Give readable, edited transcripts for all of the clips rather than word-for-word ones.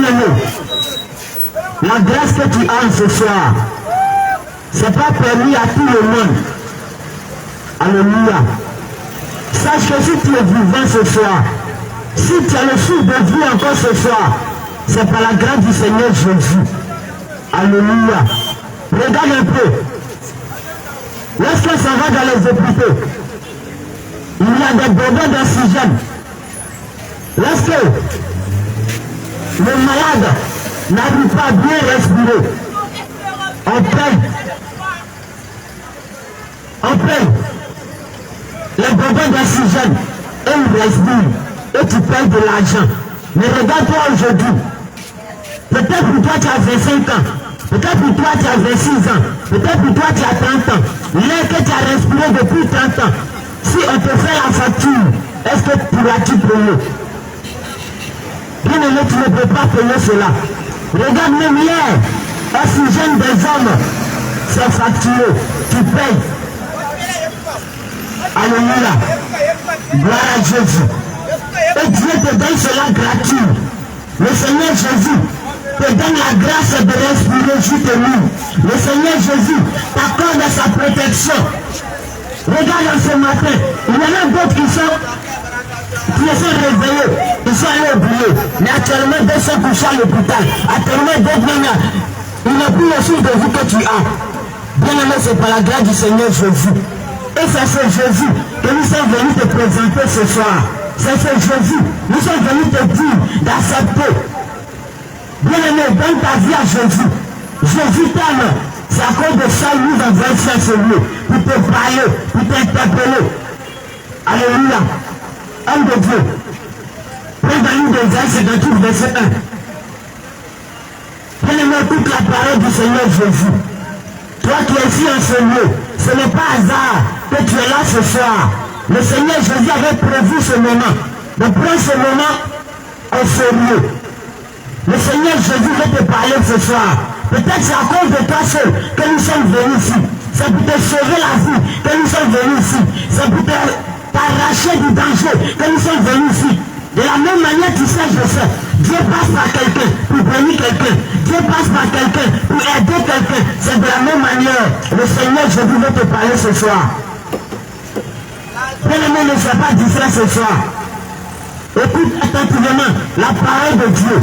Bien-aimé, la grâce que tu as ce soir, ce n'est pas permis à tout le monde. Alléluia. Sache que si tu es vivant ce soir, si tu as le souffle de vie encore ce soir, c'est par la grâce du Seigneur Jésus. Alléluia. Regarde un peu. Lorsque ça va dans les hôpitaux, il y a des bobos d'oxygène. Lorsque le malade n'arrive pas à bien respirer, on paye. Les bobos d'oxygène, et ils respirent, et tu payes de l'argent. Mais regarde-toi aujourd'hui. Peut-être pour toi tu as 25 ans, peut-être pour toi tu as 26 ans, peut-être pour toi tu as 30 ans. L'air que tu as respiré depuis 30 ans, si on te fait la facture, est-ce que pourras-tu payer? Bien aimé, tu ne peux pas payer cela. Regarde même l'air, oxygène des hommes, c'est facturé, tu payes. Alléluia. Gloire à Jésus. Et Dieu te donne cela gratuit. Le Seigneur Jésus te donne la grâce de respirer juste lui. Le Seigneur Jésus t'accorde sa protection. Regarde ce matin, il y en a d'autres qui sont réveillés, ils sont allés au boulot. Mais actuellement, d'autres sont couchés à l'hôpital. Actuellement, d'autres même, ils n'ont plus le souffle de vie que tu as. Bien aimé, c'est par la grâce du Seigneur Jésus. Et c'est ce Jésus que nous sommes venus te présenter ce soir. C'est ce Jésus, nous sommes venus te dire d'accepter. Bien-aimé, donne ta vie à Jésus. Jésus t'aime. C'est à cause de ça nous avons fait ce lieu. Pour te parler, pour t'interpeller. Alléluia. Homme de Dieu. Prends dans nous des Isaïe 58, verset 1. Bien-aimé, écoute la parole du Seigneur Jésus. Toi qui es ici en ce lieu, ce n'est pas hasard que tu es là ce soir. Le Seigneur Jésus avait prévu ce moment. De prendre ce moment au sérieux. Le Seigneur Jésus veut te parler ce soir. Peut-être c'est à cause de toi seul que nous sommes venus ici. C'est pour te sauver la vie que nous sommes venus ici. C'est pour t'arracher du danger que nous sommes venus ici. De la même manière, tu sais, je sais, Dieu passe par quelqu'un pour bénir quelqu'un. Dieu passe par quelqu'un pour aider quelqu'un. C'est de la même manière. Le Seigneur Jésus veut te parler ce soir. Bien-aimé, ne sois pas distrait ce soir. Écoute attentivement la parole de Dieu.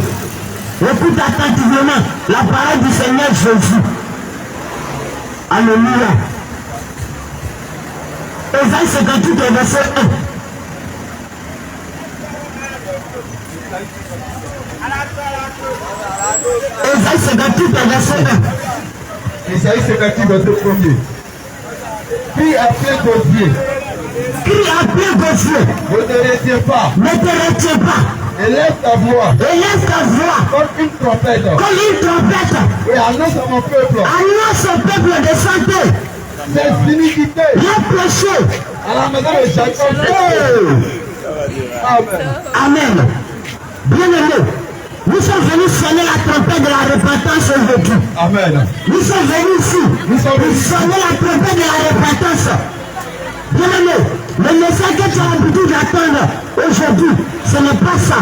Écoute attentivement la parole du Seigneur Jésus. Alléluia. Isaïe 58, verset 1. Isaïe 58, verset 1. Isaïe 58, verset 1er. Crie à plein gosier. Crie à plein gosier. Ne te retiens pas. Ne te retiens pas. Élève ta voix. Élève ta voix. Comme une trompette. Comme une trompette. Et annonce à mon peuple. Annonce au peuple de santé. Ses iniquités. Les péchés. À la maison de Jacob. Amen. Amen. Bien-aimé, nous sommes venus sonner la trompette de la repentance aujourd'hui. Amen. Nous sommes venus ici pour sonner la trompette de la repentance. Bien-aimé, le message que tu as l'habitude d'attendre aujourd'hui, ce n'est pas ça.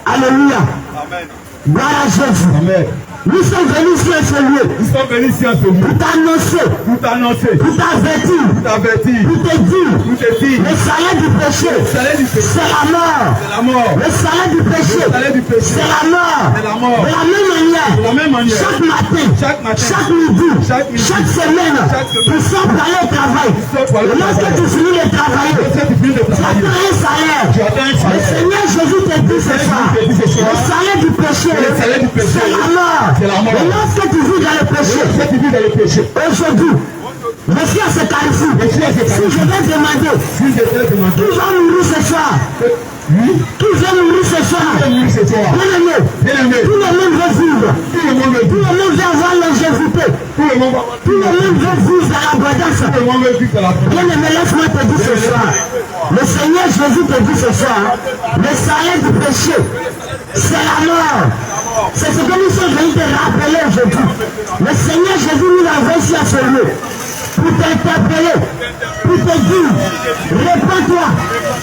Alléluia. Amen. Gloire à Jésus. Amen. Nous sommes venus ici à ce lieu. Nous sommes venus ici à ce lieu. Pour t'annoncer. Pour t'annoncer. Pour t'avertir. Pour t'avertir. Pour te dire. Pour te dire. Le salaire du péché. Le salaire du péché. C'est la mort. C'est la mort. Le salaire du péché. Le salaire du péché. C'est la mort. C'est la mort. De la même manière. De la même manière. Chaque matin. Chaque matin. Chaque midi. Chaque midi. Chaque semaine. Chaque semaine. Tu sors pour aller au travail. Et lorsque tu finis de travailler. Lorsque tu finis de Tu travailler. attends un salaire. Tu attends un Le salaire. Seigneur Jésus te dit ce soir. Le salaire du péché. Le salaire du péché. C'est la mort. C'est la mort. Et lorsque tu vis dans le péché. Lorsque tu vis dans le péché. Aujourd'hui. Je suis à ce carrefour. Je suis à ce carrefour. Si je vais demander. Si je vais demander. Qui va mourir ce soir? Oui. Qui va mourir ce soir? Qui va mourir ce soir? Bien-aimé. Bien-aimé. Tout le monde veut vivre. Tout le monde veut Tout vivre. le monde veut avoir longévité. Tout le monde va avoir. Tout le monde veut vivre dans l'abondance. Tout le monde veut vivre dans la paix. Bien-aimé, laisse-moi te dire ce soir. Le Seigneur Jésus te dit ce soir. Le salaire du péché, c'est la mort. C'est ce que nous sommes venus te rappeler aujourd'hui. Le Seigneur Jésus nous a reçu à ce lieu. Pour t'interpeller, pour te dire, réponds-toi,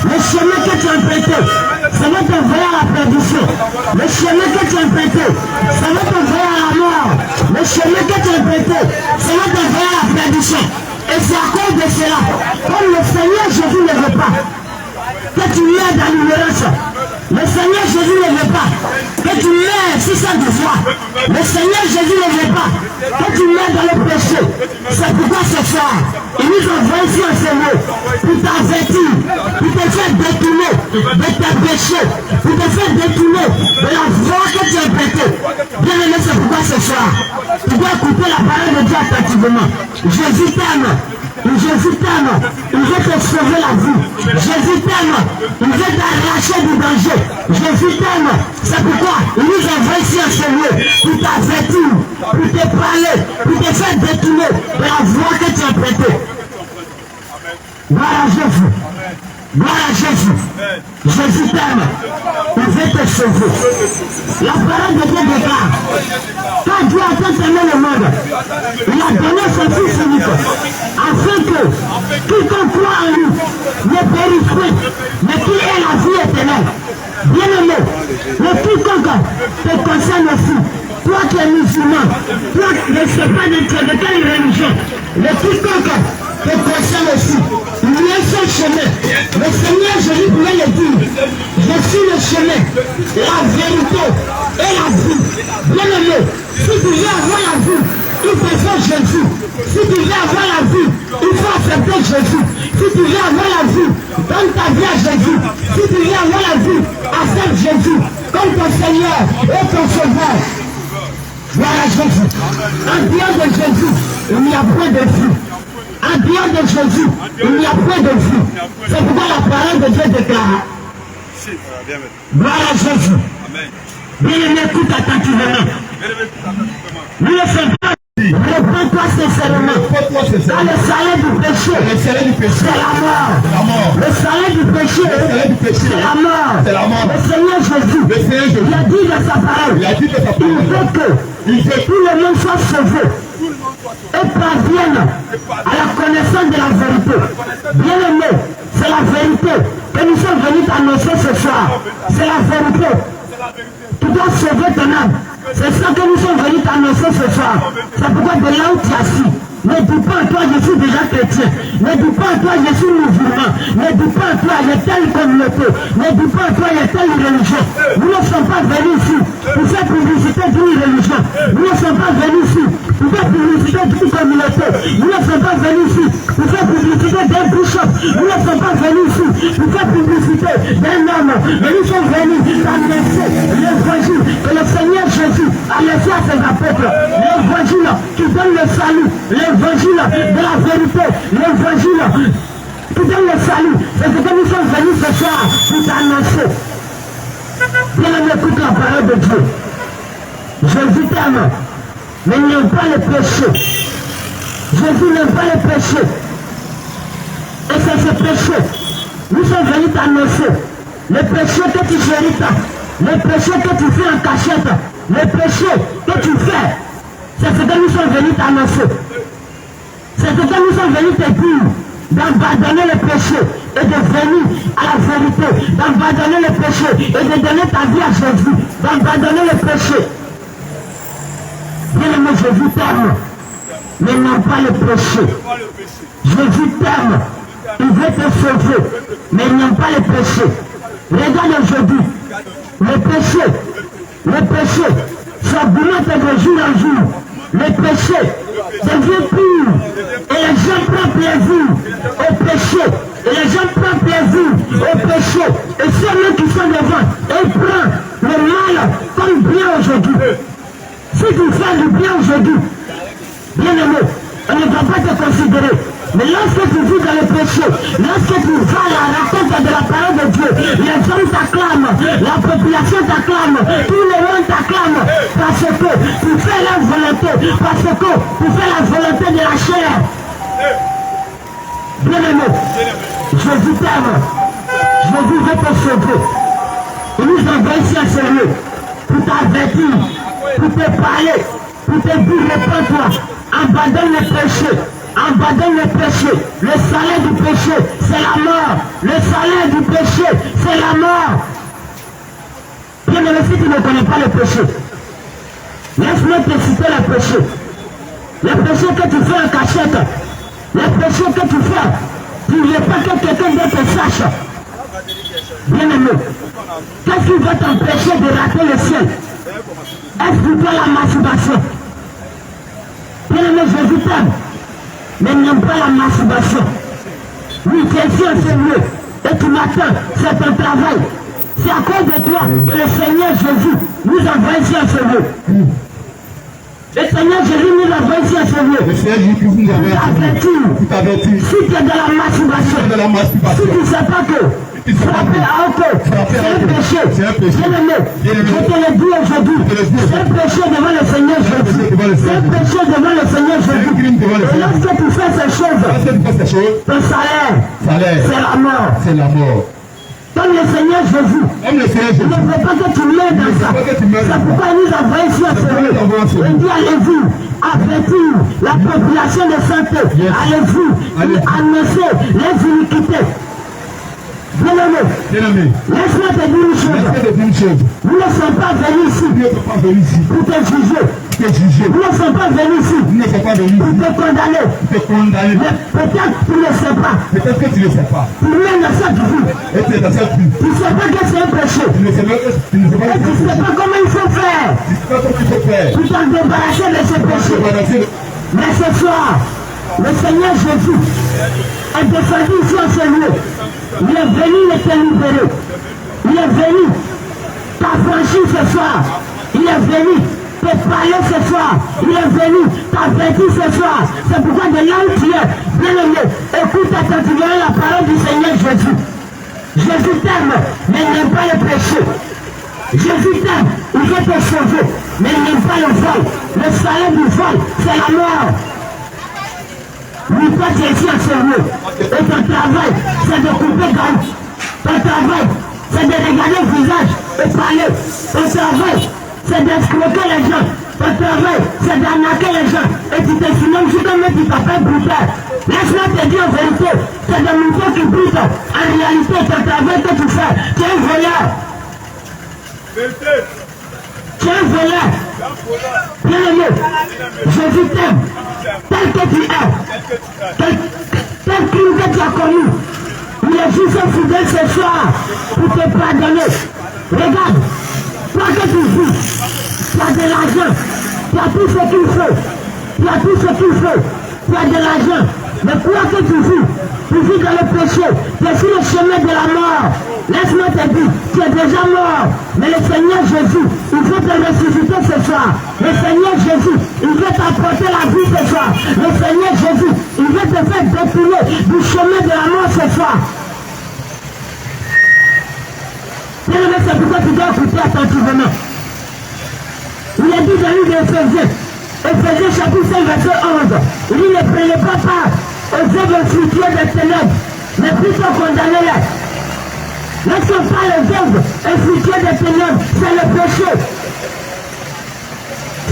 le chemin que tu as emprunté, ce n'est pas vers la perdition, Le chemin que tu as emprunté, ça va t'envoyer à la mort. Le chemin que tu as emprunté, ça va t'envoyer à la perdition. Et c'est à cause de cela, comme le Seigneur Jésus ne veut pas que tu meurs dans l'ignorance. Le Seigneur Jésus ne veut pas que tu meurs si ça de foi. Le Seigneur Jésus ne veut pas que tu meurs dans le péché. C'est pourquoi ce soir, il nous envoie ici en ce mot pour t'avertir, pour te faire détourner de tes péchés, pour te faire détourner de la voie que tu as prêtée. Bien aimé, c'est pourquoi ce soir, tu dois écouter la parole de Dieu attentivement. Jésus t'aime. Jésus t'aime, il veut te sauver la vie. Jésus t'aime, il veut t'arracher du danger. Jésus t'aime, c'est pourquoi il nous envoie ici en ce lieu pour t'avertir, pour te parler, pour te faire détourner de la voie que tu as prêtée. Gloire à Jésus. Gloire à Jésus. Jésus t'aime. Il veut te sauver. La parole de Dieu déclare. Quand Dieu a tant aimé le monde, il a donné son Fils unique, afin que quiconque croit en lui ne périsse point, mais qu'il ait la vie éternelle. Bien-aimé, le quiconque te concerne aussi. Toi qui es musulman, toi qui ne sais pas de quelle religion, le quiconque te concerne aussi. Il y a ce chemin. Le Seigneur Jésus pouvait le dire. Je suis le chemin, la vérité et la vie. Bien-aimé, si tu veux avoir la vie, il faut faire Jésus. Si tu veux avoir la vie, il faut accepter Jésus. Si tu veux avoir la vie, donne ta vie à Jésus. Si tu veux avoir la vie, accepte Jésus comme ton Seigneur et ton Sauveur. Voilà Jésus. En dehors de Jésus, il n'y a point de vie. En dehors de Jésus, il n'y a point de vie. C'est pourquoi la parole de Dieu déclare. Gloire à Jésus. Bien-aimé, écoute attentivement. Nous ne faisons pas. Réponds-toi sincèrement. Dans le salaire du péché, c'est la mort. Le salaire du péché, c'est la mort. Le Seigneur Jésus, il a dit dans sa parole, il veut que tout le monde soit sauvé et parvienne à la connaissance de la vérité. Bien aimé, c'est la vérité que nous sommes venus annoncer ce soir. C'est la vérité. Tu dois sauver ton âme. C'est ça que nous sommes venus t'annoncer ce soir. C'est pourquoi de là où tu as assis, ne dis pas à toi je suis déjà chrétien. Ne dis pas à toi je suis musulman. Ne dis pas à toi j'ai telle communauté. Ne dis pas à toi j'ai telle religion. Nous ne sommes pas venus ici pour faire publicité d'une religion. Nous ne sommes pas venus ici pour faire publicité d'une communauté. Nous ne sommes pas venus ici pour faire publicité d'un bishop. Nous ne sommes pas venus ici pour faire publicité d'un homme. Mais nous sommes venus annoncer l'évangile que le Seigneur Jésus a laissé à ses apôtres. L'évangile qui donne le salut. L'évangile de la vérité. L'évangile qui donne le salut. C'est ce que nous sommes venus ce soir pour t'annoncer. Bien-aimé, écoute la parole de Dieu. Jésus t'aime, mais il n'aime pas le péché. Jésus n'aime pas le péché. Et c'est ce péché. Nous sommes venus t'annoncer. Le péché que tu mérites, le péché que tu fais en cachette, le péché que tu fais, c'est ce que nous sommes venus t'annoncer. C'est ce que nous sommes venus te dire, d'abandonner le péché et de venir à la vérité, d'abandonner le péché et de donner ta vie à Jésus, d'abandonner le péché. Bien-aimé, Jésus t'aime, mais non pas le péché. Jésus t'aime, il veut te sauver, mais il n'aime pas le péché. Regarde aujourd'hui, le péché, ça augmente de jour en jour. Le péché devient pur et les gens prennent plaisir au péché. Et les gens prennent plaisir au péché. Et ceux qui sont devant, ils prennent le mal comme bien aujourd'hui. Si tu fais du bien aujourd'hui, bien aimé, on ne va pas te considérer. Mais lorsque tu vis dans le péché, lorsque tu vas à la rencontre de la parole de Dieu, les hommes t'acclament, la population t'acclame, tout le monde t'acclame, parce que tu fais la volonté, parce que tu fais la volonté de la chair. Bien aimé, Jésus t'aime, Jésus veut te sauver. Il nous envoie ici à ce lieu pour t'avertir, pour te parler, pour te dire réponds-toi, abandonne le péché. Abandonne le péché. Le salaire du péché, c'est la mort. Le salaire du péché, c'est la mort. Bien aimé, si tu tu ne connais pas le péché. Laisse-moi te citer le péché. Le péché que tu fais en cachette. Le péché que tu fais. Tu ne veux pas que quelqu'un d'autre sache. Bien aimé. Qu'est-ce qui va t'empêcher de rater le ciel? Est-ce plutôt la masturbation? Bien aimé, Jésus t'aime. Mais n'aime pas la masturbation. Oui, tu es ici en ce lieu. Et tu m'attends. C'est ton travail. C'est à cause de toi que le Seigneur Jésus nous envoie ici en ce lieu. Le Seigneur Jésus nous envoie ici en ce lieu. Le Seigneur Jésus vous avertit. Si tu es dans la masturbation, si tu ne sais pas que frapper à un corps, c'est un péché. Bien aimé, je te le dis aujourd'hui. C'est un péché devant le Seigneur Jésus. C'est un péché devant le Seigneur Jésus. Et lorsque tu fais ces choses, ton salaire, c'est la mort. C'est la mort. Comme le Seigneur Jésus, il ne veut pas que tu meurs dans ça. C'est pourquoi il nous envoie ici à ce lieu. Il dit allez-vous avertir la population de santé. Allez-vous annoncer les iniquités. Bien-aimé, laisse-moi te dire une chose. Nous ne sommes pas venus ici pour te juger. Nous ne sommes pas venus ici pour te condamner. Mais peut-être tu ne sais pas. Tu mets dans cette vie. Tu ne sais pas que c'est un péché. Et tu ne sais pas comment il faut faire. Pour t'en débarrasser de ce péché. Mais ce soir, le Seigneur Jésus est descendu ici en ce lieu. Il est venu te libérer. Il est venu t'affranchir ce soir. Il est venu te parler ce soir. Il est venu t'avertir ce soir. C'est pourquoi de là où tu es, bien-aimé, écoute attentivement la parole du Seigneur Jésus. Jésus t'aime, mais il n'aime pas le péché. Jésus t'aime, il veut te sauver, mais il n'aime pas le vol. Le salaire du vol, c'est la mort. Oui, toi tu es ici en ce lieu. Et ton travail, c'est de couper gamme. Ton travail, c'est de regarder le visage et parler. Ton travail, c'est d'escroquer les gens. Ton travail, c'est d'arnaquer les gens. Et tu te surnommes juste un mec qui t'appelle brutal. Laisse-moi te dire en vérité, c'est des moutons qui boutent. En réalité, ton travail que tu fais, tu es un voleur. Tu es un voleur. Bien-aimé, Jésus t'aime. Tel que tu es, tel crime que tu as commis, il est juste fidèle ce soir pour te pardonner. Regarde, toi que tu vis, tu as de l'argent, tu as tout ce qu'il faut, tu as tout ce qu'il faut, tu as de l'argent, mais quoi que tu vis dans le péché, tu es sur le chemin de la mort. Laisse-moi te dire, tu es déjà mort, mais le Seigneur Jésus, il veut te ressusciter ce soir. Le Seigneur Jésus, il veut t'apporter la vie ce soir. Le Seigneur Jésus, il veut te faire détourner du chemin de la mort ce soir. Bien-aimé, c'est pourquoi tu dois écouter attentivement. Il est dit dans le livre d'Éphésiens, Éphésiens chapitre 5, verset 11, il dit ne prenez pas part aux œuvres fructueuses des ténèbres, mais plutôt condamnez-les. Lorsqu'on parle des œuvres fructueuses des ténèbres, c'est le péché.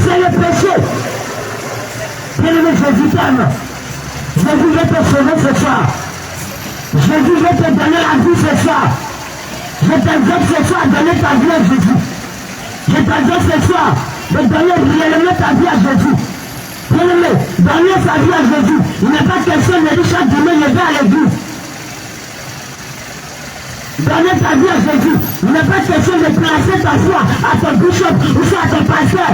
C'est le péché. Bien-aimé, Jésus t'aime. Jésus veut te sauver ce soir. Jésus veut te donner la vie ce soir. Je t'invite ce soir à donner ta vie à Jésus. Je t'invite ce soir de donner réellement ta vie à Jésus. Bien-aimé, donner sa vie à Jésus. Il n'est pas question de dire chaque dimanche je vais à l'église. Donner ta vie à Jésus. Il n'est pas question de placer ta foi à ton bishop ou à ton pasteur.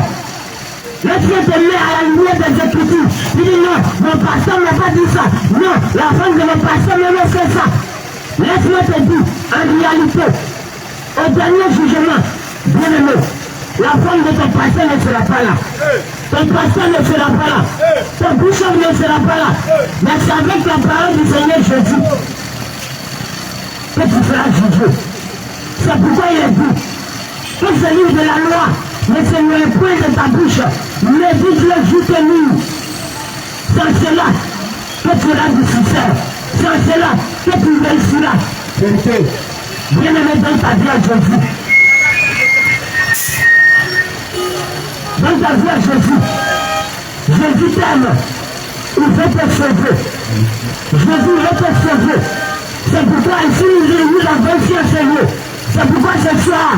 Lorsque te met à la lumière des Écritures, tu dis non, mon pasteur n'a pas dit ça. Non, la femme de mon pasteur n'a fait ça. Laisse-moi te dire, en réalité, au dernier jugement, bien aimé, la femme de ton pasteur ne sera pas là. Ton pasteur ne sera pas là. Ton bishop ne sera pas là. Mais c'est avec la parole du Seigneur Jésus que tu seras jugé. C'est pourquoi il est dit que ce livre de la loi ne se noie point de ta bouche, mais dis-le juste nuit. C'est cela que tu auras du succès. C'est cela que tu réussiras. Bien-aimé, dans ta vie à Jésus. Dans ta vie à Jésus. Jésus t'aime. Il veut te sauver. Jésus veut te sauver. C'est pourquoi ici nous avons ici à ce lieu. C'est pourquoi ce soir,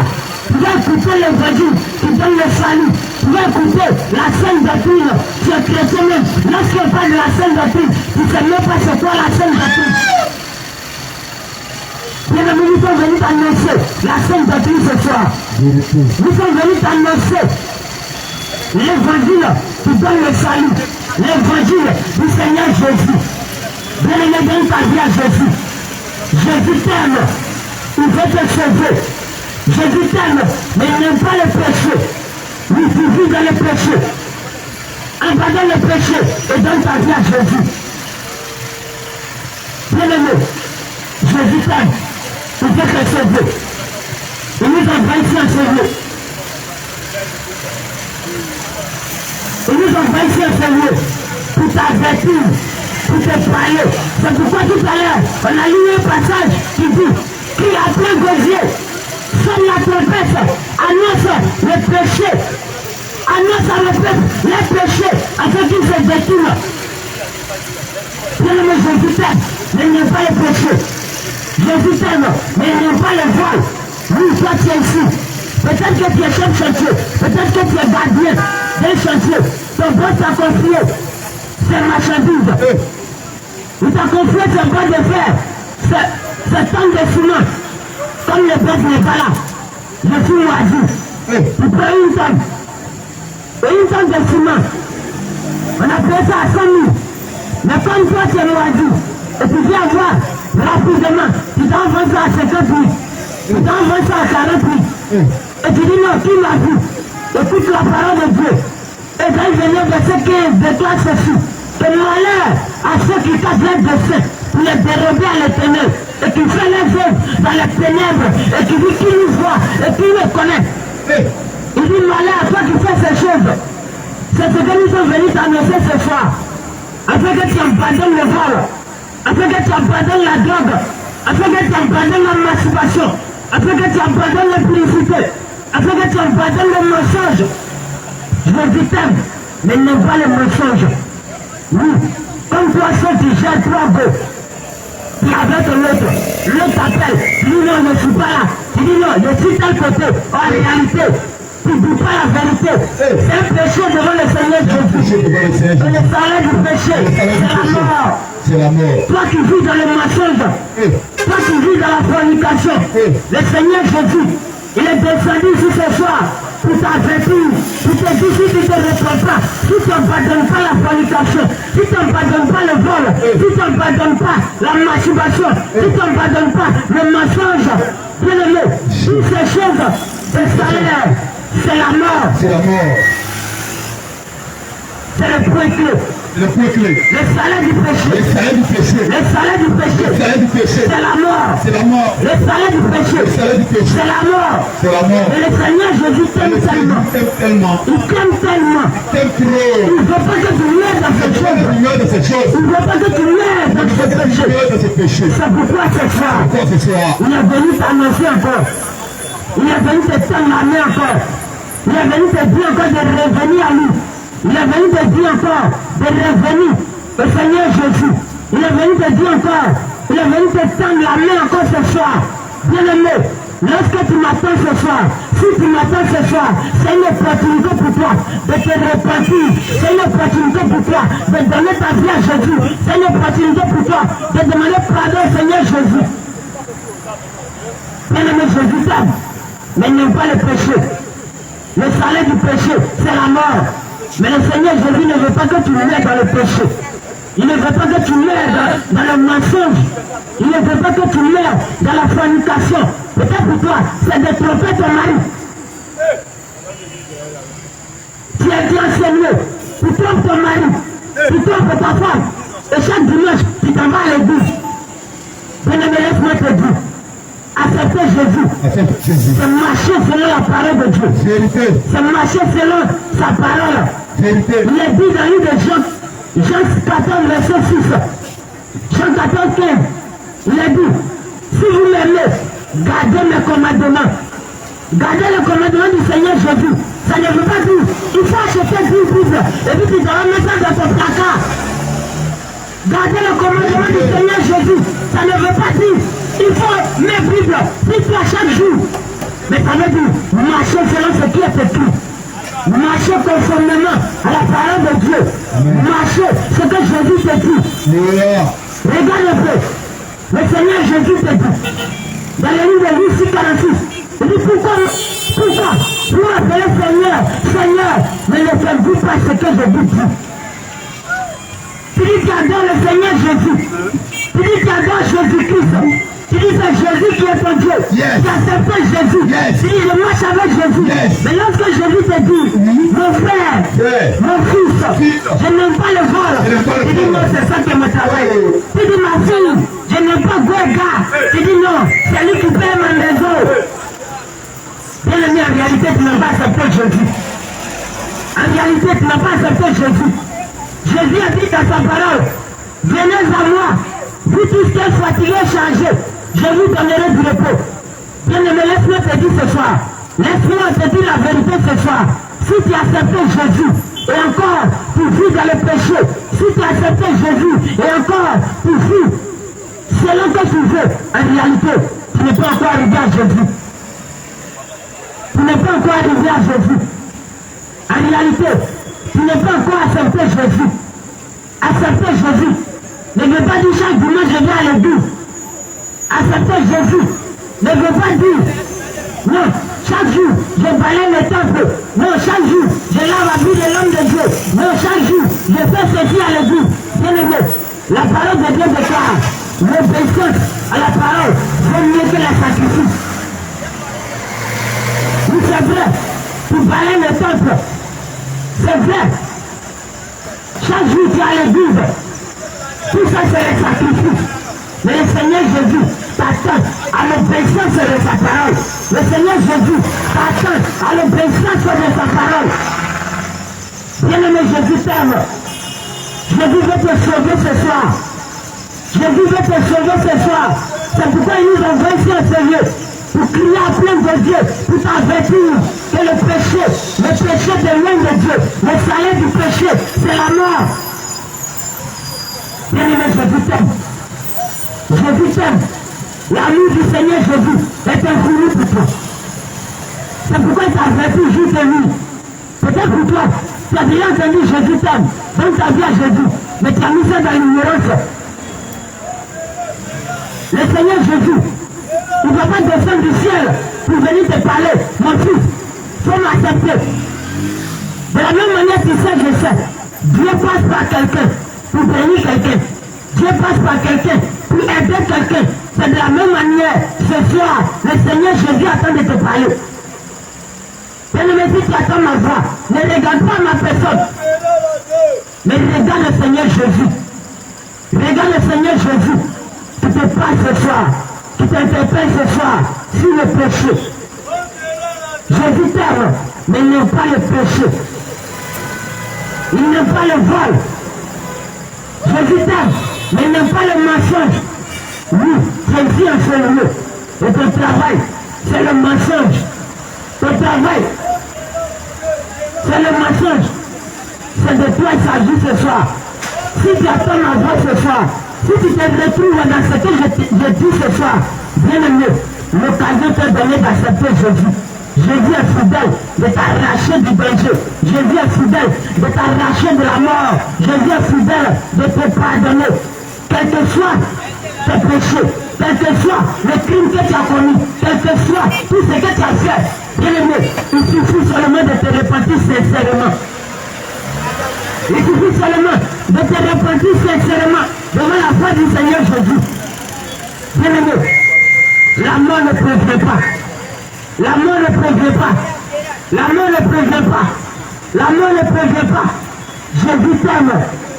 tu vas écouter l'évangile qui donne le salut. Tu vas écouter la sainte doctrine. Tu es chrétien même. Lorsqu'on parle de la sainte doctrine, tu ne sais même pas c'est quoi la sainte doctrine. Bien amis, nous sommes venus t'annoncer la sainte doctrine ce soir. Nous sommes venus t'annoncer l'évangile qui donne le salut. L'évangile du Seigneur Jésus. Bien aimé, donne ta vie à Jésus. Jésus t'aime. Il veut te sauver. Jésus t'aime, mais il n'aime pas le péché. Oui, tu vis dans le péché. Abandonne le péché et donne ta vie à Jésus. Bien aimé, Jésus t'aime. Il veut te sauver. Il nous envoie ici en sauver. Il nous envoie ici en sauver pour t'avertir, pour te parler. C'est pourquoi tout à l'heure, on a lu un passage qui dit qu'il a plein gosier, sonne la trompette, annonce le péché, annonce à le peuple les péchés, afin qu'ils se détournent. Bien aimé, Jésus t'aime, mais il n'aime pas le péché. Jésus t'aime, mais il n'aime pas le voile. Oui, toi tu es ici. Peut-être que tu es chef chantier, peut-être que tu es gardien d'un chantier. Ton boss t'a confié ses marchandises. Il t'a confié ses bras de fer, ses tonnes de ciment. Comme le boss n'est pas là, je suis oisif. Tu prends une tonne. Et une tonne de ciment. On a payé ça à 100 000. Mais comme toi tu es oisif, et tu viens voir rapidement, tu t'envoies ça à 50 000. Tu t'envoies ça à 40 000. Et tu dis non, qui m'a vu? Écoute la parole de Dieu. Et quand il venait verset 15, déclare ceci. Que malheur à ceux qui cachent leurs desseins pour les dérober à l'éternel. Et qui fait les œuvres dans les ténèbres. Et qui dit qu'il nous voit et qu'il nous connaît. Il dit malheur à toi qui fais ces choses. C'est ce que nous sommes venus t'annoncer ce soir. Afin que tu abandonnes le vol. Afin que tu abandonnes la drogue. Afin que tu abandonnes la masturbation. Afin que tu abandonnes l'impudicité. Afin que tu abandonnes le mensonge. Jésus t'aime, mais il n'aime pas le mensonge. Oui, comme toi seul tu gères 3 go. Puis avec l'autre, l'autre t'appelle. Tu dis non, je ne suis pas là. Tu dis non, je suis tel côté. En réalité, tu ne dis pas la vérité. C'est un péché devant le Seigneur Jésus. Et le salaire du péché, c'est la mort. C'est la mort. Toi qui vis dans le mensonge, toi qui vis dans la fornication, le Seigneur Jésus, il est descendu ici ce soir pour t'avertir, pour te dire si tu ne te reprends pas, si tu n'abandonnes pas la fornication, si tu n'abandonnes pas le vol, si tu n'abandonnes pas la masturbation, si tu n'abandonnes pas le mensonge, bien aimé, toutes ces choses, le salaire, c'est la mort. C'est la mort. C'est le point clé. Le point clé. Le salaire du péché. Le salaire du péché. Le salaire du péché. Le salaire du péché. C'est la mort. C'est la mort. Le salaire du péché. Le salaire du péché. C'est la mort. C'est la mort. Et le Seigneur Jésus t'aime tellement. Il t'aime tellement. Il t'aime tellement. T'aime trop. Il ne veut pas que tu meurs dans cette chose. Tu meurs de cette chose. Il ne veut pas que tu meurs dans ce péché. Tu meurs de ce péché. C'est pourquoi ce soir, Pourquoi ce soir? il est venu t'annoncer encore. Il est venu te tendre la main encore. Il est venu te dire encore de revenir à lui. Il est venu te dire encore de revenir au Seigneur Jésus. Il est venu te dire encore, il est venu te tendre la main encore ce soir. Bien aimé, lorsque tu m'attends ce soir, si tu m'attends ce soir, c'est une opportunité pour toi de te repentir. C'est une opportunité pour toi de donner ta vie à Jésus. C'est une opportunité pour toi de demander pardon au Seigneur Jésus. Bien aimé, Jésus t'aime, mais il n'aime pas le péché. Le salaire du péché, c'est la mort. Mais le Seigneur Jésus ne veut pas que tu meurs dans le péché. Il ne veut pas que tu meurs dans le mensonge. Il ne veut pas que tu meurs dans la fornication. Peut-être pour toi, c'est de tromper ton mari. Tu es bien sérieux. Tu trompes ton mari. Tu trompes ta femme. Et chaque dimanche, tu t'en vas à l'église. Bien-aimé, laisse-moi te dire. Accepter Jésus. C'est marcher selon la parole de Dieu. Vérité. C'est marcher selon sa parole. Vérité. Il est dit dans l'île de Jean 14, verset 6. Jean 14, 15. Il a dit, si vous m'aimez, gardez mes commandements. Gardez le commandement du Seigneur Jésus. Ça ne veut pas dire, il faut acheter 10 Bibles et puis tu dois mettre ça dans ton placard. Gardez le commandement du Seigneur Jésus. Ça ne veut pas dire, il faut mes Bibles, 10 fois chaque jour. Mais ça veut dire marcher selon ce qui est écrit. Marcher conformément à la parole de Dieu. Marcher ce que Jésus te dit. Regarde un peu. Le Seigneur Jésus te dit. Dans le livre de Luc 46. Il dit pourquoi pour appeler Seigneur, Seigneur, mais ne faites-vous pas ce que je vous dis. Tu dis tu adores le Seigneur Jésus. Tu dis tu adores Jésus-Christ. Tu dis c'est Jésus qui est ton Dieu. Yes. Tu acceptes Jésus. Yes. Tu dis je marche avec Jésus. Yes. Mais lorsque Jésus te dit, mon frère, mon fils, je n'aime pas le vol. Tu dis non, c'est ça qui est mon travail. Tu dis ma fille, je n'aime pas Goga. Tu dis non, c'est lui qui paie ma maison. Bien aimé, en réalité, tu n'as pas accepté Jésus. En réalité, tu n'as pas accepté Jésus. Jésus a dit dans sa parole, venez à moi, vous tous qui êtes fatigués, chargés, je vous donnerai du repos. Bien aimé, laisse-moi te dire ce soir, laisse-moi te dire la vérité ce soir. Si tu acceptes Jésus, et encore, tu vis dans le péché, si tu acceptes Jésus, et encore, tu vis selon que tu veux, en réalité, tu n'es pas encore arrivé à Jésus. Tu n'es pas encore arrivé à Jésus. En réalité, tu n'es pas encore accepté Jésus. Accepter Jésus ne veut pas dire chaque dimanche je vais à l'église. Accepter Jésus ne veut pas dire non, chaque jour je balaye le temple. Non, chaque jour je lave la vie de l'homme de Dieu. Non, chaque jour je fais ceci à l'église. Bien aimé, la parole de Dieu déclare l'obéissance à la parole vaut mieux que la sacrifice. Oui, c'est vrai, tu balayes le temple. C'est vrai. Chaque jour tu es à l'église. Tout ça c'est le sacrifice. Mais le Seigneur Jésus t'attend à l'obéissance de sa parole. Le Seigneur Jésus t'attend à l'obéissance de sa parole. Bien-aimé, Jésus t'aime. Jésus veut te sauver ce soir. Jésus veut te sauver ce soir. C'est pourquoi il nous envoie ici un Seigneur. Pour crier à plein de Dieu, pour t'avertir que le péché de loin de Dieu, le salaire du péché, c'est la mort. Bien-aimé, Jésus t'aime. Jésus t'aime. L'amour du Seigneur Jésus est infini pour toi. C'est pourquoi il t'avertit juste de lui. Peut-être pour toi, tu as déjà entendu Jésus t'aime dans ta vie à Jésus, mais tu as mis ça dans l'ignorance. Le Seigneur Jésus, il ne va pas descendre du ciel pour venir te parler. Mon fils, il faut m'accepter. De la même manière, tu sais, je sais. Dieu passe par quelqu'un pour bénir quelqu'un. Dieu passe par quelqu'un pour aider quelqu'un. C'est de la même manière, ce soir, le Seigneur Jésus attend de te parler. Bien-aimé, si tu attends ma voix, ne regarde pas ma personne, mais regarde le Seigneur Jésus. Regarde le Seigneur Jésus qui te parle ce soir, qui t'interpelle ce soir sur le péché. Jésus t'aime, mais il n'aime pas le péché. Il n'aime pas le vol. Jésus t'aime, mais il n'aime pas le mensonge. Oui, c'est ici en ce lieu. Et ton travail, c'est le mensonge. Ton travail, c'est le mensonge. C'est de toi il s'agit ce soir. Si tu attends ma voix ce soir, si tu te retrouves dans ce que je dis ce soir, bien aimé, l'occasion t'est donnée d'accepter Jésus. Jésus est fidèle de t'arracher du danger. Jésus est fidèle de t'arracher de la mort. Jésus est fidèle de te pardonner. Quel que soit tes péchés, quel que soit le crime que tu as commis, quel que soit tout ce que tu as fait, bien aimé, il suffit seulement de te repentir sincèrement. Il suffit seulement de te repentir sincèrement devant la voix du Seigneur Jésus. Bien aimé, la mort ne prévient pas. La mort ne prévient pas. La mort ne prévient pas. La mort ne prévient pas. Jésus t'aime.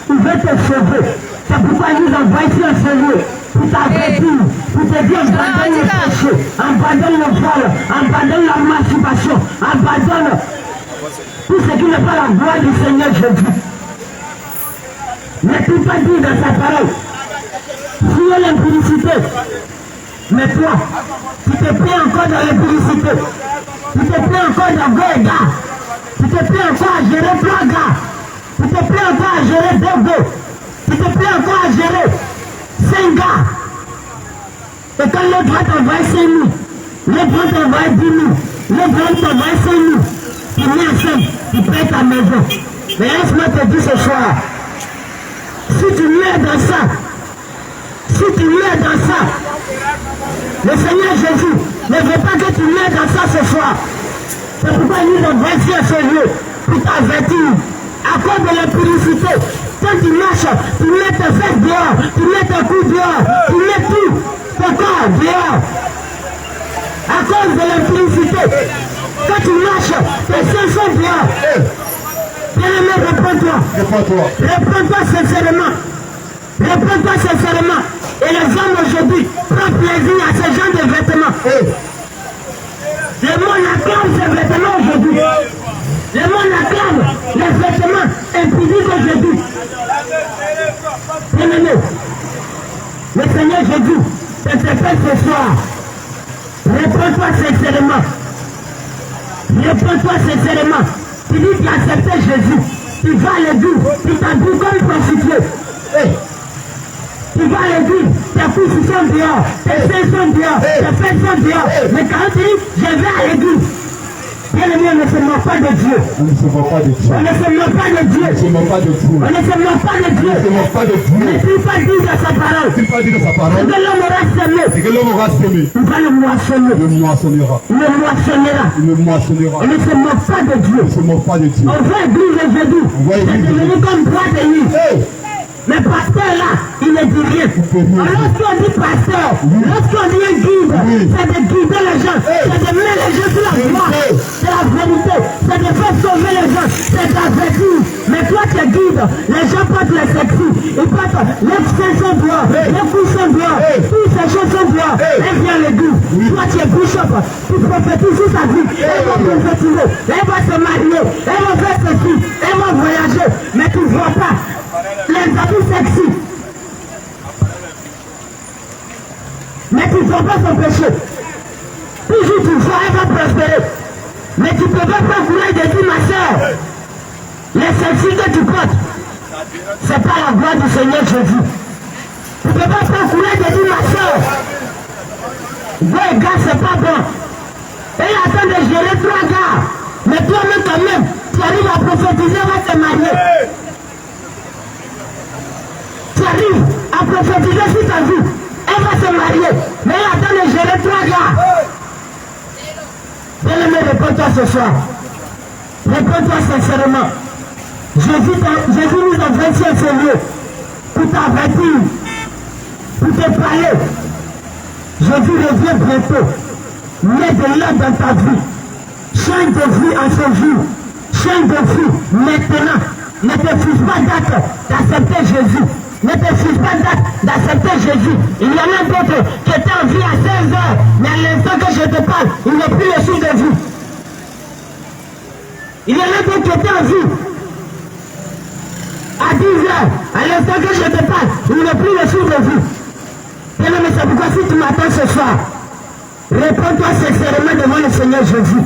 Il veut te sauver. C'est pourquoi il nous envoie ici en ce lieu pour t'avertir, pour te dire abandonne le péché, abandonne le vol, abandonne la masturbation, abandonne tout ce qui n'est pas la gloire du Seigneur Jésus. Ne peut pas dire dans sa parole, fuyez l'impudicité. Mais toi, tu te plais encore dans l'impudicité. Tu te plais encore dans deux gars. Tu te plais encore à gérer 3 gars. Tu te plais encore à gérer 2 gars. Tu te plais encore à gérer 5 gars. Et quand l'autre va t'envoyer 5 000, Le grand t'envoie 10 000. Le grand t'envoie 5 000. Tu mets ensemble, tu payes ta maison. Mais laisse-moi te dire ce soir, si tu mets dans ça, le Seigneur Jésus ne veut pas que tu mets dans ça ce soir. C'est pourquoi nous avons ici à ce lieu pour t'avertir. À cause de l'impudicité, quand tu marches, tu mets tes fesses dehors, tu mets tes coups dehors, tu mets tout ton corps dehors. À cause de l'impudicité, quand tu marches, tes seins sont dehors. Bien-aimé, réponds-toi. Réponds-toi sincèrement. Réponds-toi sincèrement. Et les hommes aujourd'hui prennent plaisir à ce genre de vêtements. Le monde acclame ces vêtements aujourd'hui. Le monde acclame les vêtements impudiques aujourd'hui. Bien-aimé, le Seigneur Jésus t'interpelle ce soir. Réponds-toi sincèrement. Réponds-toi sincèrement. Tu dis que tu as accepté Jésus. Tu vas à l'église. Tu t'habilles comme une prostituée. Tu vas à l'église. Tes coups sont dehors. Tes seins sont dehors. Tes fesses sont dehors. Mais quand tu dis, je vais à l'église. Bien-aimé, on ne se moque pas de Dieu. On ne se moque pas de Dieu. On ne se moque pas de Dieu. On ne se moque pas de Dieu. On ne se moque pas de Dieu. On ne se moque pas de Dieu. Ne puis pas dire de sa parole. Ne puis pas dire de sa parole. Ce que l'homme aura semé. C'est que l'homme aura semé. Il va le moissonner. Il le moissonnera. Il le moissonnera. Il le moissonnera. On ne se moque pas de Dieu. On ne se moque pas de Dieu. On voit l'église aujourd'hui. C'est devenu comme droit de nuit. Mais pasteur là, il ne dit rien. Lorsqu'on dit pasteur, lorsqu'on dit un guide, c'est de guider les gens, c'est de mettre les gens sur la voie, c'est la vérité, c'est de faire sauver les gens, c'est d'avertir. Mais toi tu guides, les gens portent les sexy, ils portent les seins sont dehors, les coups sont dehors, toutes ces choses sont dehors. Elle vient à l'église, toi tu es bishop, tu prophétises sur sa vie, elle va prophétiser, elle va se marier, elle va faire ceci, elle va voyager, mais tu ne vois pas. Les habits sexy. Mais tu ne vois pas son péché. Toujours tu vois, elle va prospérer. Mais tu ne peux pas procourir de dire, ma soeur, les sexy que tu portes, ce n'est pas la gloire du Seigneur Jésus. Tu ne peux pas procourir de dire, ma soeur, ouais, gars, c'est pas bon. Elle attend de gérer 3 gars. Mais toi-même, quand même, tu arrives à prophétiser, elle va se marier. Tu arrives à prophétiser sur ta vie, elle va se marier, mais elle attend de gérer 3 gars. Bien-aimé, réponds-toi ce soir. Réponds-toi sincèrement. Jésus nous a versé à ce lieu pour t'avertir, pour te parler. Jésus revient bientôt. Mets de l'air dans ta vie. Change de vie en ce jour. Change de vie maintenant. Ne te fiche pas date d'accepter Jésus. Ne te fiche pas date d'accepter Jésus. Il y en a d'autres qui étaient en vie à 16 heures, mais à l'instant que je te parle, il n'est plus le jour de vie. Il y en a d'autres qui étaient en vie à 10 heures, à l'instant que je te parle, il n'est plus le jour de vie. Bien aimé, c'est pourquoi si tu m'attends ce soir, réponds-toi sincèrement devant le Seigneur Jésus.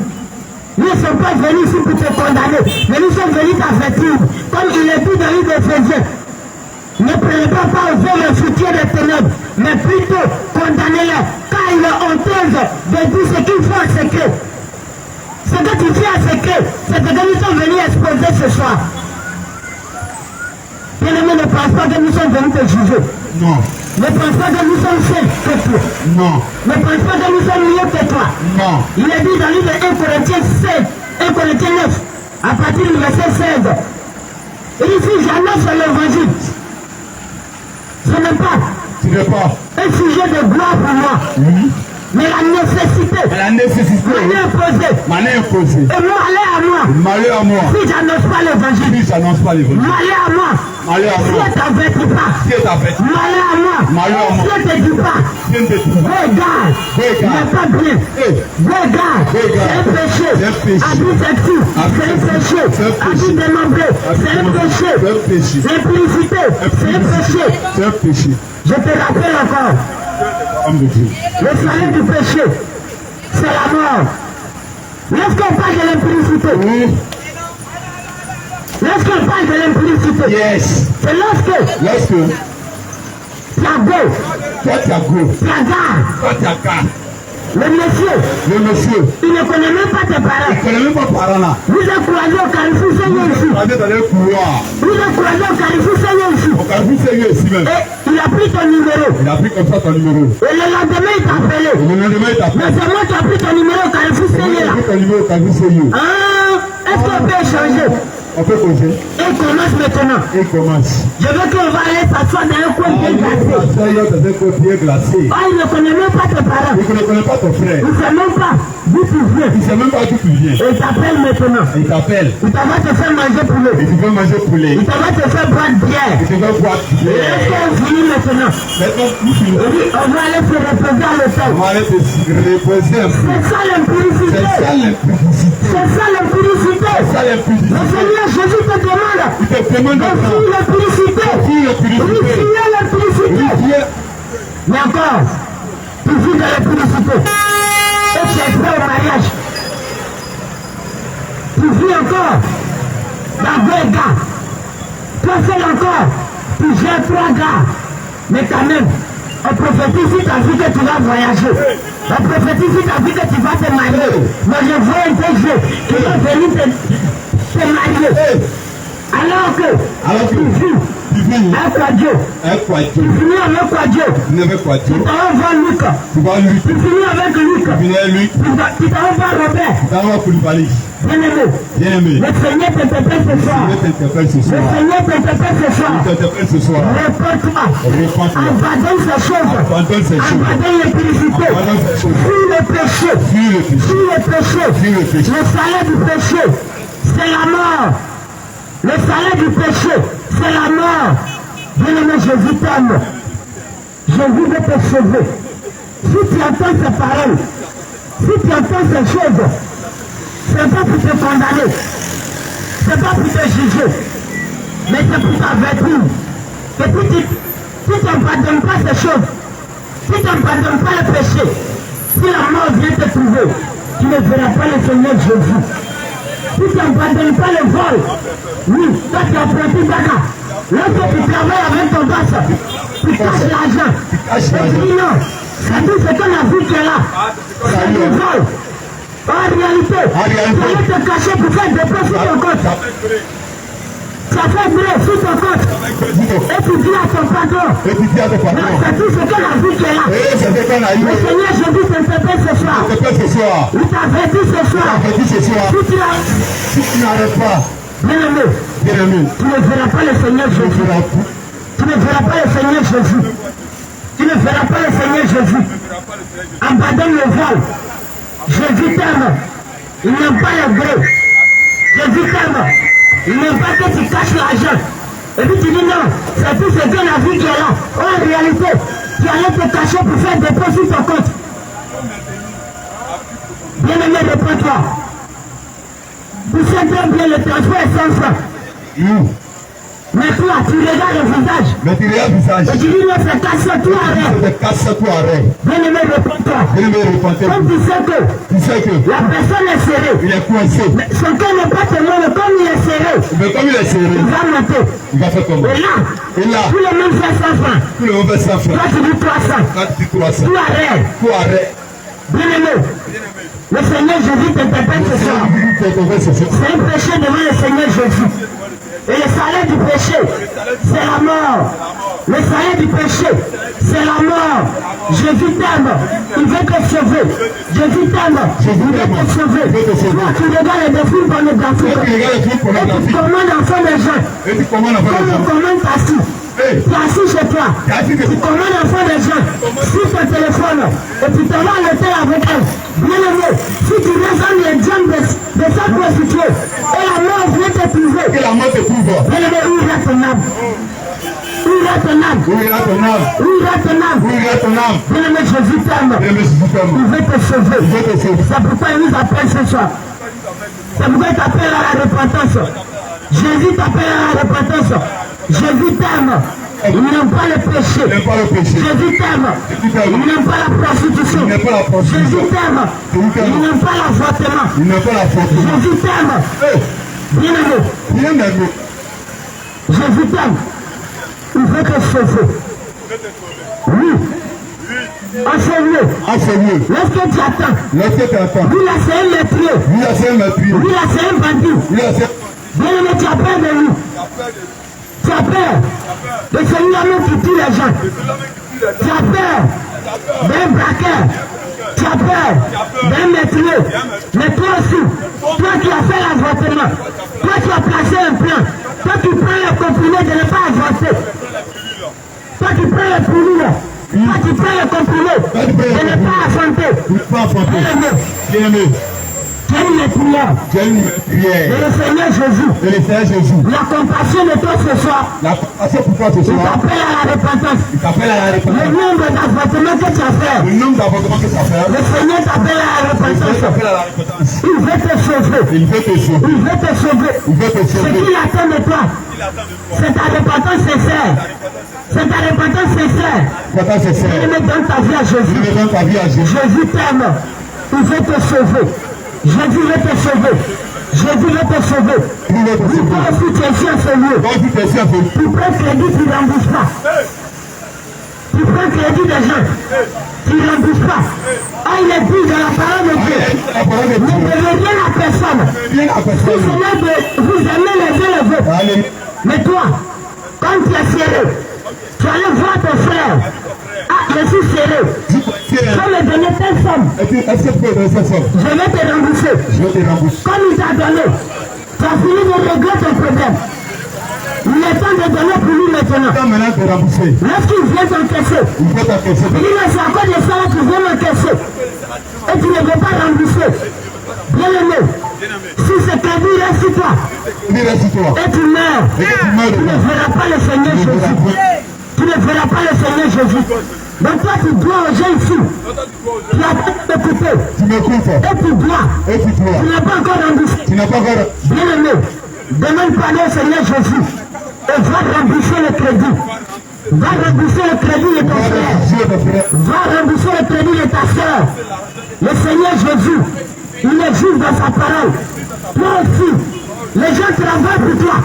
Nous ne sommes pas venus ici pour te condamner, mais nous sommes venus t'avertir, comme il est dit dans l'île d'Éphésiens. Ne prenez pas aux hommes le soutien des ténèbres, mais plutôt condamnez-les, car il est honteuse de dire ce qu'il faut en secret. Ce que tu fais en secret, c'est ce que nous sommes venus exposer ce soir. Bien-aimé, ne pense pas que nous sommes venus te juger. Non. Ne pense pas que nous sommes saints que toi. Non. Ne pense pas que nous sommes mieux que toi. Non. Il est dit dans le livre de 1 Corinthiens 16, 1 Corinthiens 9, à partir du verset 16. Et ici, j'annonce l'évangile. Ce n'est pas un sujet de gloire pour moi. Oui. Mais la nécessité. La nécessité. M'en est imposée. Et malheur à moi. Malheur à moi. Si j'annonce pas l'évangile. Si j'annonce pas l'évangile. Malheur à moi. Malheur à moi. Si elle t'avertit pas. Si elle t'avertit. Malheur à moi. Malheur à moi. Si elle te dit pas. Si elle te dit pas. Regarde. Regarde. n'est pas bien. Regarde. C'est un péché. Habit sexy. C'est un péché. Habit démembré. C'est un péché. L'impudicité. C'est un péché. C'est un péché. Je te rappelle encore. Le salaire du péché, c'est la mort. Lorsqu'on parle de l'impudicité, lorsqu'on parle de l'impudicité, yes. C'est lorsque tu as beau, toi tu as go, tu as garde, toi tu as garde, Le monsieur. Il ne connaît même pas tes parents. Il ne connaît même pas parents là. Vous êtes croisés au Carrefour Seigneur ici. Vous êtes dans le couloir. Vous êtes croisés au Carrefour Seigneur ici. Au Carrefour Seigneur ici même. Et il a pris ton numéro. Il a pris comme ça ton numéro. Et le lendemain, il t'a appelé. Et le lendemain, il t'a appelé. Mais c'est moi qui ai pris ton numéro au Carrefour Seigneur. Il a pris ton numéro au Carrefour Seigneur. Ah, est-ce qu'on peut échanger? On peut causer. Et commence maintenant. Il commence. Je veux qu'on va aller s'asseoir dans un coin bien glacé. Dans un coin bien glacé. Ah, il ne connaît même pas tes parents. Il ne connaît pas ton frère. Il ne sait même pas d'où tu viens. Il ne sait même pas d'où tu viens. Et il t'appelle maintenant. Il t'appelle. Il va te faire manger poulet. Et tu veux manger poulet. Il va te faire boire de bière. Et tu veux boire de Et bière. est-ce qu'on finit maintenant? Maintenant, nous finissons. Il dit, on va aller se reposer à l'hôtel. On va aller te reposer un peu. C'est ça l'impudicité. C'est ça l'impudicité. C'est ça l'impudicité. C'est ça l'impudicité. Le Seigneur Jésus te demande. Il te demande de maintenant. fuir l'impudicité. Fuis l'impudicité. Fuir l'impudicité. Viens. Mais encore, tu vis dans l'impudicité. Et tu es prêt au mariage. Tu vis encore dans 2 gars. Toi seul encore, tu gères 3 gars. Mais quand même, on prophétise ta vie que tu vas voyager. On prophétise ta vie que tu vas te marier. Mais je vois un peu qui va venir te marier. Alors que tu vis un quadjo. Tu finis avec quadjo. Tu t'en vas Luc. Tu finis avec Luc. Tu t'en vas Robert. Bien-aimé. Le Seigneur t'interpelle ce soir. Le Seigneur t'interpelle ce soir. Réponds-toi. Abandonne ces choses. Abandonne l'impudicité. Fuis le péché. Fuis le péché. Le salaire du péché, c'est la mort. Le salaire du péché, c'est la mort. Bien-aimé, Jésus t'aime. Jésus veut te sauver. Si tu entends ces paroles, si tu entends ces choses, c'est pas pour te condamner, c'est pas pour te juger, mais c'est pour t'avertir. Et si tu n'abandonnes pas ces choses, si tu n'abandonnes pas le péché, si la mort vient te trouver, tu ne verras pas le Seigneur Jésus. Si tu n'abandonnes pas le vol, oui, toi tu as pris Dada. Lorsque tu travailles avec ton boss, tu caches l'argent. Et tu dis non, c'est tout ce qu'on a vu qui est là. C'est du vol. En réalité, tu allais te cacher pour faire des profits sur ton compte. Ça fait brûler sur ton compte. Et tu dis à ton patron. Non, c'est tout ce qu'on a vu qui est là. Le Seigneur Jésus t'interpelle ce soir. Il t'avertit ce soir. Si tu n'arrêtes pas, bien-aimé, tu ne verras pas le Seigneur Jésus. Tu ne verras pas le Seigneur Jésus. Tu ne verras pas le Seigneur Jésus. Abandonne le vol. Jésus t'aime. Il n'aime pas le gré. Jésus t'aime. Il n'aime pas que tu caches l'argent. Et puis tu dis non, c'est tout ce qu'on a vu qui est là. En réalité, tu allais te cacher pour faire des profits sur ton compte. Bien-aimé, réponds-toi. Tu sais très bien le transfert est 100 francs. Mais toi, tu regardes le visage. Et tu dis non, c'est casse-toi arrête. Bien-aimé, réponds-toi. Comme tu sais que la personne est serrée. Il est coincé. Mais son cœur n'est pas tellement, mais comme il est serré, il va monter. Il va faire comment? Et là, tous les mêmes fait 100 francs. Toi, tu dis 300. Tout arrête. Bien-aimé, le Seigneur Jésus t'interpelle ce soir. C'est un péché devant le Seigneur Jésus. Et le salaire du péché, c'est la mort. Le salaire du péché, c'est la mort. Jésus t'aime. Il veut te sauver. Jésus t'aime. Il veut te sauver. Toi, tu regardes des films pornographiques. Et tu commandes enfant des gens. Comme on commande assis. Tu es assis chez toi. Tu commandes enfant des gens. Sur ton téléphone. Et tu te vas à l'hôtel avec elle. Bien-aimé, si tu raisonnes les jambes de sa prostituée, et la mort vient te trouver. Bien-aimé, où est ton âme? Où est ton âme? Bien-aimé, Jésus t'aime. Il veut te sauver. C'est pourquoi il nous appelle ce soir. C'est pourquoi il t'appelle à la repentance. Jésus t'appelle à la repentance. Jésus t'aime. Il n'aime pas le péché. Jésus t'aime. Il n'aime pas la prostitution. Jésus t'aime. Il n'aime pas l'avortement. Jésus t'aime. Bien-aimé. Jésus t'aime. Il veut te sauver. Oui. Enseignez. Lorsque tu attends. Lui là c'est un métier. Lui là c'est un bandit. Bien aimé, tu as peur de lui. Tu as peur. Le Seigneur même qui tue les gens. Tu as peur d'un braqueur. Tu as peur d'un métier. Mais toi aussi, toi qui as fait l'avortement, toi qui as placé un plan, toi qui prends le comprimé de ne pas avorter, toi qui prends le comprimé, toi qui prends le comprimé de ne pas affronter. Bien-aimé. Tu as une prière. Et le Seigneur Jésus. La compassion de toi ce soir. Il t'appelle à la repentance. Le nombre d'avortements que tu as fait. Le Seigneur t'appelle à la repentance. Il veut te sauver. Ce qu'il attend de toi, c'est ta repentance sincère. Il donne ta vie à Jésus. Jésus t'aime. Il veut te sauver. Jésus veut te sauver. Si toi aussi tu es ici à ce lieu, tu prends crédit, tu ne rembourses pas. Tu prends crédit des gens, tu ne rembourses pas. Ah, il est dit dans la parole de Dieu. Ne devez rien à personne. Si cela vous aimez les uns les autres. Mais toi, quand tu es serré, tu allais voir ton frère. Ah, je suis serré. Tu vas me donner telle somme. Je vais te rembourser. Comme il t'a donné, tu as fini de régler ton problème. Il est temps de donner pour lui maintenant. Lorsqu'il vient t'encaisser, il dit c'est à cause de ça que tu viens m'encaisser. Et tu ne veux pas rembourser. Bien aimé, si ce crédit reste sur toi, et tu meurs, tu ne verras pas le Seigneur Jésus. Tu ne verras pas le Seigneur Jésus. Donc toi tu dois aux gens ici. Tu as t'écouter. Et tu dois. Tu n'as pas encore remboursé. Bien aimé, demande pardon au Seigneur Jésus. Et va rembourser le crédit. Va rembourser le crédit de ton frère. Va rembourser le crédit de ta soeur. Le Seigneur Jésus, il est juste dans sa parole. Toi aussi, les gens travaillent pour toi.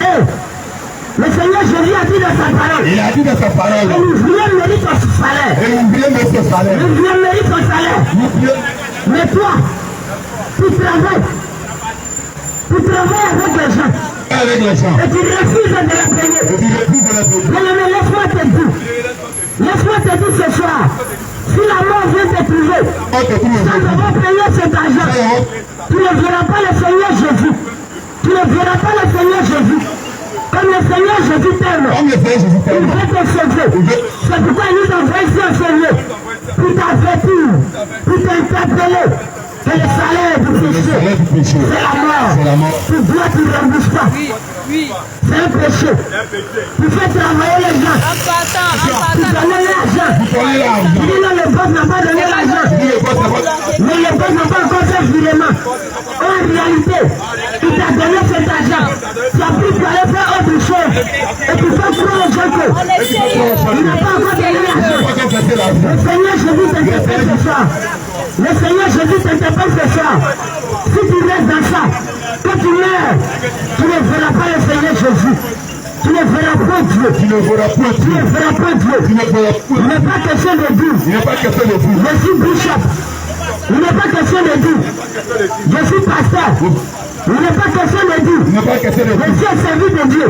Et le Seigneur Jésus a dit dans sa parole. Et l'ouvrier mérite son salaire. L'ouvrier mérite son salaire. Mais toi, tu travailles. Tu travailles avec les gens. Et tu refuses de la payer. Mais laisse-moi te dire ce soir. Si la mort vient te trouver, sans avoir payé cet argent, tu ne verras pas le Seigneur Jésus. Comme le Seigneur Jésus t'aime, il veut te sauver. C'est pourquoi il nous envoie ici en ce lieu pour t'avertir, pour t'interpeller que le salaire du péché, c'est la mort. Tu dois te rembourser pas. C'est un péché. Tu fais travailler les gens. Tu donnes l'argent. Tu dis non, le boss n'a pas donné l'argent. Mais le boss n'a pas encore fait virement. En réalité, il t'a donné cet argent. Tu as pris pour aller faire autre chose. Et tu fais croire aux gens que il n'a pas encore donné l'argent. Le Seigneur Jésus t'interpelle ce soir. Si tu restes dans ça, quand tu meurs, tu ne verras pas le Seigneur Jésus. Tu ne verras pas Dieu. Il n'est pas question de dire. Je suis bishop. Il n'est pas question de dire. Je suis pasteur. Il n'est pas question de dire. Je suis au service de Dieu.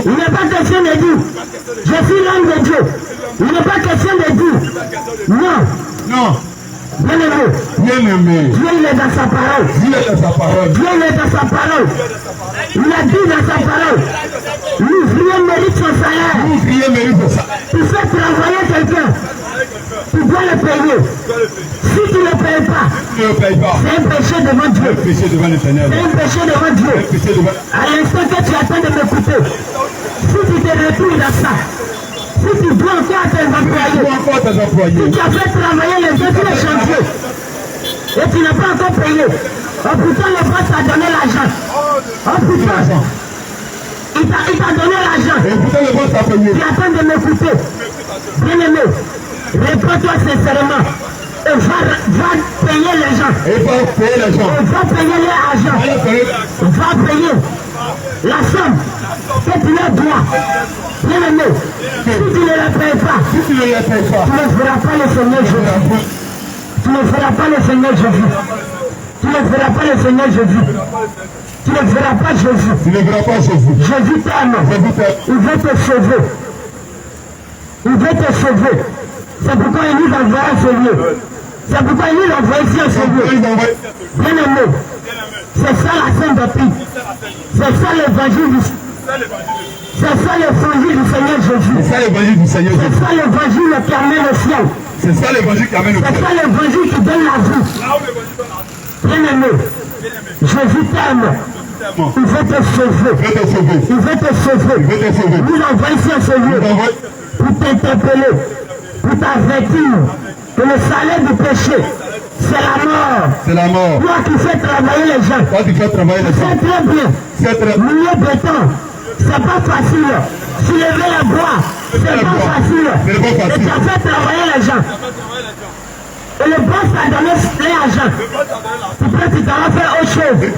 Il n'est pas question de dire. Je suis l'homme de Dieu. Il n'est pas question de dire. Non. Bien-aimé, Dieu il est dans sa parole. Il a dit dans sa parole, l'ouvrier mérite son salaire. Tu fais travailler quelqu'un, tu dois le payer. Si tu ne le payes pas, c'est un péché devant Dieu. À l'instant que tu attends de m'écouter, si tu te retrouves dans ça, si tu dois encore à tes employés, si tu as fait travailler les autres les chantiers et tu n'as pas encore payé, oh putain le boss t'a donné l'argent. Oh putain, il t'a donné l'argent. Tu attends de m'écouter. Bien-aimé, réponds-toi sincèrement. Et va payer les gens. Va payer l'argent. Va payer. la somme que tu leur dois. Bien aimé, si tu ne la payes pas, tu ne feras pas le Seigneur Jésus. Tu ne feras pas le Seigneur Jésus. Tu ne feras pas le Seigneur Jésus. Tu ne feras pas Jésus. Tu ne verras pas Jésus. Jésus t'aime. Il veut te sauver. Il veut te sauver. C'est pourquoi il nous envoie à ce lieu. C'est pourquoi il nous envoie ici à ce lieu. Bien aimé, c'est ça la Sainte Doctrine. C'est ça l'évangile du C'est ça l'évangile du Seigneur Jésus. C'est ça l'évangile du Seigneur Jésus. C'est ça l'évangile qui amène le ciel. C'est ça l'évangile qui amène au ciel. C'est ça l'évangile qui donne la vie. Bien aimé, Jésus t'aime. Il veut te sauver. Il veut te sauver. Nous l'envoie ici à ce lieu pour t'interpeller, pour t'avertir que le salaire du péché, c'est la mort. C'est la mort. Toi qui fais travailler les gens. Toi qui fais travailler les gens. C'est très bien. Milieu béton, c'est pas facile. Soulever les bois, c'est pas facile. Et tu as fait travailler les gens. Et le boss a donné l'argent. Peut-être tu t'en vas faire autre chose. Et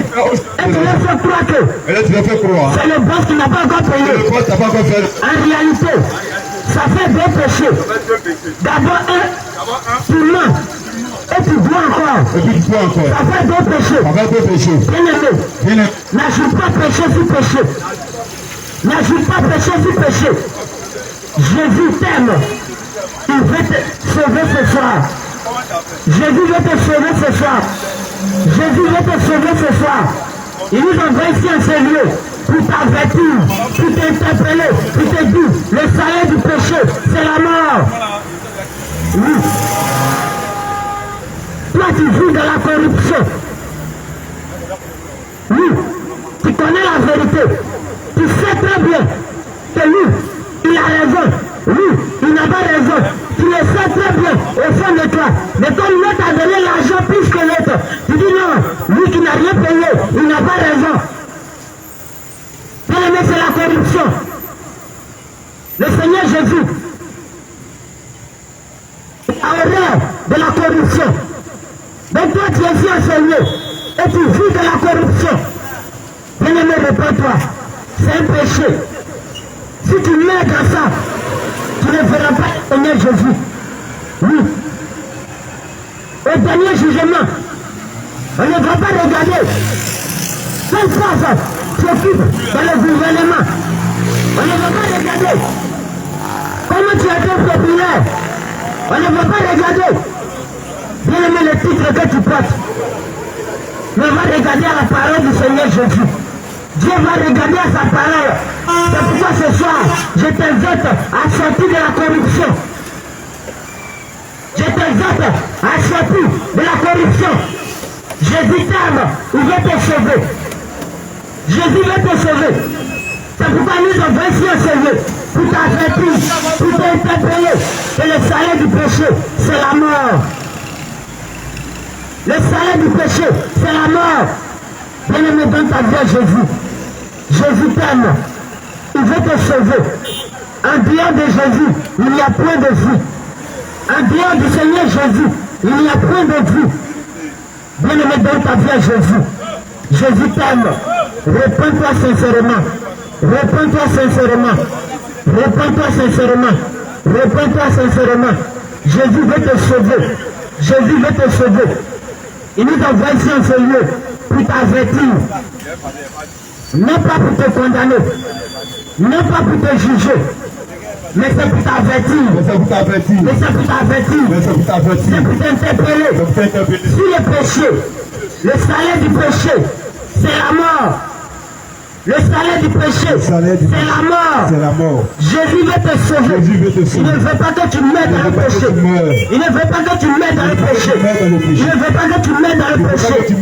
tu leur fais croire que c'est le boss qui n'a pas encore payé. En réalité, ça fait deux péchés. D'abord tu mens. Et tu bois encore. Ça fait deux péchés. Bien aimé, n'ajoute pas péché sur péché. N'ajoute pas péché sur péché. Jésus t'aime. Il veut te sauver ce soir. Jésus veut te sauver ce soir. Jésus veut te sauver ce soir. Il nous envoie ici en ce lieu pour t'avertir, pour t'interpeller, pour te dire, le salaire du péché, c'est la mort. Oui. Toi, tu vis dans la corruption. Oui. Tu connais la vérité. Tu sais très bien que lui, il a raison. Oui, il n'a pas raison. Tu le sais très bien au fond de toi. Mais comme l'autre a donné l'argent plus que l'autre, tu dis non, lui qui n'a rien payé, il n'a pas raison. Bien aimé, c'est la corruption. Le Seigneur Jésus a horreur de la corruption. Donc toi, tu es ici à ce lieu et tu vis de la corruption. Bien aimé, réponds-toi. C'est un péché. Si tu mets dans ça, tu ne verras pas le Seigneur Jésus. Oui. Au dernier jugement, on ne va pas regarder. Quelle force s'occupe dans le gouvernement. On ne va pas regarder. Comment tu as été populaire. On ne va pas regarder. Bien aimé le titre que tu portes. Mais on va regarder à la parole du Seigneur Jésus. Dieu va regarder à sa parole. C'est pourquoi ce soir, je t'invite à sortir de la corruption. Je t'invite à sortir de la corruption. Jésus t'aime, il veut te sauver. Jésus veut te sauver. C'est pourquoi nous avons ici un Seigneur pour t'avertir, pour t'interpeller que le salaire du péché, c'est la mort. Le salaire du péché, c'est la mort. Bien-aimé, dans ta vie, Jésus. Jésus t'aime. Il veut te sauver. En dehors de Jésus, il n'y a point de vie. En dehors du Seigneur Jésus, il n'y a point de vie. Bien-aimé, dans ta vie, Jésus. Jésus t'aime. Réponds-toi sincèrement. Réponds-toi sincèrement. Réponds-toi sincèrement. Réponds-toi sincèrement. Jésus veut te sauver. Jésus veut te sauver. Il nous envoie ici en ce lieu pour t'avertir. Non pas pour te condamner, non pas pour te juger, mais c'est pour t'avertir. Mais c'est pour t'avertir. C'est pour t'interpeller. Sur le péché, le salaire du péché, c'est la mort. Le salaire du péché, c'est la mort. Jésus veut te sauver. Il ne veut pas que tu meurs dans le péché. Il ne veut pas que tu meurs dans le péché. Il ne veut pas que tu meurs dans le péché. C'est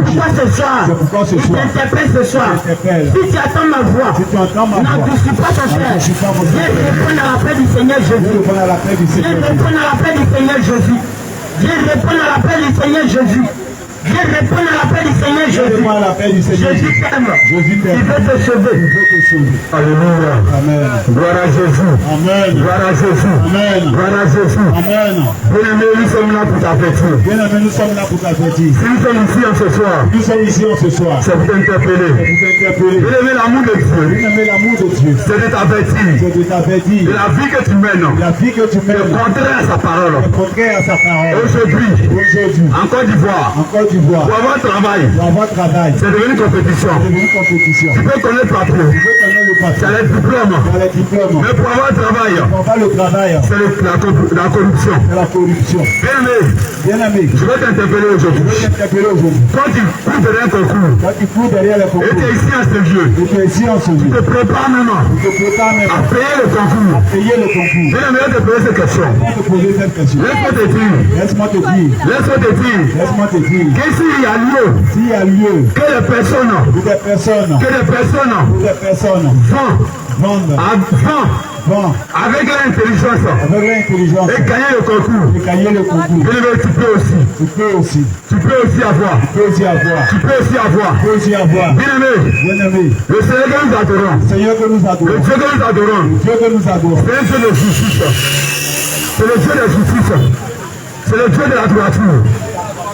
pourquoi ce soir, il t'interpelle ce soir. Si tu attends ma voix, n'endurcis pas ton frère. Viens répondre à l'appel du Seigneur Jésus. Viens répondre à l'appel du Seigneur Jésus. Viens répondre à l'appel du Seigneur Jésus. Viens répondre à l'appel du Seigneur Jésus. à l'appel du Seigneur. Jésus t'aime. Jésus Il t'aime. veut te sauver. Il veut te sauver. Alléluia. Amen. Gloire à Jésus. Amen. Gloire à Jésus. Amen. Gloire à Jésus. Amen. Bien-aimé, nous sommes là pour t'avertir. Bien-aimé, nous sommes là pour t'avertir. Si nous sommes ici en ce soir, Nous sommes ici en ce soir. c'est pour t'interpeller. Pour vous interpeller. Bien-aimé, l'amour de Dieu, Bien-aimé, l'amour de Dieu. c'est de t'avertir. C'est de t'avertir. De la vie que tu mènes, La vie que tu le mènes. contraire à sa parole. Le contraire à sa parole. Aujourd'hui, Aujourd'hui, en Côte d'Ivoire, en Côte d'Ivoire, pour avoir travail, pour avoir travail, c'est devenu compétition. c'est devenu compétition. Tu peux connaître pas trop. Tu veux connaître le Tu patron. as les diplômes. Tu as les diplômes. Mais pour avoir travail, Pour avoir le travail, c'est la corruption. c'est la corruption. Bien-aimé, Bien-aimé, je vais t'interpeller je aujourd'hui. veux t'interpeller aujourd'hui. Quand tu cours derrière un concours, Quand tu cours derrière les et concours, tu es ici à ce lieu, tu es ici en ce tu lieu. te prépares maintenant Tu te prépares même à payer le à concours. payer le concours. Bien-aimé, je vais te poser cette question. Je vais te poser cette question. Laisse-moi te dire, Laisse-moi te dire, laisse-moi te dire, laisse-moi te dire, que s'il y a lieu s'il y a lieu que les personnes pour des personnes vendent, vendent avec l'intelligence avec l'intelligence et gagner le concours, et gagner le concours, bien-aimé, tu peux aussi avoir, tu peux aussi avoir, bien-aimé, bien-aimé, le Seigneur que nous adorons, Seigneur que nous le adorons, Dieu que nous adorons, Dieu que nous adorons, c'est un Dieu de justice, c'est le Dieu de justice, c'est le Dieu de la droiture,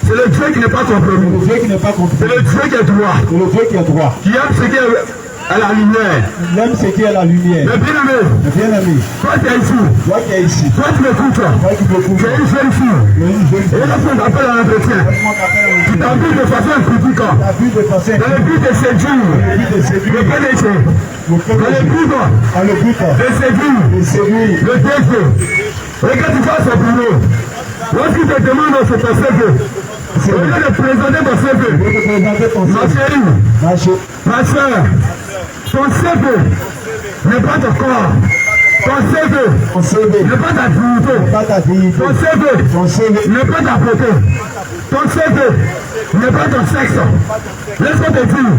c'est le Dieu qui n'est pas compromis, le Dieu qui n'est pas c'est compris, le Dieu qui est droit, c'est le Dieu qui est droit, qui aime ce qui est à la lumière. il aime ce qui est la lumière. Mais bien-aimé, Mais bien-aimé, toi tu es ici, toi qui es ici, toi tu m'écoutes, toi qui peux tu couvrir, es une jeune fille, et lorsqu'on t'appelle à l'entretien, tu t'habilles de façon impudique, la vue de passer, dans le but de séduire, de séduire, le PDG, le dans le but dans le but de séduire, de séduire, le DG. Et quand tu fasses au boulot, lorsqu'il te demande ce ton CV, au lieu de présenter ton CV, je vais te présenter ton ma CV. chérie, ma soeur, ton CV n'est pas ton corps, ton CV Ton CV, n'est pas ta dignité, pas ta dignité, ton CV ton CV, n'est pas ta beauté, ton CV n'est pas ton sexe. Laisse-moi te dire,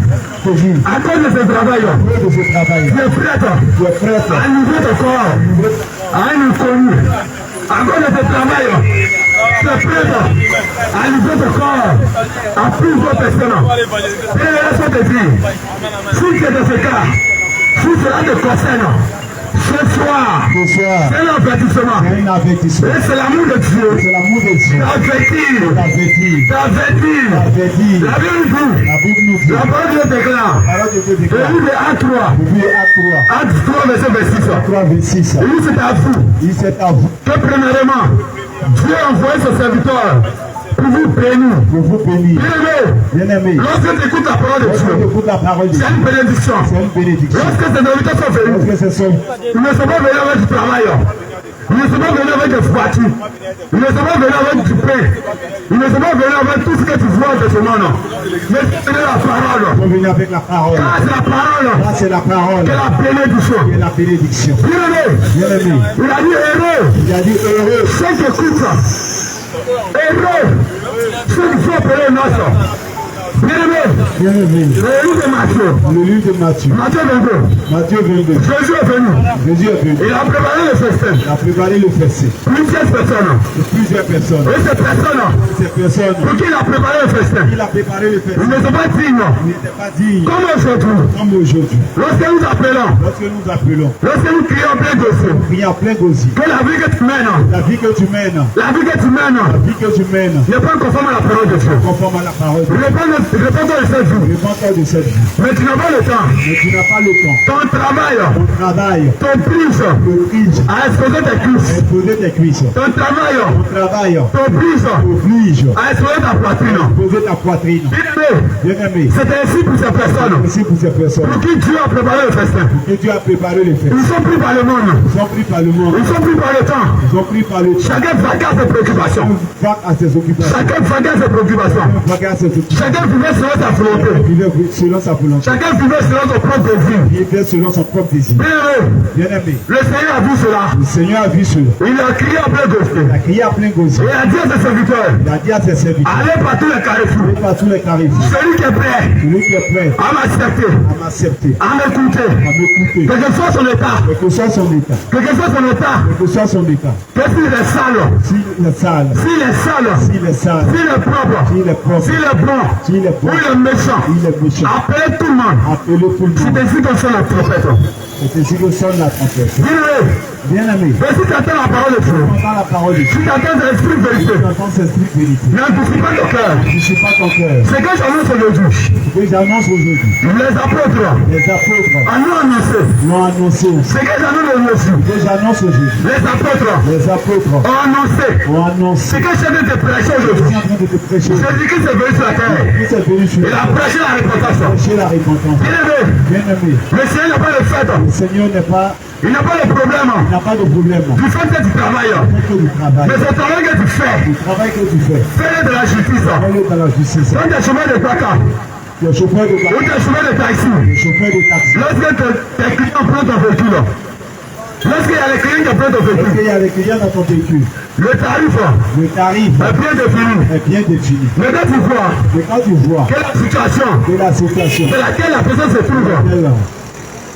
te dis, à cause de ce travail, de ce travail, tu es prête tu es prête à livrer ton corps à un inconnu. À cause de ce travail, tu es prête à livrer ton corps à plusieurs personnes. Et laisse-moi te dire, si c'est dans ce cas, si cela te concerne, ce soir, ce soir, c'est un avertissement. c'est un avertissement. Et c'est l'amour de Dieu. C'est l'amour de Dieu. T'avertir. T'avertir. T'avertir. T'avertir. La Bible dit, La Bible nous dit, la parole de Dieu déclare, parole de Dieu le déclare, livre de Acte 3, Bible Acte 3, Acte 3, verset 26. 3, 26, Il dit, c'est à vous il s'est à vous que premièrement, Dieu a envoyé son serviteur pour vous bénir. de vous bénir. Bien-aimé, Bien-aimé, lorsque tu écoutes la parole de lorsque tu Dieu, écoutes la parole de c'est Dieu, une bénédiction. c'est une bénédiction. Lorsque ces invités sont venus, Lorsque ce sont ils ne sont pas venus avec du travail. Ils ne sont pas venus avec des voitures. Ils ne sont pas venus avec du pain. Ils ne sont pas venus avec tout ce que tu vois de ce monde. Mais c'est la parole. venus avec la parole. Car c'est la parole Là, c'est la parole qui est la bénédiction. et la bénédiction. Bien-aimé, Bien-aimé, il a dit heureux il a dit heureux ceux qui écoutent. Heureux ceux qui sont appelés noces. Bien-aimé, Bien-aimé, le livre de Matthieu. le livre de Matthieu, Matthieu 22. Matthieu 22, Jésus est venu. Jésus est venu, Il a préparé le festin. il a préparé le festin Plusieurs personnes. de plusieurs personnes. Et ces personnes, Ces personnes, pour qui il a préparé le festin, il a préparé le ils festin, ne sont pas dignes. il n'était pas digne Comme aujourd'hui, comme aujourd'hui. lorsque nous appelons, Lorsque nous appelons, lorsque nous crions plein dossier, prions plein gosier, que la vie que tu mènes, la vie que tu mènes, la vie que tu mènes, la vie que tu mènes, n'est pas conforme à la parole de Dieu. conforme à la parole de Dieu. Réponds-toi de cette vie. Réponds-toi de cette vie. Mais tu n'as pas le temps. Mais tu n'as pas le temps. Ton travail Ton travail t'oblige t'oblige à exposer tes à cuisses. exposer tes cuisses. Ton travail Ton travail t'oblige t'oblige à exposer ta poitrine. à exposer ta poitrine. Bien-aimé, Bien-aimé, c'est ainsi pour ces personnes merci pour ces personnes pour qui Dieu a préparé le festin. que tu as préparé les fêtes. Ils sont pris par le monde. Ils sont pris par le monde. Ils sont pris par le temps. Ils sont pris par le temps. Chacun vague à ses préoccupations. Va à ses occupations. Chacun vague à ses préoccupations. Va à ses occupations. Chacun vivait selon sa volonté. Vivait selon sa volonté. Chacun vivait selon son propre désir. Vivait selon son propre désir. Bien-aimé. Le Seigneur a vu cela. Le Seigneur a vu cela. Il a crié à plein gauche. Il a crié à plein gauche. Et il a dit à ses serviteurs. Il a dit à ses serviteurs. Allez par tous les carrefours. Allez par tous les carrefours. Celui qui est prêt. Celui qui est prêt. À m'accepter. À m'accepter. À m'écouter. À m'écouter. Quel que soit son état. Quel que soit son état. Quel que soit son état. Quel que soit son état. Qu'est-ce qu'il est sale. S'il est sale. S'il est sale. S'il est sale. S'il est propre. S'il est propre. S'il est bon. S'il est bon. Ou il est méchant. Il est méchant. Appelez tout le monde. Appelez tout le monde. C'est ainsi qu'on sonne la trompette. C'est ainsi qu'on sonne la trompette. Bien-aimé. Mais si tu attends la parole de Dieu. Entends la parole de Dieu. Si tu attends l'esprit de vérité. Tu entends cet esprit de vérité. N'endurcis pas ton cœur. Ne suis pas ton cœur. C'est que j'annonce aujourd'hui. Ce que j'annonce aujourd'hui. Les apôtres. Les apôtres. L'ont annoncé. L'ont annoncé. C'est que j'annonce aujourd'hui. Ce que j'annonce aujourd'hui. Les apôtres. Les apôtres. Ont annoncé. Ont annoncé. C'est que je viens de te prêcher aujourd'hui. Je suis en train de te prêcher. Jésus-Christ est venu sur la terre. Christ est venu sur la terre. Il a prêché la repentance. Prêcher la repentance. Bien-aimé. Bien-aimé. Le Seigneur n'a pas de fête. Le Seigneur n'est pas. Il n'a pas de problème. Il n'a pas de problème. Du fait que tu travailles. Du travail. Mais ce travail que tu fais. Le travail que tu fais. Fais-le de la justice. Fais-le dans la justice. Dans tes chemins de placard. Le chauffeur de Ou taxi. tes chemins de taxi. Le chauffeur de taxi. Lorsque tes clients prennent ton véhicule. Lorsqu'il y a les clients qui prennent ton Est-ce véhicule. qu'il y a des clients dans ton véhicule? Le tarif Le tarif est bien défini. est bien défini. Mais quand tu vois Mais quand tu vois que la situation que la situation dans laquelle la personne se trouve,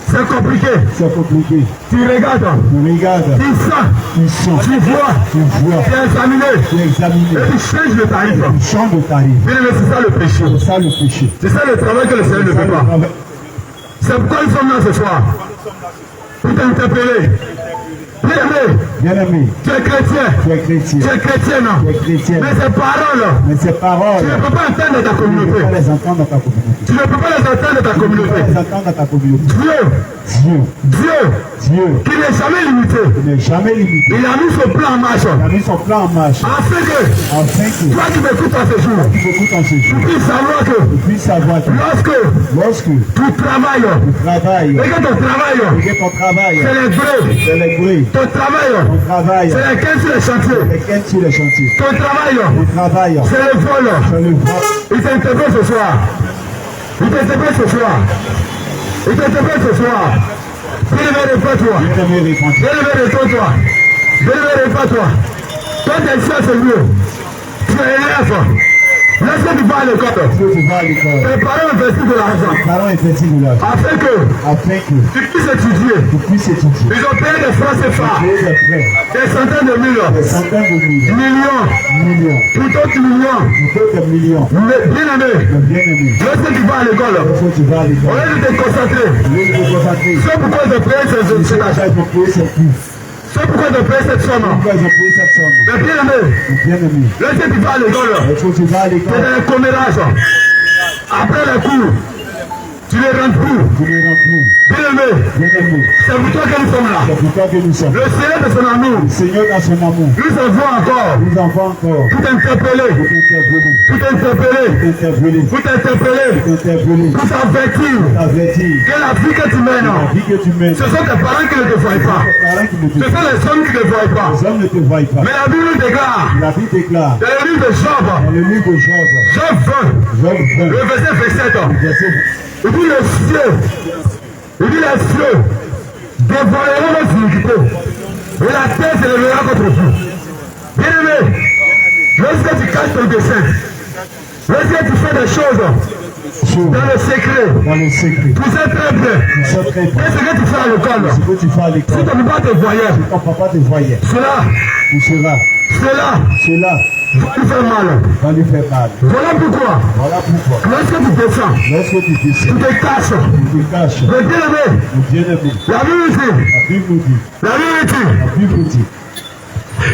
c'est compliqué. c'est compliqué, Tu regardes, tu regardes, tu sens, tu sens, tu vois, tu vois, tu es examiné. tu examines, Et tu changes le tarif. tu changes de tarif. Bien aimé, c'est ça le péché. C'est ça le péché. C'est ça le travail que le Seigneur ne fait pas. C'est pourquoi nous sommes là ce soir. Pour t'interpeller. Bien aimé, Bien-aimé, tu es chrétien. tu es chrétien, Tu es chrétienne. tu es chrétien, Mais ces paroles, mais ces tu paroles, ne peux pas entendre dans ta tu ne peux communauté. pas les entendre dans ta communauté. Tu ne peux pas les entendre dans ta Tu ne peux communauté. pas les entendre dans ta communauté. Dieu, Dieu, Dieu, qui n'est jamais limité, il n'est jamais limité. il a mis son plan en marche. Il a mis son plan en marche Afin que afin que toi qui m'écoutes en ce jour, tu écoutes en ce tu jour. puisses savoir que Tu puisses savoir que lorsque lorsque tu travailles, tu travailles, et que ton travail, et que ton travail, c'est les vrais, c'est les bruits, ton travail, ton travail, c'est les quinze sur les chantiers, lesquels sur les chantiers, ton travail, ton travail, c'est le vol. c'est le vol. Il t'interpelle ce soir. Il t'interpelle ce soir. Il t'interpelle ce soir. Bien-aimé, réponds-toi. Bien-aimé, réponds. Bien-aimé, réponds-toi. Bien-aimé, réponds-toi. Toi, tu es ici à ce lieu. Tu es élève. Lorsque tu vas à l'école, Lorsque tu vas à l'école, tes parents investissent de l'argent tes parents investissent de l'argent afin que afin que tu puisses étudier. tu puisses étudier. Ils ont payé des francs CFA, Payer des frais, des centaines de des millions, centaines de millions, millions, plutôt que millions. plutôt des millions. Mais bien aimé, Mais bien aimé, lorsque tu vas à l'école, lorsque tu vas à au l'école, lieu de te concentrer, au lieu de te concentrer, c'est pourquoi ils ont payé tu sais cet argent. qu'ils ont payé cette coût. C'est pourquoi ils ont payé cette somme. Pourquoi ils ont payé cette somme? Mais bien aimé, Mais bien aimé, lorsque tu vas à l'école, lorsque tu vas à c'est l'école, dans le commérage. Après les cours, tu les rends plus. tu ne rentres plus. Bien aimé, Bien aimé, c'est pour toi que nous sommes là. c'est pourquoi que nous sommes. Le Seigneur de son amour Le Seigneur dans son amour nous envoie encore nous envoie encore pour t'interpeller, pour t'interpeller, pour t'interpeller, t'interpeller, pour t'interpeller, t'interpeller, pour t'avertir t'avertir. que la vie que tu mènes, La vie que tu mènes, ce sont tes parents qui ne te voient pas. tes parents qui ne te Ce sont les hommes qui ne te voient pas. Les hommes ne te voient pas. Mais la Bible déclare, La vie déclare dans le livre de Job, dans le livre de Job, Job 20, Job 20, le verset 27, verset il dit les cieux, il dit les cieux dévoreront nos iniquités et la terre se lèvera contre vous. Bien aimé, lorsque tu caches ton dessein, lorsque tu fais des choses dans le secret, dans le secret. tu sais très bien Tu sais très bien qu'est-ce que tu fais à l'école. ce que tu fais à Si l'école. ton papa te voyait, Ton papa te voyait. cela Cela va lui faire mal. va lui faire mal. Voilà pourquoi, Voilà pourquoi. lorsque tu descends, Lorsque tu tu descends, te caches. tu te caches. Mais bien aimé, Le bien-aimé, la Bible dit, la Bible nous dit, la Bible dit la Bible dit,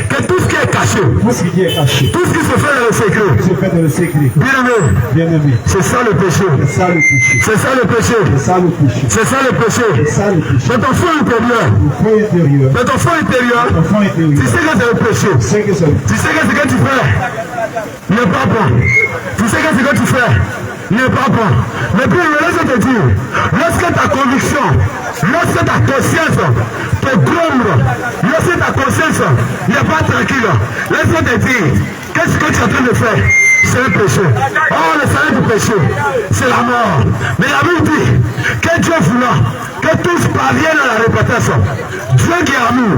que tout ce qui est caché, tout ce qui est caché, tout ce qui se fait dans le secret, se fait dans le secret. bien aimé, Bien-aimé, c'est ça le péché. c'est ça le péché. C'est ça le péché. C'est ça le péché. C'est ça le péché. C'est ça le péché. Dans ton fond intérieur, Le feu intérieur, dans ton fond intérieur, l'enfant tu intérieur, sais que c'est le péché. c'est que c'est Tu sais que ce que tu fais n'est pas bon. Tu sais que ce que tu fais n'est pas bon. Mais puis, laisse te dire, lorsque ta conviction, lorsque ta conscience te gronde, lorsque ta conscience n'est pas tranquille, laisse te dire, qu'est-ce que tu es en train de faire? c'est le péché. Or, le salaire du péché, c'est la mort. Mais la Bible dit que Dieu voulant que tous parviennent à la repentance. Dieu qui est amour,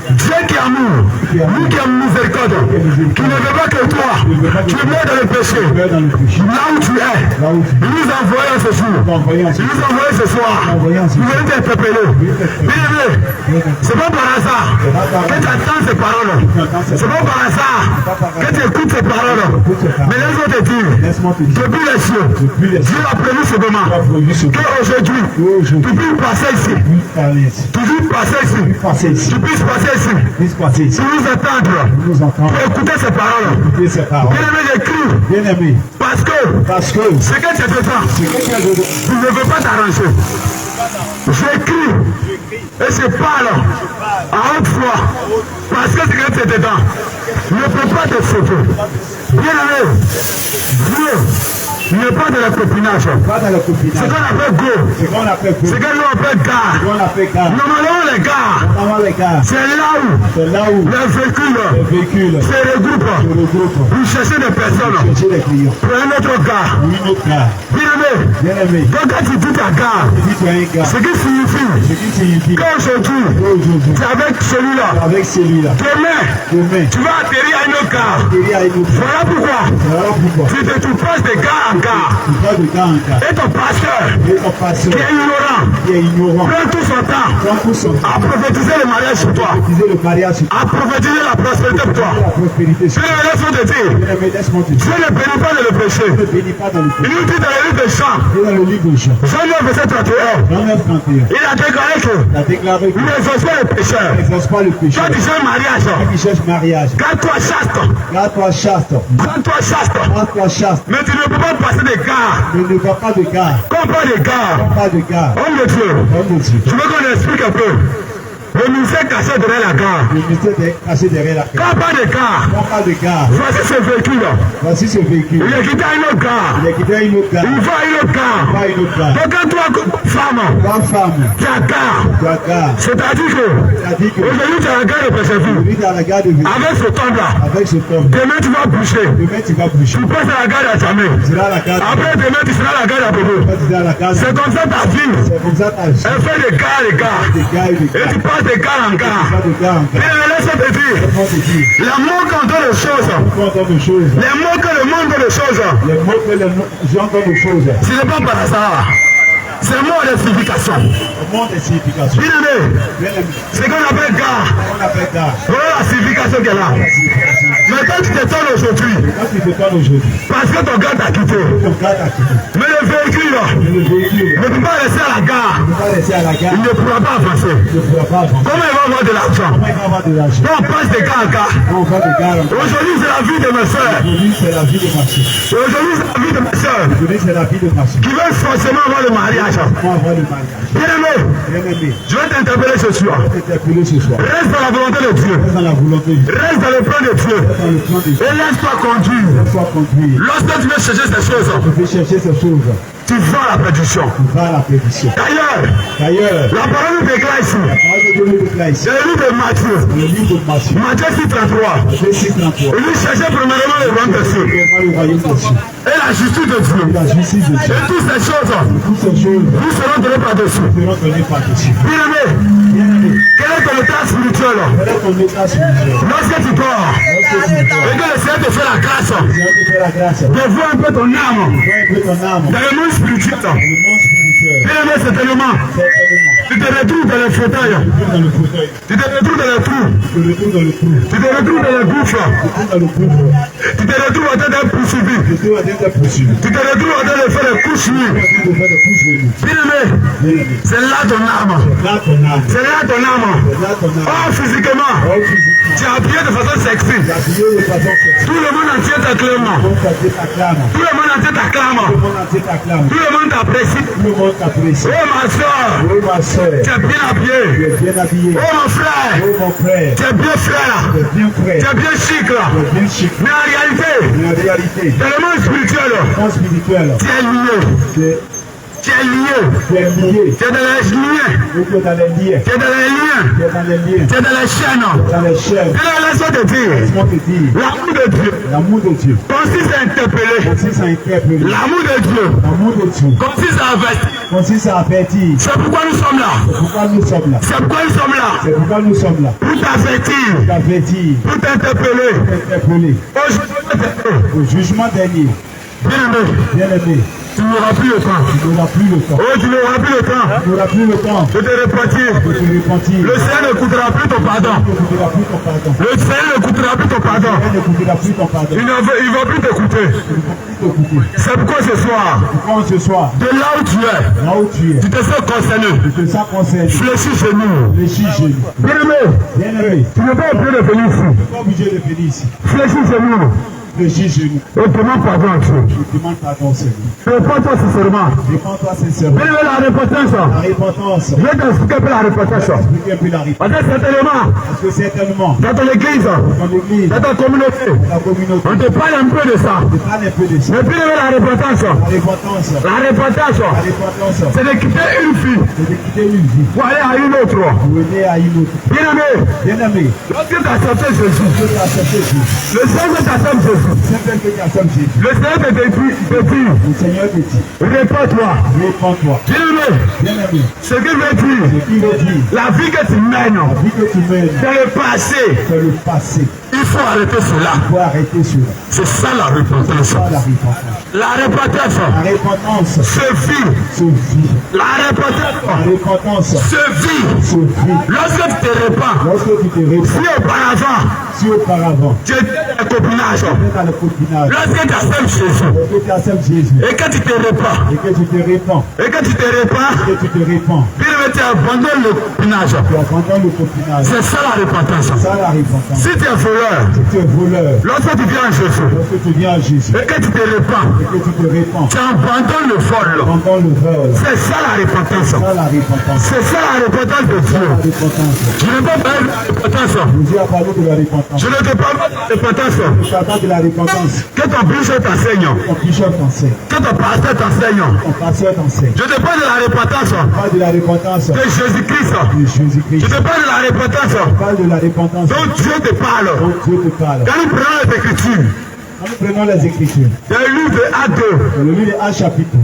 Dieu qui est amour, lui qui est miséricorde, qui ne veut pas que toi, tu es mort dans le péché. Là où tu es, il nous a envoyé ce jour, il nous a envoyé ce soir, il veut t'interpeller. Bien-aimé, c'est pas par hasard que tu attends ces paroles, c'est pas par hasard que tu écoutes ces paroles. Mais laisse-moi te dire, depuis les cieux, Dieu a prévu ce moment, qu'aujourd'hui, tu puisses passer ici, tu puisses passer ici, tu puisses passer ici, pour nous entendre, pour écouter ces paroles. Bien-aimé, j'écris, parce que ce que tu attends, tu ne veux pas t'arranger. J'écris et je parle à haute voix, parce que ce que tu es dedans ne peut pas te sauver. Bien-aimé, Dieu n'est pas de la copinage. C'est qu'on appelle go. C'est qu'on appelle gare. Normalement, les gares, c'est là où les véhicules se regroupent pour chercher des personnes pour un autre gare. Bien-aimé, donc quand tu dis ta gare, ce qui signifie qu'aujourd'hui, tu es avec celui-là. Demain, tu vas atterrir à une autre gare. Voilà pourquoi tu te passes de gare en gare. Et ton pasteur, qui est ignorant, prend tout son temps à prophétiser le mariage sur toi, à prophétiser la prospérité pour toi. Laisse-moi te dire, Dieu ne bénit pas de le péché. Il nous dit dans le livre de Jean, Jean 9, verset 31, il a déclaré que nous n'exaucons pas le pécheur. Quand tu cherches mariage, garde-toi chaste. Mais tu ne peux pas passer des gares. Comme pas des gares. Homme de Dieu, je veux qu'on explique un peu. Le ministère caché derrière la gare. Quand pas de gare. Voici ce véhicule. Il est quitté à une autre gare. Il va à une autre gare. Donc quand toi, femme, tu as gare. C'est-à-dire que aujourd'hui tu as la gare de Perséville. Avec ce temps-là. Demain tu vas boucher. Tu passes à la gare d'Adjamé. Après demain tu seras à la gare d'Abobo. C'est comme ça ta vie. Elle fait des gares. Et tu passes de gare en gare. Et laisse-moi te dire, l'amour qu'on donne aux choses, les mots que le monde donne aux choses, ce n'est pas par hasard. C'est un mot de signification. Bien-aimé, c'est qu'on appelle gare. Voilà la signification qu'elle a. Mais quand tu t'étonnes aujourd'hui, parce que ton gars t'a quitté, mais le véhicule ne peut pas rester à la gare. Il ne pourra pas avancer. Comment il va avoir de l'argent? Donc on passe de gare en gare. Aujourd'hui c'est la vie de mes soeurs. Aujourd'hui c'est la vie de mes soeurs qui veulent forcément avoir le mariage. Bien-aimé, je vais t'interpeller ce soir. Reste dans la volonté de Dieu. Reste dans le plan de Dieu. Et laisse-toi conduire. Lorsque tu veux chercher ces choses, tu vas à la perdition. D'ailleurs, la parole nous déclare ici. C'est le livre de Matthieu. Matthieu 6:33. Il dit chercher premièrement le royaume des cieux et la justice de Dieu. Et toutes ces choses nous serons donnés par-dessus. Bien-aimé, quel est ton état spirituel? Lorsque tu dors, et que le Seigneur te fait la grâce de voir un peu ton âme dans le monde spirituel. Bien-aimé, certainement, tu te retrouves dans le fauteuil, tu te retrouves dans le trou, tu te retrouves dans le gouffre, tu te retrouves en train d'être poursuivi, tu te retrouves en train de faire des couches nues. Bien-aimé, c'est là ton âme. C'est là ton âme. Or, physiquement, tu es habillé de façon sexy. Tout le monde entier t'acclame. Tout le monde entier t'acclame. Tout le monde t'apprécie. Oh ma soeur, tu es bien habillé. Oh mon frère, tu es bien frère. Tu es bien chic. Mais en réalité, dans le monde spirituel, tu es lié. Tu es lié. Tu es lié. Tu es dans les liens. Et tu es dans les liens. Tu es dans les liens. Tu es dans les liens. Tu es dans les chaînes. Dans les chaînes. Laisse-moi te dire. Laisse-moi te dire. L'amour de Dieu L'amour de Dieu. consiste à interpeller. Consiste à interpeller. L'amour de Dieu L'amour de Dieu. consiste à avertir. Consiste à avertir. C'est pourquoi nous sommes là. C'est pourquoi nous sommes là. C'est pourquoi nous sommes là. C'est pourquoi nous sommes là. Pour t'avertir. T'avertir. Pour t'interpeller. Interpeller. Au jugement dernier. Bien-aimé, Bien-aimé. tu n'auras plus le temps. Tu n'auras plus le temps. Oh, tu n'auras plus le temps Tu n'auras plus le temps de te repentir. de te repentir. Le Seigneur n'écoutera plus ton pardon. Tu n'écouteras plus ton pardon. Le Seigneur n'écoutera plus ton pardon. Tu n'écouteras plus ton pardon. Il ne va plus t'écouter. Tu ne vas plus t'écouter. C'est pourquoi ce soir, Quand ce soir, de là où tu es, là où tu es, tu te sens concerné. tu te sens concerné. Fléchis chez nous. Fléchis chez nous. Bien-aimé, Bien-aimé, tu n'es pas obligé de venir ici. tu n'es pas obligé de venir ici. Fléchis chez nous. Fléchis chez nous. Et demande pardon à Dieu. Je demande pardon, Seigneur. Réponds-toi sincèrement. Réponds-toi sincèrement. Bien-aimé, la repentance. La repentance. Je vais t'expliquer un peu la repentance. Expliquez un peu la repentance. Parce que certainement, Parce que certainement, dans ton église, dans l'église, dans ta communauté, la communauté, on te parle un peu de ça. on parle un peu de ça. Mais bien-aimé, la repentance. La repentance. La repentance, La repentance, c'est de quitter une fille c'est de quitter une vie pour aller à une autre. pour venir à une autre. Bien-aimé, Bien-aimé, lorsque tu as accepté Jésus, Dieu t'a accepté Jésus. le Seigneur t'accepte Jésus. C'est tel que tu acceptes Jésus. Le Seigneur te dit, Le Seigneur te dit, réponds-toi. réponds-toi. Bien-aimé, Bien-aimé, ce qu'il veut dire, ce qui veut dire, la vie que tu mènes, la vie que tu mènes, c'est le passé. c'est le passé. Il faut arrêter cela. Il faut arrêter cela. C'est ça la repentance. Pas la repentance. La repentance La repentance se vit. se vit. La La repentance repentance se vit. se vit. Lorsque tu te répands, Lorsque tu te répands, si auparavant, si auparavant, tu étais dans le copinage, tu es dans le copinage, lorsque tu acceptes Jésus, lorsque tu acceptes Jésus, et que tu te répands, et que tu te répands, et que tu te répands, que tu te répands, puis tu abandonnes le copinage. tu abandonnes le copinage. C'est ça la repentance. Ça la repentance. Si tu es voleur, Si tu es voleur, lorsque tu viens à Jésus, lorsque tu viens à Jésus, et que tu te répands, et que tu te répands, tu abandonnes le vol. abandonne le vol. C'est ça la repentance. Ça la repentance. C'est ça la repentance de La Dieu. repentance. Je ne peux pas parler de la repentance. Jésus a parlé de la repentance. Je ne te parle pas de la repentance Je parle de la repentance. que ton bishop t'enseigne, Ton bishop t'enseigne. que ton pasteur t'enseigne. Ton pasteur t'enseigne. Je te parle de la repentance Parle de la repentance de Jésus-Christ. de Je Jésus-Christ. te parle de la repentance Parle de la repentance dont Dieu te parle. dont Dieu te parle. Quand nous prenons les Écritures, Quand nous prenons les Écritures, dans le livre de A2, dans le livre de Actes chapitre,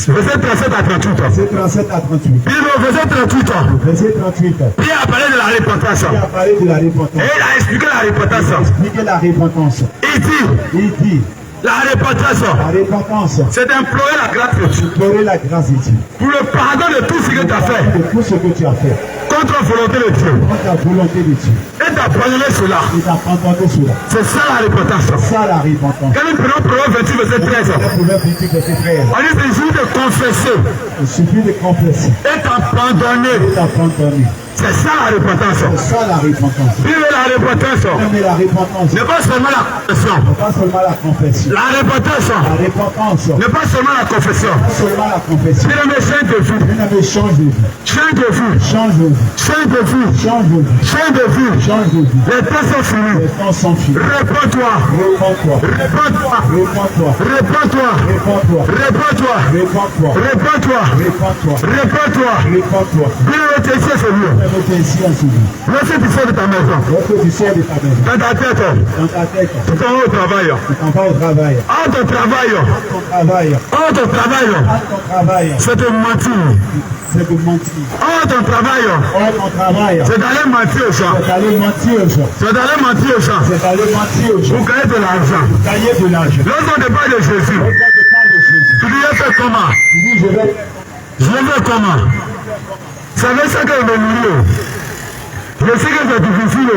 verset 37 à 38. verset 37 à 38, Puis le verset 38, verset 38, Pierre a parlé de la repentance. il a parlé de la Et repentance. il a expliqué la repentance. Expliquez la repentance. Il dit, Il dit, la repentance, la repentance, c'est d'implorer la grâce de Dieu implorer la grâce de Dieu. pour le pardon de tout ce que tu as fait De tout ce que tu as fait, contre la volonté de Dieu. contre la volonté de Dieu. Et d'abandonner cela. Il t'a abandonné cela. C'est ça la repentance. Ça la repentance. Quand nous prenons Proverbe 28, verset 13, La Proverbe 28, verset 13. on dit c'est juste de confesser Il suffit de confesser et d'abandonner. et d'abandonner. C'est ça la repentance. C'est ça la repentance. Vivre la repentance Mais la repentance, n'est pas seulement la confession. pas seulement la confession. La repentance La repentance, n'est pas seulement la confession. pas seulement la confession. C'est le méchant de vie. Bien-aimé, change de vie. Change de vie. Change de vie. Change de vie. Change de vie. Change de vie. Change de vie. Les temps sont finis. Les temps sont finis. Réponds-toi. Réponds-toi. Réponds-toi. Réponds-toi. Réponds-toi. Réponds-toi. Réponds-toi. Réponds-toi. Réponds-toi. Réponds-toi. Réponds-toi. Réponds-toi. Bien le ici, c'est mieux. Fais-le ainsi en souvenir. Lorsque tu sors de ta maison, Lorsque tu sors de ta maison, dans ta tête, dans ta tête, tu t'en vas au travail. tu t'en vas au travail. En ton travail, Ton travail, en ton travail, ton travail, c'est de mentir. c'est de mentir. En ton travail, Ton travail, c'est d'aller mentir aux gens. c'est d'aller mentir aux gens. C'est d'aller mentir aux gens C'est d'aller mentir aux gens. pour gagner de l'argent. Gagner de l'argent. Lorsqu'on te parle de Jésus, Lorsqu'on te parle de Jésus, tu dis, je fais comment? tu dis, Je fais comment? Ça veut dire que je vais mourir. Je sais que c'est difficile.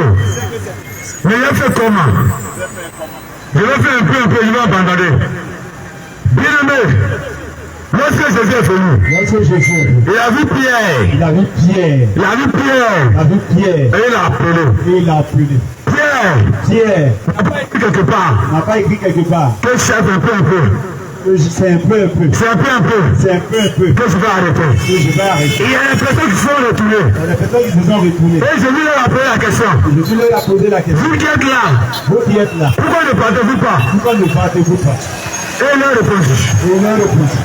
Mais je fais comment? Je vais faire un peu, je vais abandonner. Bien aimé, lorsque Jésus est venu, lorsque Jésus, il a vu Pierre. il a vu Pierre, Il a vu Pierre. il a vu Pierre, Et il a appelé. et il a appelé. Pierre Pierre n'a pas écrit quelque part n'a pas écrit quelque part que je chef un peu. que c'est un peu, C'est un peu c'est un peu, que je vais arrêter. que je vais arrêter. Il y a des personnes qui sont retournées. Il y a des personnes qui se sont retournées. Et je lui ai posé la question. Je lui ai posé la question. Vous qui êtes là, Vous qui êtes là, pourquoi ne partez-vous pas? pourquoi ne partez-vous pas? Et il a répondu. Et il a répondu.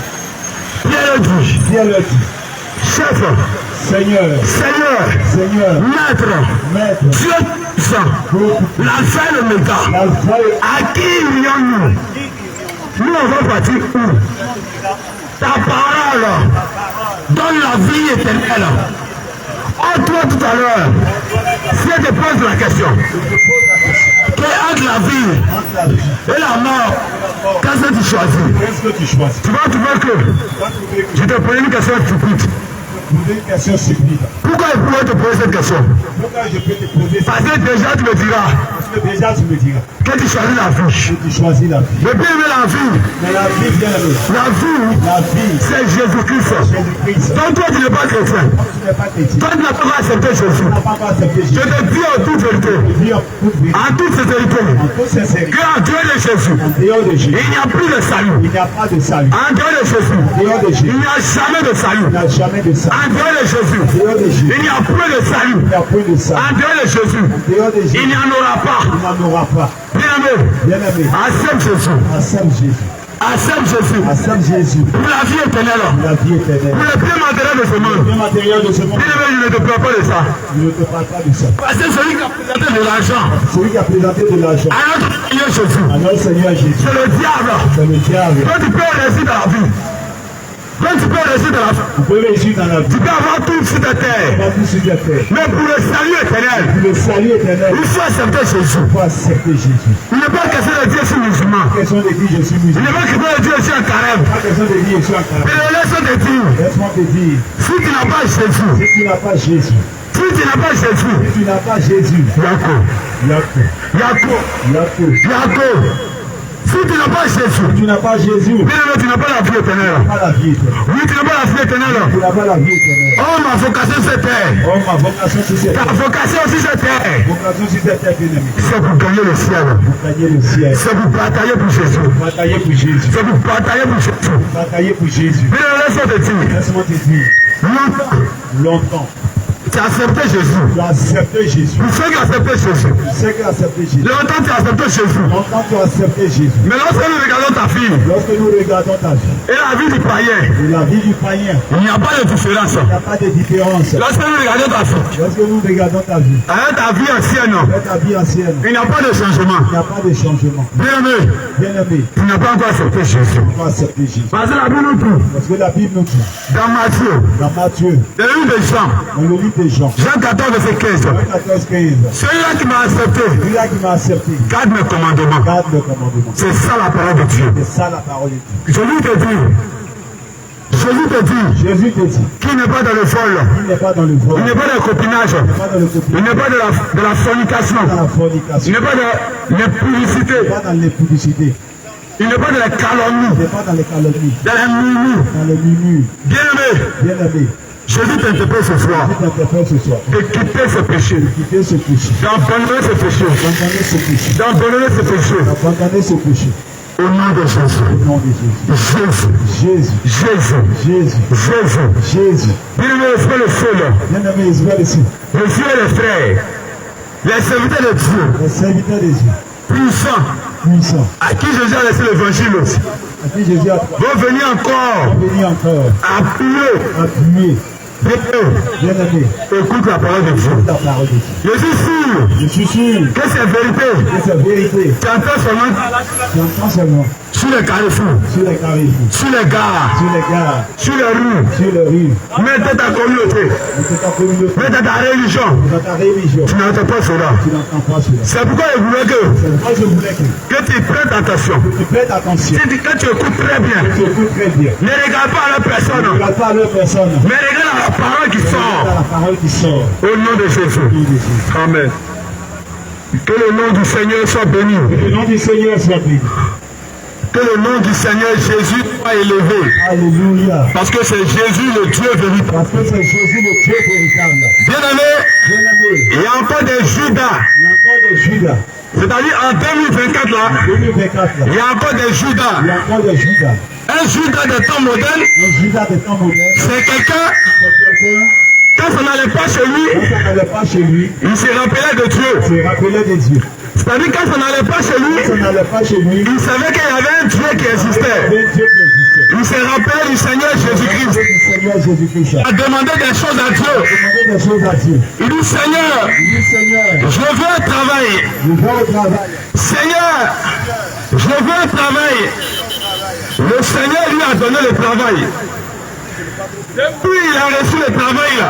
Pierre elle dit, si elle dit, chef, Seigneur, maître, Dieu l'alpha et l'oméga, à qui irions-nous? Nous on va partir où? Ta parole donne la vie éternelle. Oh, toi tout à l'heure, si je te pose la question, entre la vie et la mort, qu'est-ce que tu choisis? Tu vas trouver que je te pose une question stupide. Pourquoi je pourrais te poser cette question? Parce que déjà tu me diras que tu choisis la vie. Mais bien aimé la vie. La vie, c'est Jésus-Christ. Donc toi tu n'es pas chrétien. Toi tu n'as pas accepté Jésus. Je te dis en toute vérité, en toute sincérité, qu'en dehors de Jésus, il n'y a plus de salut. En dehors de Jésus, il n'y a jamais de salut. En dehors de Jésus, il n'y a plus de salut. En dehors de Jésus, il n'y en aura pas. Bien-aimé, accepte Jésus. Accepte Jésus. Pour la vie éternelle. Pour le bien matériel de ce monde. Bien-aimé, je ne te parle pas de ça. Parce que celui qui a présenté de l'argent. À notre Seigneur Jésus. C'est le diable. Toi tu peux réussir dans la vie. Quand tu peux réussir dans la vie, tu peux avoir tout sur ta terre. Mais pour le salut éternel, il faut accepter Jésus. Il n'est pas question de dire je suis musulman. Il n'est pas question de dire je suis un carême. Mais laisse-moi te dire, si tu n'as pas Jésus, Yako. Si tu n'as pas Jésus, tu n'as pas la vie éternelle. Oui, tu n'as pas la vie éternelle. Oh, ma vocation c'est terre. Ta vocation aussi c'est terre. C'est pour gagner le ciel. C'est pour batailler pour Jésus. C'est pour batailler pour Jésus. Mais laisse-moi te dire, longtemps. Tu as accepté Jésus. Pour ceux qui ont accepté Jésus. Longtemps tu as accepté Jésus. Mais lorsque nous regardons ta fille. Et la vie du païen. Il n'y a pas de différence. Lorsque nous regardons ta vie. Avec ta vie ancienne. Il n'y a pas de changement. Bien-aimé. Tu n'as pas encore accepté Jésus. Parce que la Bible nous dit. Dans Matthieu. Dans le livre de Jean. Jean 14, verset 15. Celui-là qui m'a accepté, garde mes commandements. C'est ça la parole de Dieu. Jésus te dit qu'il n'est pas dans le vol, il n'est pas dans le copinage, il n'est pas de la fornication, il n'est pas dans l'impudicie, il n'est pas dans les calomnies, dans les murmures. Bien-aimé, Jésus t'interpelle ce soir de quitter ce péché, d'abandonner ce péché. Au nom de Jésus. Bien-aimé, le seul. Jésus et les frères, les serviteurs de Dieu, puissants, à qui Jésus a laissé l'évangile aussi, vont venir encore appuyer. Bien-aimé, écoute la parole de Dieu. Je suis sûr que c'est vérité. Tu entends seulement sur les carrefours, sur les gares, sur les rues. Mets dans ta communauté, mets dans ta religion. Tu n'entends pas cela. C'est pourquoi je voulais que tu prêtes attention. Que tu écoutes très bien. Ne regarde pas à la personne. Mais regarde la parole qui sort. Au nom de Jésus. Amen. Que le nom du Seigneur soit béni. Que le nom du Seigneur Jésus soit élevé. Alléluia. Parce que c'est Jésus le Dieu véritable. Bien-aimé, il y a encore des Judas. C'est-à-dire en 2024 là, il y a encore des Judas. Un Judas de temps moderne, c'est quelqu'un, quand ça n'allait pas chez lui, il se rappelait de Dieu. C'est-à-dire quand ça n'allait pas chez lui, il savait qu'il y avait un Dieu qui existait. Il s'est rappelé du Seigneur Jésus-Christ. Il a demandé des choses à Dieu. Il dit Seigneur, je veux travailler. Seigneur, je veux travailler. Le Seigneur lui a donné le travail. Depuis il a reçu le travail là.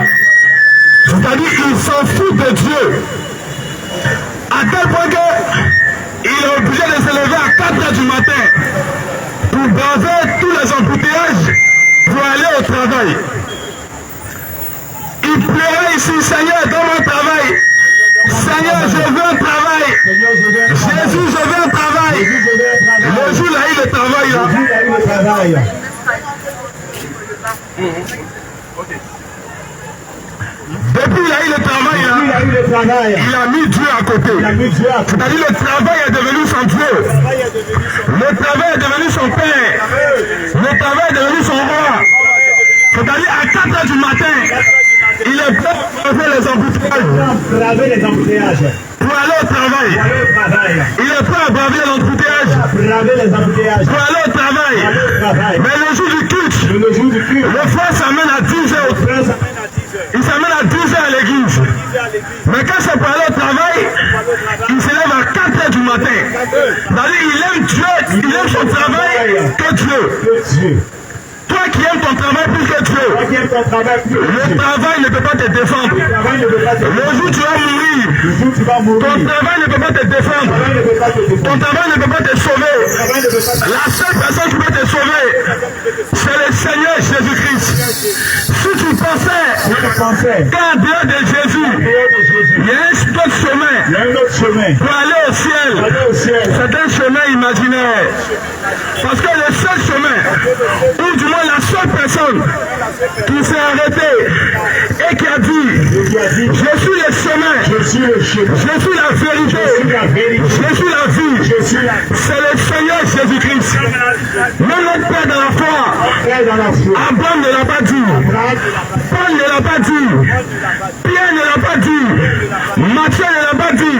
C'est-à-dire qu'il s'en fout de Dieu. À tel point qu'il est obligé de se lever à 4 h du matin pour braver tous les embouteillages pour aller au travail. Il pleurait ici, Seigneur, donne mon travail. Seigneur, je veux un travail. Jésus, je veux un travail. Le jour là, il est travail là. Depuis il a eu le travail là, il a mis Dieu à côté. C'est-à-dire le travail est devenu son Dieu. Le travail est devenu son Père. Le travail est devenu son roi. C'est-à-dire à 4 h du matin, il est prêt à braver les embouteillages. Pour aller au travail. Il est prêt à braver les embouteillages. Pour aller au travail. Mais le jour du culte, le frère s'amène à 10 h. Il s'amène à 10 h à l'église. Mais quand c'est pour aller au travail, il se lève à 4 h du matin. C'est-à-dire il aime Dieu, il aime son travail que Dieu. Toi qui aimes ton travail plus que Dieu, le travail ne peut pas te défendre. Le jour où tu vas mourir, ton travail ne peut pas te défendre. Ton travail ne peut pas te sauver. La seule personne qui peut te sauver, c'est le Seigneur Jésus-Christ. Si tu pensais qu'en dehors de Jésus, il y a un autre chemin pour aller au ciel, c'est un chemin imaginaire. Parce que le seul chemin, ou du moins la seule personne qui s'est arrêtée et qui a dit je suis le chemin, je suis la vérité, je suis la vie, c'est le Seigneur Jésus-Christ. Même notre Père dans la foi, Abraham ne l'a pas dit, Paul ne l'a pas dit, Pierre ne l'a pas dit, Matthieu ne l'a pas dit,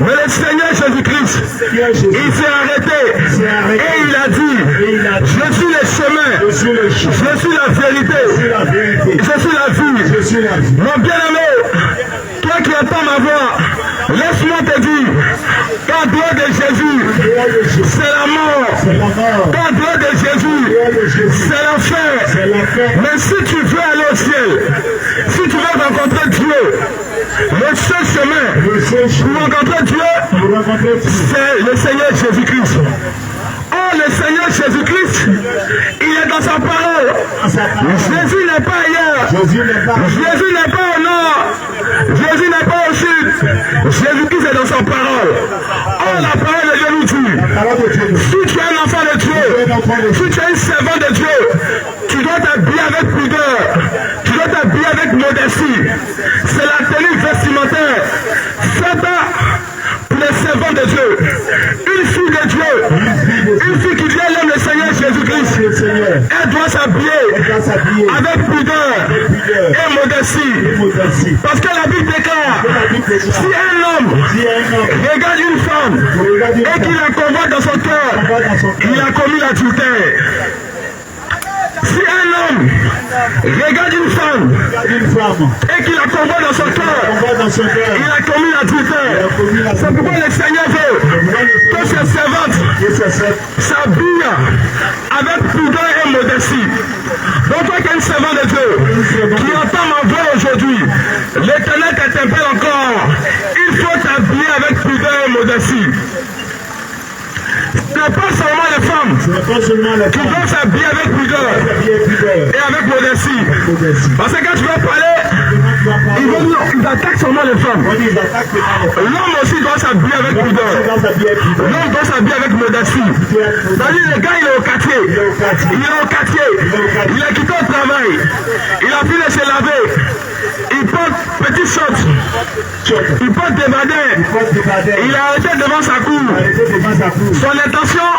mais le Seigneur Jésus-Christ, il s'est arrêté et il a dit je suis le chemin, je suis la vérité, je suis la vie. Mon bien-aimé, toi qui entends ma voix, laisse-moi te dire qu'en dehors de Jésus, c'est la mort. Qu'en dehors de Jésus, c'est l'enfer. Mais si tu veux aller au ciel, si tu veux rencontrer Dieu, le seul chemin pour rencontrer Dieu, c'est le Seigneur Jésus-Christ. Oh, le Seigneur Jésus-Christ, il est dans sa parole. Jésus n'est pas ailleurs. Jésus n'est pas au nord. Jésus n'est pas au sud. Jésus-Christ est dans sa parole. Oh, la parole de Dieu nous dit, si tu es un enfant de Dieu, si tu es un servant de Dieu, tu dois t'habiller avec pudeur. Tu dois t'habiller avec modestie. C'est la tenue vestimentaire. C'est pour les servants de Dieu. Une fille de Dieu, une fille qui vient l'homme le Seigneur Jésus-Christ, elle doit s'habiller avec pudeur et modestie. Parce que la Bible déclare, si un homme regarde une femme et qu'il la convoite dans son cœur, il a commis l'adultère. Si un homme regarde une femme et qu'il la convoite dans son cœur, il a commis l'adultère. C'est pourquoi le Seigneur veut que ses servantes s'habillent avec pudeur et modestie. Donc toi qui es une servante de Dieu, qui entend ma voix aujourd'hui, l'Éternel t'interpelle encore. Il faut t'habiller avec pudeur et modestie. Ce n'est pas seulement les femmes qui doivent s'habiller avec pudeur et avec modestie. Parce que quand tu vas parler, ils attaquent seulement les femmes. L'homme aussi doit s'habiller avec pudeur. L'homme doit s'habiller avec modestie. C'est-à-dire le gars il est au quartier. Il a quitté le travail. Il a fini de se laver. Il porte petit short. Il porte des badins. Il a arrêté devant sa cour. Son intention,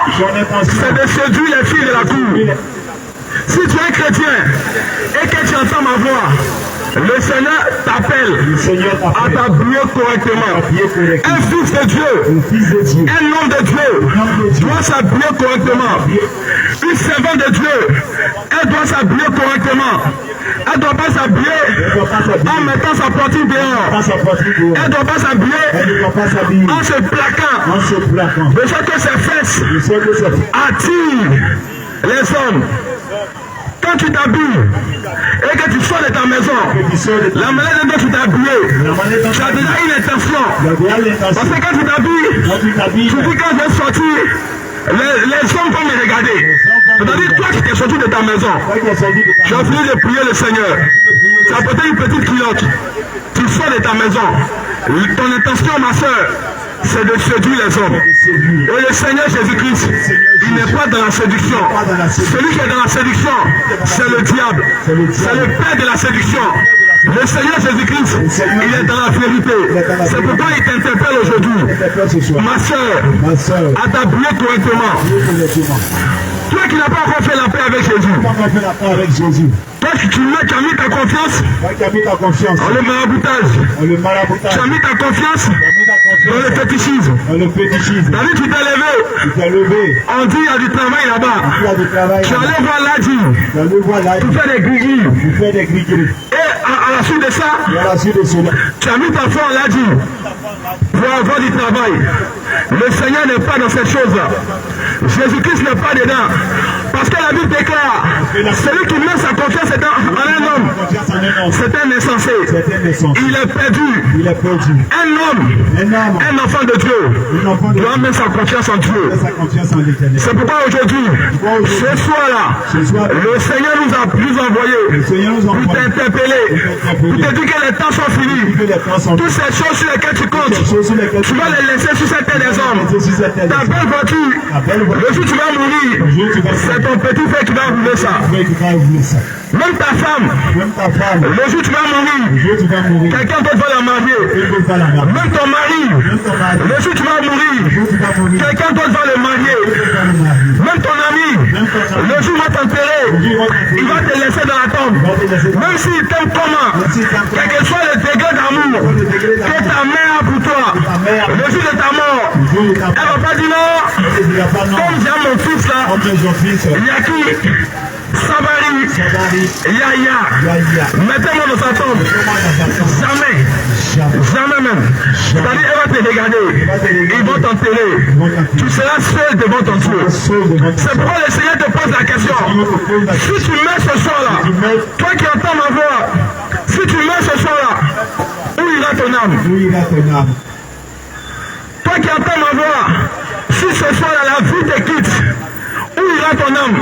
c'est de séduire les filles de la cour. Si tu es chrétien et que tu entends ma voix, Le Seigneur t'appelle à t'habiller correctement. Un fils de Dieu, un homme de Dieu doit s'habiller correctement. Une servante de Dieu, elle doit s'habiller correctement. Elle ne doit pas s'habiller en mettant sa poitrine dehors. Elle ne doit pas s'habiller en se plaquant. De sorte que ses fesses attirent les hommes. Quand tu t'habilles et que tu sors de ta maison, la manière dont tu t'es habillé, tu as déjà une intention. Parce que quand tu t'habilles, tu dis quand je vais sortir, les hommes vont me regarder. C'est-à-dire toi qui t'es sorti de ta maison, tu as fini de prier le Seignur. Tu as porté une petite culotte, tu sors de ta maison. Ton intention, ma soeur, c'est de séduire les hommes. Et le Seigneur Jésus-Christ, il n'est pas dans la séduction. Celui qui est dans la séduction, c'est le diable. C'est le père de la séduction. Le Seigneur Jésus-Christ, il est dans la vérité. C'est pourquoi il t'interpelle aujourd'hui. Ma soeur, à t'habiller correctement. Toi qui n'as pas encore fait la paix avec Jésus. Toi qui tu as mis ta confiance dans le maraboutage. Tu as mis ta confiance dans le fétichisme. David, tu t'es levé. On dit il y a du travail là-bas. Tu allais voir l'Adi. Tu fais des grigris. Et à la suite de ça, tu as mis ta foi en l'Adi pour avoir du travail. Le Seigneur n'est pas dans cette chose-là. Jésus-Christ n'est pas dedans. Parce que la Bible déclare, celui qui met sa confiance en un homme, c'est un insensé. Il est perdu. Un homme, un enfant de Dieu, doit mettre sa confiance en Dieu. C'est pourquoi aujourd'hui, ce soir-là, le Seigneur nous a envoyés pour t'interpeller, pour te dire que les temps sont finis. Toutes ces choses sur lesquelles tu comptes, tu vas les laisser sur cette terre des hommes. Ta belle voiture, le jour où tu vas mourir, c'est ton petit frère qui va rouler ça. Même ta femme, le jour où tu vas mourir, quelqu'un d'autre va la marier. Même ton mari, le jour où tu vas mourir, quelqu'un d'autre va le marier. Même ton ami, le jour où il va t'enterrer, il va te laisser dans la tombe. Même s'il t'aime comment, quel que soit le degré d'amour que ta mère a pour toi, le jour de ta mort, elle ne va pas dire non, comme j'aime mon fils là, il y a qui Sabari, Yaya, mettez-moi dans sa tombe. Jamais même. C'est-à-dire, elle va te regarder, ils vont t'enterrer. Tu seras seul devant ton Dieu. C'est pourquoi le Seigneur te pose la question. Si tu mets ce soir-là, toi qui entends ma voix, si tu mets ce soir-là, où ira ton âme? Toi qui entends ma voix, si ce soir-là la vie te quitte, où ira ton âme?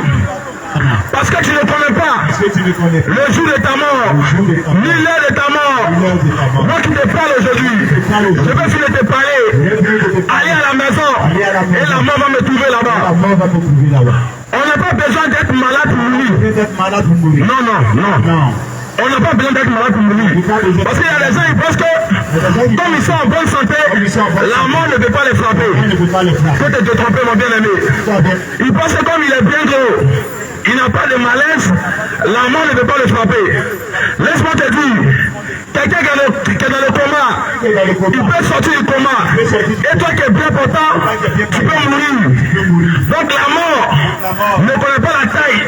Parce que tu ne connais pas le jour de ta mort, ni l'heure de ta mort. Moi qui te parle aujourd'hui, je vais finir de te parler. Aller à la maison et la mort va me trouver là-bas. On n'a pas besoin d'être malade pour mourir. Non. On n'a pas besoin d'être malade pour mourir. Parce qu'il y a des gens, ils pensent que comme ils sont en bonne santé, la mort ne peut pas les frapper. Peut-être te tromper, mon bien-aimé. Ils pensent que comme il est bien gros, il n'a pas de malaise, la mort ne peut pas le frapper. Laisse-moi te dire, quelqu'un qui est dans le coma, il peut sortir du coma. Et toi qui es bien portant, tu peux mourir. Donc la mort ne connaît pas la taille.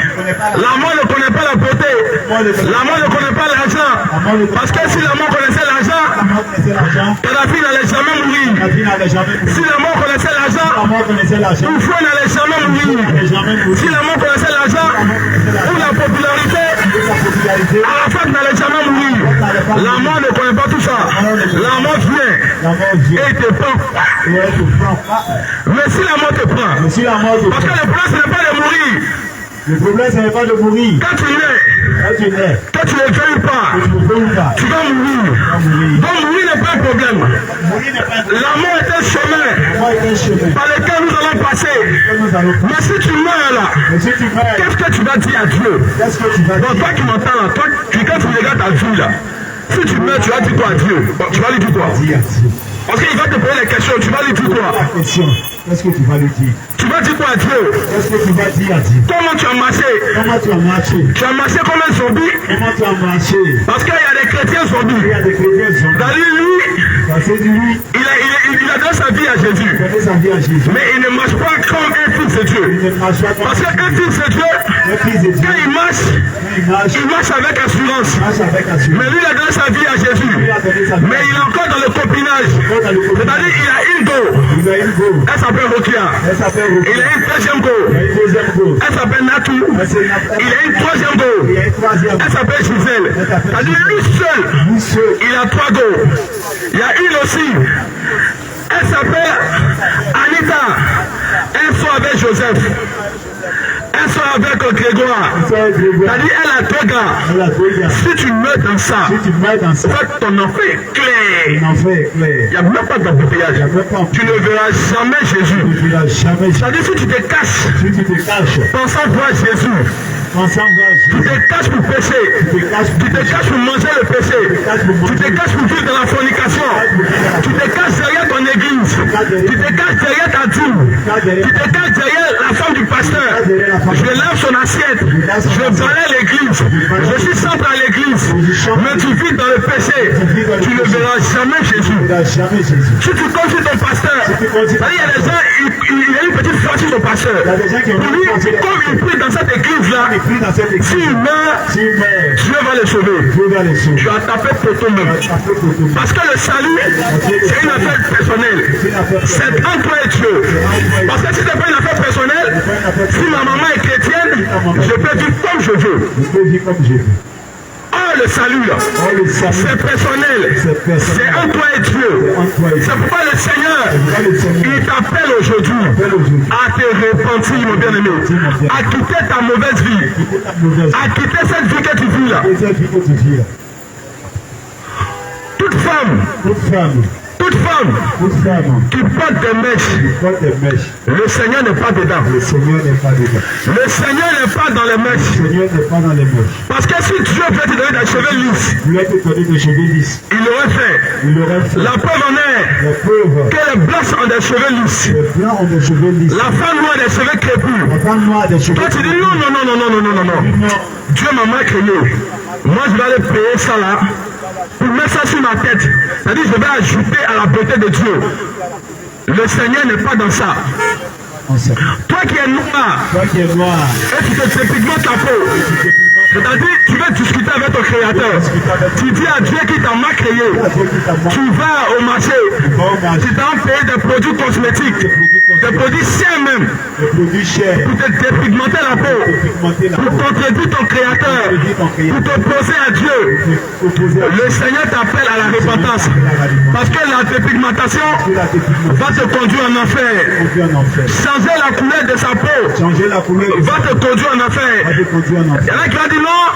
La mort ne connaît pas la beauté. La mort ne connaît pas l'argent. Parce que si la mort connaissait l'argent, Kadhafi n'allait jamais mourir. Si la mort connaissait l'argent, Oufou n'allait jamais mourir. Si la mort connaissait l'argent, ou la popularité, Arafat n'allait jamais mourir. La mort ne connaît pas tout ça. La mort vient et te prend. Mais si la mort te prend, parce que le problème ce n'est pas de mourir. Le problème, ce n'est pas de mourir. Quand tu nais, quand tu ne veuilles pas, tu vas mourir. Donc mourir n'est pas un problème. La mort est un chemin par lequel nous allons passer. Mais si tu meurs là, qu'est-ce que tu vas dire à Dieu? Donc toi qui m'entends là, toi, quand tu regardes ta vie là, si tu meurs, tu vas dire quoi à Dieu? Tu vas lui dire quoi? Parce qu'il va te poser la question, tu vas lui dire quoi? La question, qu'est-ce que tu vas lui dire? Tu vas dire quoi à Dieu? Qu'est-ce que tu vas dire à Dieu? Comment tu as marché? Comment tu as marché? Tu as marché comme un zombie? Comment tu as marché? Parce qu'il y a des chrétiens zombies. Il y a des chrétiens zombies. C'est-à-dire lui, Parce que lui, il a donné sa vie à Jésus. il connaît sa vie à Jésus. Mais il ne marche pas comme un fils de Dieu. Il ne marche pas comme Parce qu'un fils de Dieu, un fils de Dieu. quand il marche avec assurance. Il marche avec assurance. Mais lui, il a donné sa vie à Jésus. Mais il est encore dans le copinage. C'est-à-dire qu'il a une go. Il a une go. Elle s'appelle Rokia. Elle s'appelle Rokia. Il a une deuxième go. Il a une deuxième go. Elle s'appelle Natou. Il a une troisième go. Il a une troisième. Elle s'appelle Gisèle. C'est-à-dire lui seul, il a 3 go. Il y a une aussi. Elle s'appelle Anita. Elles sont avec Joseph. Elles sont avec Grégoire. C'est-à-dire elle a 2 gars. Si tu meurs dans ça, ton enfer est clair. Il n'y a même pas d'embouteillage. Tu ne verras jamais Jésus. C'est-à-dire si tu te caches, pensant voir Jésus. Tu te caches pour pécher. Tu te caches pour manger le péché. Tu te caches pour vivre dans la fornication. Tu te caches derrière ton église. Tu te caches derrière ta dîme. Tu te caches derrière la femme du pasteur. Je lave son assiette. Je balaye l'église. Je suis simple à l'église. Mais tu vis dans le péché. Tu ne verras jamais Jésus. Si tu consultes ton pasteur, il y a des gens, il a une petite foi sur son pasteur. Pour lui, comme il prie dans cette église-là, s'il meurt, Dieu va le sauver. Tu as tapé pour toi même. Parce que le salut, c'est une affaire personnelle. C'est entre toi et Dieu. Parce que si ce n'est pas une affaire personnelle, si ma maman est chrétienne, je peux vivre comme je veux. Oh, le salut là, c'est personnel, c'est entre toi et Dieu. C'est pourquoi le Seigneur, il t'appelle aujourd'hui à te repentir, mon bien-aimé, à quitter ta mauvaise vie, à quitter cette vie que tu vis là. Toute femme qui porte des mèches, le Seigneur n'est pas dedans. Le Seigneur n'est pas dans les mèches. Parce que si Dieu veut te donner des cheveux lisses, il l'aurait fait. La preuve en est que les blancs ont des cheveux lisses. La femme noire a des cheveux crépus. Toi tu dis non. Dieu m'a mal créé. Moi je vais aller payer ça là. Pour mettre ça sur ma tête, c'est-à-dire je vais ajouter à la beauté de Dieu. Le Seigneur n'est pas dans ça. Toi qui es noir, et tu te dépigmentes ta peau, c'est-à-dire tu veux discuter avec ton créateur, tu dis à Dieu qui t'a mal créé, tu vas au marché, tu t'en payes des produits cosmétiques, des produits chers même, pour te dépigmenter la peau, pour contredire ton créateur, pour t'opposer à Dieu. Le Seigneur t'appelle à la repentance, parce que la dépigmentation va te conduire en enfer. Changer la couleur de sa peau va te conduire en enfer. Il y en a qui va dire non,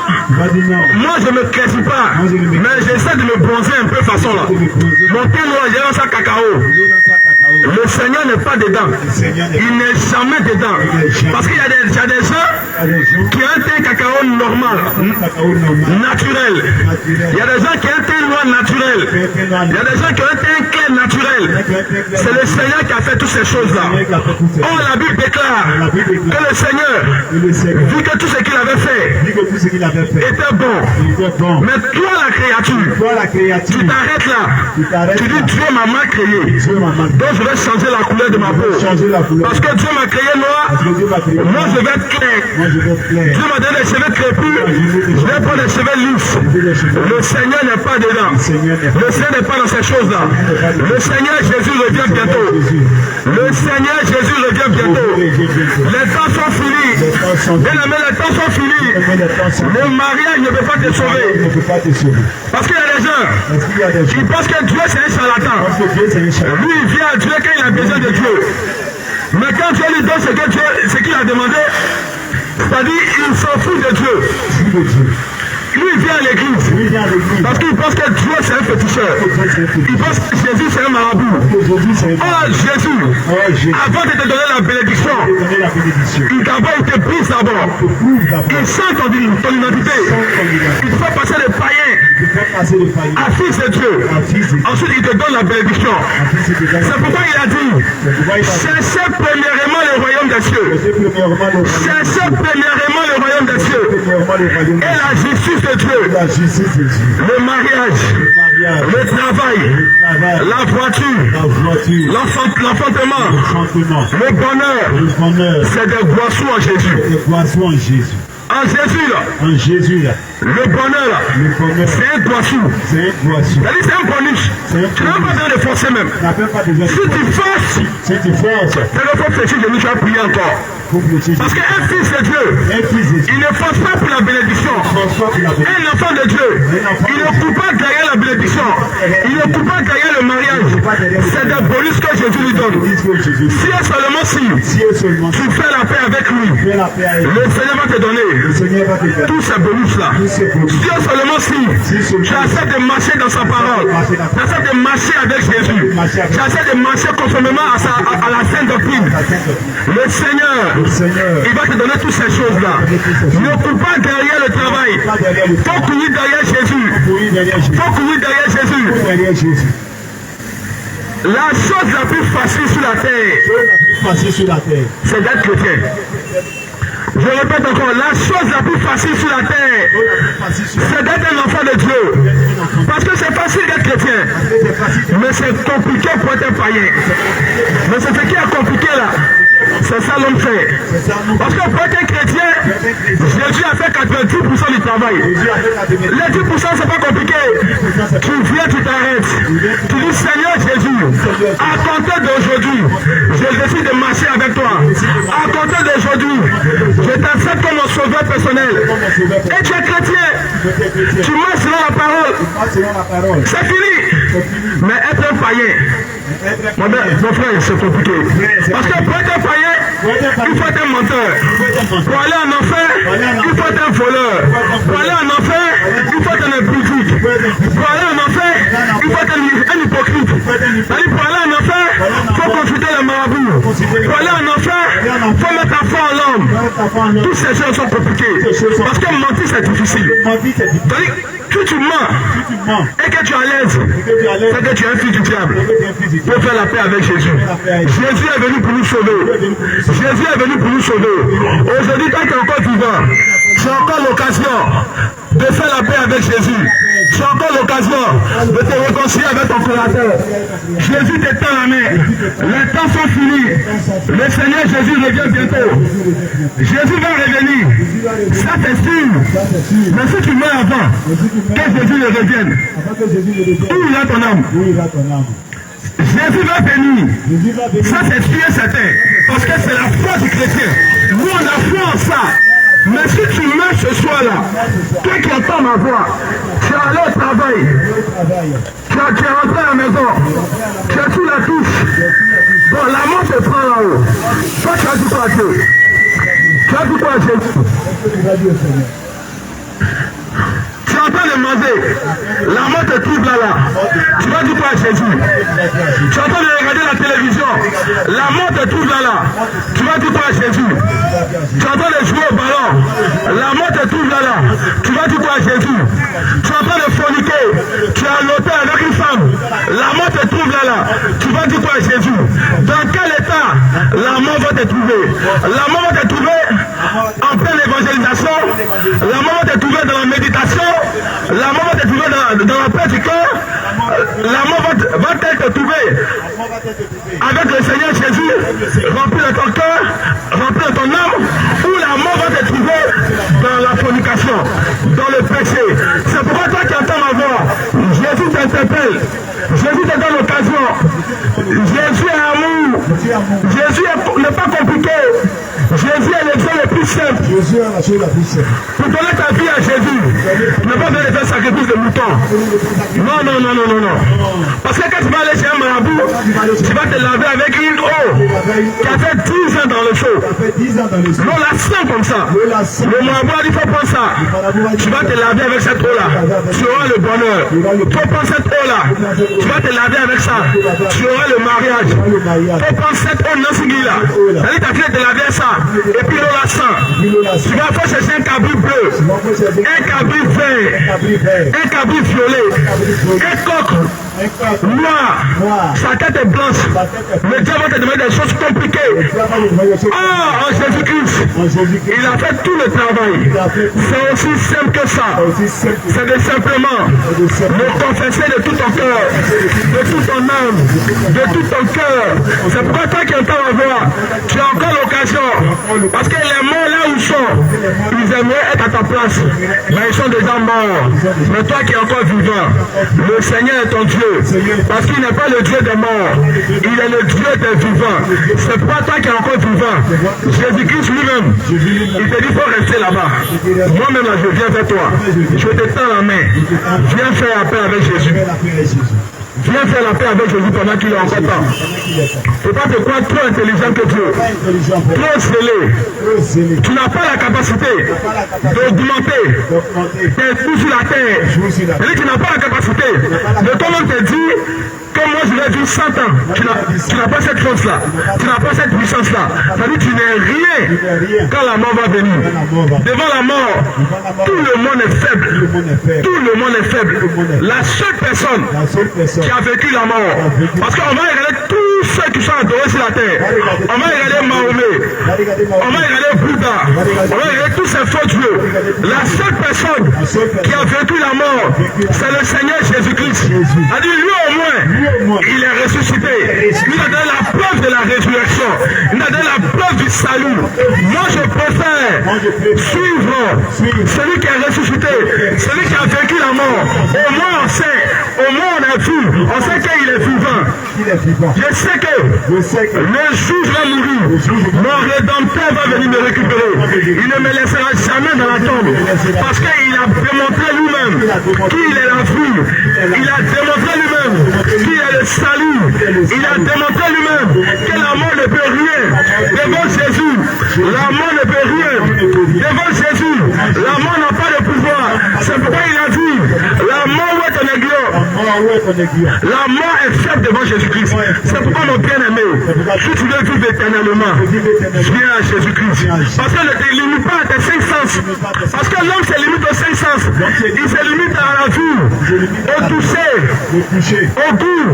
moi je ne me crève pas, mais j'essaie de me bronzer un peu façon là. Mon teint noir, j'ai dans sa cacao. Le Seigneur n'est pas dedans. Il n'est jamais dedans. Parce qu'il y a des gens qui ont un teint cacao normal, naturel. Il y a des gens qui ont un teint noir naturel. Il y a des gens qui ont un teint clair naturel. C'est le Seigneur qui a fait toutes ces choses-là. Or, la Bible déclare que le Seigneur, vu que tout ce qu'il avait fait était bon. Mais toi, la créature, tu t'arrêtes là. Tu dis Dieu m'a mal créé. Donc je vais changer la couleur de ma peau. Parce que Dieu m'a créé noir. Moi je vais être clair. Dieu m'a donné des cheveux crépus. Je vais prendre des cheveux lisses. Le Seigneur n'est pas dedans. Le Seigneur n'est pas dans ces choses-là. Le Seigneur Jésus revient bientôt. Le Seigneur Jésus revient bientôt. Les temps sont finis. Bien aimé, les temps sont finis. Le mariage ne peut pas te sauver. Parce qu'il y a des gens qui pensent que Dieu c'est un charlatan. Lui il vient à Dieu quand il a besoin de Dieu. Mais quand Dieu lui donne ce qu'il a demandé, c'est-à-dire il s'en fout de Dieu. Lui il vient à l'église parce qu'il pense que Dieu c'est un féticheur. Il pense que Jésus c'est un marabout. Oh Jésus, avant de te donner la bénédiction, il te brise d'abord. Il sent ton identité. Il te fait passer le païen. fils de Dieu. Ensuite, il te donne la bénédiction. C'est pourquoi il a dit, cherchez premièrement le royaume des cieux. Cherchez premièrement le royaume des cieux. Et la justice de Dieu. Le mariage. Le travail. La voiture. L'enfantement. Le bonheur. C'est des boissons en Jésus. En Jésus là. Le bonheur là. C'est un boisson. C'est un bonus. Tu n'as pas besoin de forcer même. Si tu forces, c'est le faut fléchir de nous, tu vas prier encore. Parce qu'un fils de Dieu, il ne force pas pour la bénédiction. Un enfant de Dieu, il ne coupe pas derrière la bénédiction. Il ne coupe pas derrière le mariage. C'est des bonus que Jésus lui donne. Si et seulement si tu fais la paix avec lui, le Seigneur va te donner tous ces bonus-là. Si et seulement si tu acceptes de marcher dans sa parole, tu acceptes de marcher avec Jésus, tu acceptes de marcher conformément à la sainte doctrine, le Seigneur, il va te donner toutes ces choses-là. Ne cours pas derrière le travail. Il faut courir derrière Jésus. Il faut courir derrière Jésus. La chose la plus facile sur la terre, c'est d'être chrétien. Je répète encore, la chose la plus facile sur la terre, c'est d'être un enfant de Dieu. Parce que c'est facile d'être chrétien, mais c'est compliqué pour être païen. Mais c'est ce qui est compliqué là. C'est ça l'homme fait. Parce que pour être chrétien, Jésus a fait 90% du travail. Les 10% c'est pas compliqué. Tu viens, tu t'arrêtes. Tu dis Seigneur Jésus, à compter d'aujourd'hui, je décide de marcher avec toi. À compter d'aujourd'hui, je t'accepte comme mon sauveur personnel. Et tu es chrétien. Tu marches selon la parole. C'est fini. Mais être un païen, mon frère, c'est compliqué. Parce que pour être un païen, il faut être un menteur. Pour aller en enfer, il faut être un voleur. Pour aller en enfer, il faut être un impudique. Pour aller en enfer, il faut être un hypocrite. C'est-à-dire pour aller en enfer, il faut consulter le marabout. Pour aller en enfer, il faut mettre la foi en l'homme. Toutes ces choses sont compliquées. Parce que mentir c'est difficile. C'est-à-dire que tu mens et que tu es à l'aise, c'est que tu es un fils du diable. Pour faire la paix avec Jésus. Jésus est venu pour nous sauver. Jésus est venu pour nous sauver. Aujourd'hui, quand tu es encore vivant, tu as encore l'occasion de faire la paix avec Jésus. Tu as encore l'occasion de te réconcilier avec ton Créateur. Jésus t'étend la main. Les temps sont finis. Le Seigneur Jésus revient bientôt. Jésus va revenir. Ça c'est sûr. Mais si tu meurs avant que Jésus ne revienne, où ira ton âme? Jésus va venir. Ça c'est sûr et certain. Parce que c'est la foi du chrétien. Nous on a foi en ça. Mais si tu meurs ce soir-là, toi qui entends ma voix, tu es allé au travail, tu es rentré à la maison, tu es sous la touche, bon, la mort te prend là-haut. Toi tu as dit quoi à Dieu? Tu as dit quoi à Jésus? Tu es en train de manger, la mort te trouve là. Tu vas dire quoi à Jésus? Tu es en train de regarder la télévision, la mort te trouve là. Tu vas dire quoi à Jésus? Tu es en train de jouer au ballon, la mort te trouve là. Tu vas dire quoi à Jésus? Tu es en train de forniquer, tu es à l'hôtel avec une femme, la mort te trouve là. Tu vas dire quoi à Jésus? Dans quel état la mort va te trouver? La mort va te trouver en pleine évangélisation, la mort va te trouver dans la méditation, la mort va te trouver dans la paix du cœur, la mort va-t-elle te trouver avec le Seigneur Jésus, rempli de ton cœur, rempli de ton âme, ou la mort va te trouver dans la fornication, dans le péché. C'est pourquoi toi qui entends ma voix, Jésus t'interpelle, Jésus te donne l'occasion. Jésus est amour, Jésus n'est pas compliqué. Jésus est l'exemple le plus simple. Jésus est la chose la plus simple. Pour donner ta vie à Jésus, tu n'as pas besoin de faire sacrifice de mouton. Non. Parce que quand tu vas aller chez un marabout, tu vas te laver avec une eau qui a fait 10 ans dans le feu. L'eau la sent comme ça. Le marabout a dit, il faut prendre ça. Tu vas te laver avec cette eau-là. Tu auras le bonheur. Il faut prendre cette eau-là. Tu vas te laver avec ça. Tu auras le mariage. Il faut prendre cette eau non là. C'est-à-dire ta fille te laver ça. Et puis l'eau la sent. Tu vas faire chercher un cabri bleu, un cabri vert, un cabri violet, un coq noir. Sa tête est blanche. Le diable va te demander des choses compliquées. En Jésus-Christ, il a fait tout le travail. C'est aussi simple que ça. C'est de simplement le confesser de tout ton cœur, de toute ton âme, de tout ton cœur. C'est pourquoi toi qui entends ma voix, tu as encore l'occasion. Parce que les morts là où ils sont, ils aimeraient être à ta place. Mais ils sont déjà morts. Mais toi qui es encore vivant, le Seigneur est ton Dieu. Parce qu'il n'est pas le Dieu des morts. Il est le Dieu des vivants. C'est pas toi qui es encore vivant. Jésus-Christ lui-même, il te dit, il faut rester là-bas. Moi-même, là, je viens vers toi. Je te tends la main. Viens faire la paix avec Jésus. Viens faire la paix avec Jésus pendant qu'il est encore temps. Il ne faut pas te croire trop intelligent que Dieu. Trop scellé. Tu n'as pas la capacité d'augmenter tes coups sur la terre. C'est-à-dire que tu n'as pas la capacité. Le toi-même te dit que moi je vais vivre 100 ans. Tu n'as pas cette force-là. Tu n'as pas cette puissance-là. C'est-à-dire que tu n'es rien quand la mort va venir. Devant la mort, tout le monde est faible. Tout le monde est faible. La seule personne qui a vécu la mort. Parce qu'on va regarder tous ceux qui sont adorés sur la terre. On va regarder Mahomet. On va regarder Bouddha. On va regarder tous ces faux dieux. La seule personne qui a vécu la mort, c'est le Seigneur Jésus-Christ. A dit lui au moins, il est ressuscité. Il a donné la preuve de la résurrection. Il a donné la preuve du salut. Moi je préfère suivre celui qui est ressuscité, celui qui a vécu la mort. Au moins on sait, au moins on a vu, on sait qu'il est vivant. Je sais que le jour je vais mourir, mon rédempteur va venir me récupérer. Il ne me laissera jamais dans la tombe. Parce qu'il a démontré lui-même qu'il est la vie. Il a démontré lui-même qu'il est le salut. Il a démontré lui-même que la mort ne peut rien. Devant Jésus, la mort ne peut rien. Devant Jésus, la mort n'a pas de pouvoir. C'est pourquoi il a dit, la mort est ton aiguillon. La mort est faible devant Jésus-Christ. C'est pourquoi mon bien-aimé, si tu veux vivre éternellement, viens à Jésus-Christ. Parce qu'il ne te limite pas à tes 5 sens. Parce que l'homme se limite aux 5 sens. Il se limite à la vue, au toucher, au goût,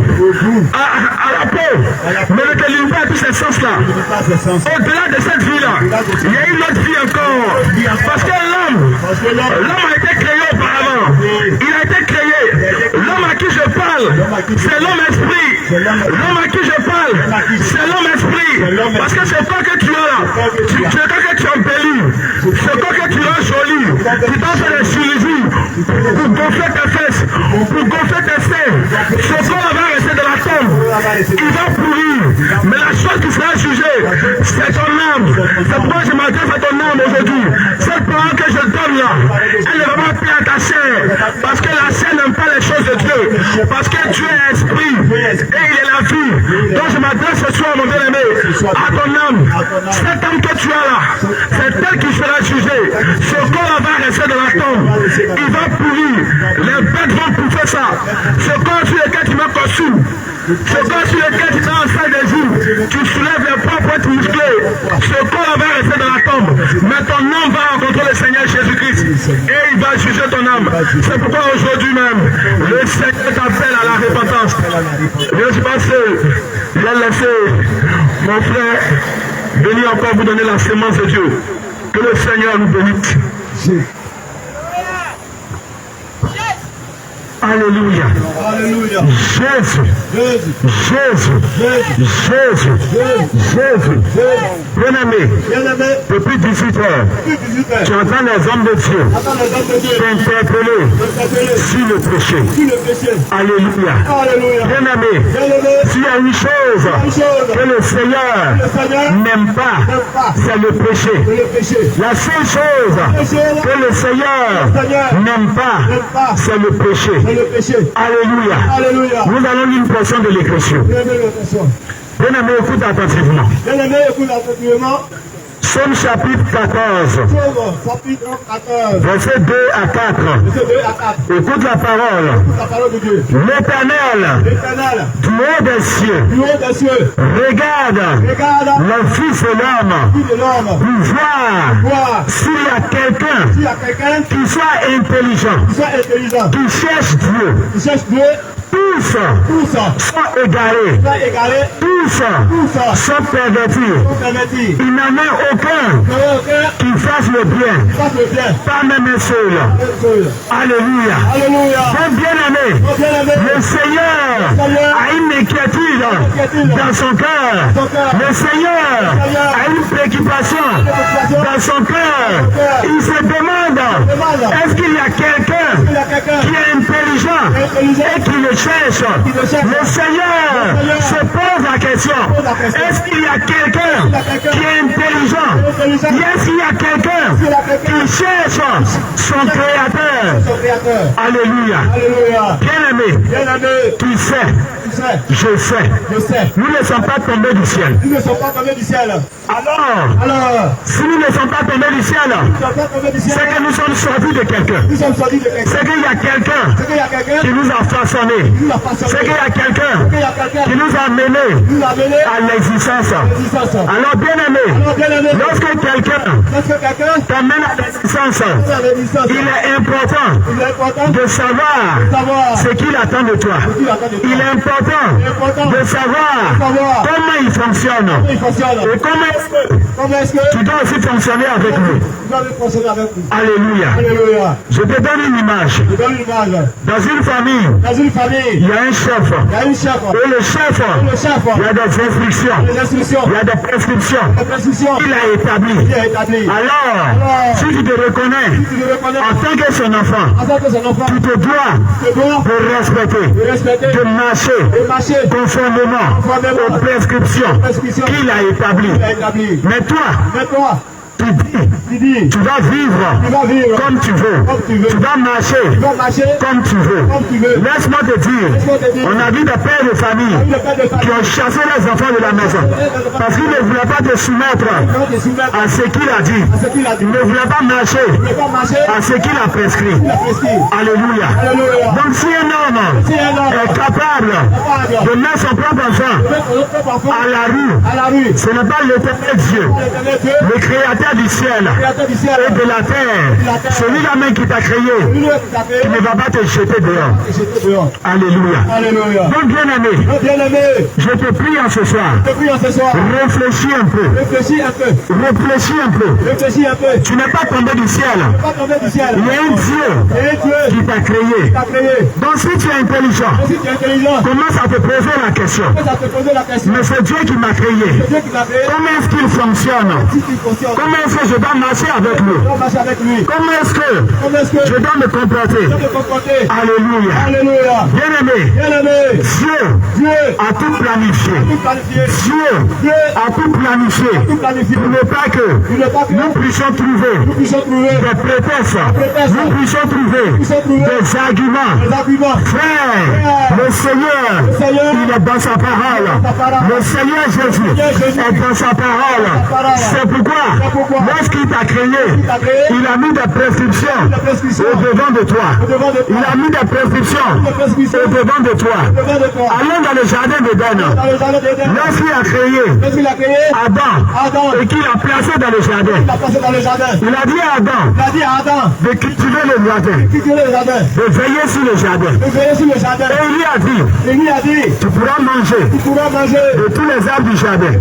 à la peau. Mais ne te limite pas à tous ces sens-là. Au-delà de cette vie-là, il y a une autre vie encore. Parce que l'homme a été créé auparavant. Il a été créé. L'homme à qui je parle, c'est l'homme esprit. L'homme à qui je parle, c'est l'homme esprit. Parce que ce corps que tu as là, ce corps que tu embellis, ce corps que tu as joli, tu t'en fais des chirurgies pour gonfler tes fesses, pour gonfler tes seins. Ce corps va rester dans la tombe. Il va pourrir. Mais la chose qui sera jugée, c'est ton âme. C'est pourquoi je m'adresse à ton âme aujourd'hui. Cette parole que je donne là, elle ne va pas plaire à ta chair. Parce que la chair n'aime pas les choses de Dieu. Parce que Dieu est esprit. Et il est la vie. Donc je m'adresse ce soir, mon bien-aimé, à ton âme. Cette âme que tu as là, c'est elle qui sera jugée. Ce corps va rester dans la tombe. Il va pourrir. Les bêtes vont bouffer ça. Ce corps sur lequel tu m'as conçu. Ce corps sur lequel tu es en salle des jours, tu soulèves les poids pour être musclé. Ce corps va rester dans la tombe. Mais ton âme va rencontrer le Seigneur Jésus-Christ. Et il va juger ton âme. C'est pourquoi aujourd'hui même, le Seigneur t'appelle à la repentance. Je ne suis pas seul. Je vais laisser mon frère venir encore vous donner la sémence de Dieu. Que le Seigneur nous bénisse. Alléluia. Jésus. Bien-aimé, depuis 18 heures, tu entends les hommes de Dieu t'interpeller sur le péché. Alléluia. Bien-aimé, s'il y a une chose que le Seigneur n'aime pas, c'est le péché. La seule chose que le Seigneur n'aime pas, c'est le péché. Alléluia. Nous allons lire une portion de l'Écriture. Bien-aimé, écoute attentivement. Somme chapitre 14. Verset 2 à 4. Écoute la parole. L'Éternel, du haut des cieux, regarde le Fils de l'homme pour voir s'il y a quelqu'un qui soit intelligent, qui cherche Dieu. Tous sont égarés, tous sont pervertis. Il n'en a aucun qui fasse le bien, pas même un seul. Alléluia. Mon bien-aimé, le Seigneur a une inquiétude dans son cœur. Le Seigneur a une préoccupation dans son cœur. Il se demande, est-ce qu'il y a quelqu'un qui est intelligent et qui le cherche? Le Seigneur se pose la question, est-ce qu'il y a quelqu'un qui est intelligent? Est-ce qu'il y a quelqu'un qui cherche son Créateur? Alléluia. Bien-aimé, tu sais, je sais, nous ne sommes pas tombés du ciel. Alors, si nous ne sommes pas tombés du ciel, c'est que nous sommes sortis de quelqu'un. C'est qu'il y a quelqu'un qui nous a façonnés. C'est qu'il y a quelqu'un qui nous a menés à l'existence. Alors, bien-aimé, lorsque quelqu'un t'amène à l'existence, il est important de savoir ce qu'il attend de toi. Il est important de savoir comment il fonctionne et comment est-ce que tu dois aussi fonctionner avec lui. Alléluia. Je te donne une image. Dans une famille, il y a un chef. Et le chef, il y a des instructions, il y a des prescriptions qu'il a établies. Alors, si tu te reconnais en tant que son enfant, tu te dois de respecter, de marcher conformément aux prescriptions qu'il a établies. Mais toi, tu vas vivre comme tu veux. Tu vas marcher comme tu veux. Laisse-moi te dire, on a vu des pères de famille qui ont chassé les enfants de la maison parce qu'ils ne voulaient pas te soumettre à ce qu'il a dit. Ils ne voulaient pas marcher à ce qu'il a prescrit. Alléluia. Donc si un homme est capable de mettre son propre enfant à la rue, ce n'est pas l'éternel Dieu, le Créateur du ciel et de la terre, celui-là même qui t'a créé, il ne va pas te jeter dehors. Alléluia. Donc bien-aimé, je te prie en ce soir, réfléchis un peu. Tu n'es pas tombé du ciel. Il y a un Dieu qui t'a créé. Donc si tu es intelligent, commence à te poser la question. Mais c'est Dieu qui m'a créé. Comment est-ce qu'il fonctionne? Comment est-ce que je dois marcher avec lui? Comment est-ce que je dois me comporter? Alléluia. Bien-aimé, Dieu a tout planifié. Dieu a tout planifié pour ne pas que nous puissions trouver des prétextes, nous puissions trouver des arguments. Frère, le Seigneur, il est dans sa parole. Le Seigneur Jésus est dans sa parole. C'est pourquoi, lorsqu'il t'a créé, il a mis des prescriptions au devant de toi. Il a mis des prescriptions au devant de toi. Allons dans le jardin d'Éden. Lorsqu'il a créé Adam et qu'il a placé dans le jardin, il a dit à Adam de cultiver le jardin, de veiller sur le jardin. Et il lui a dit, tu pourras manger de tous les arbres du jardin.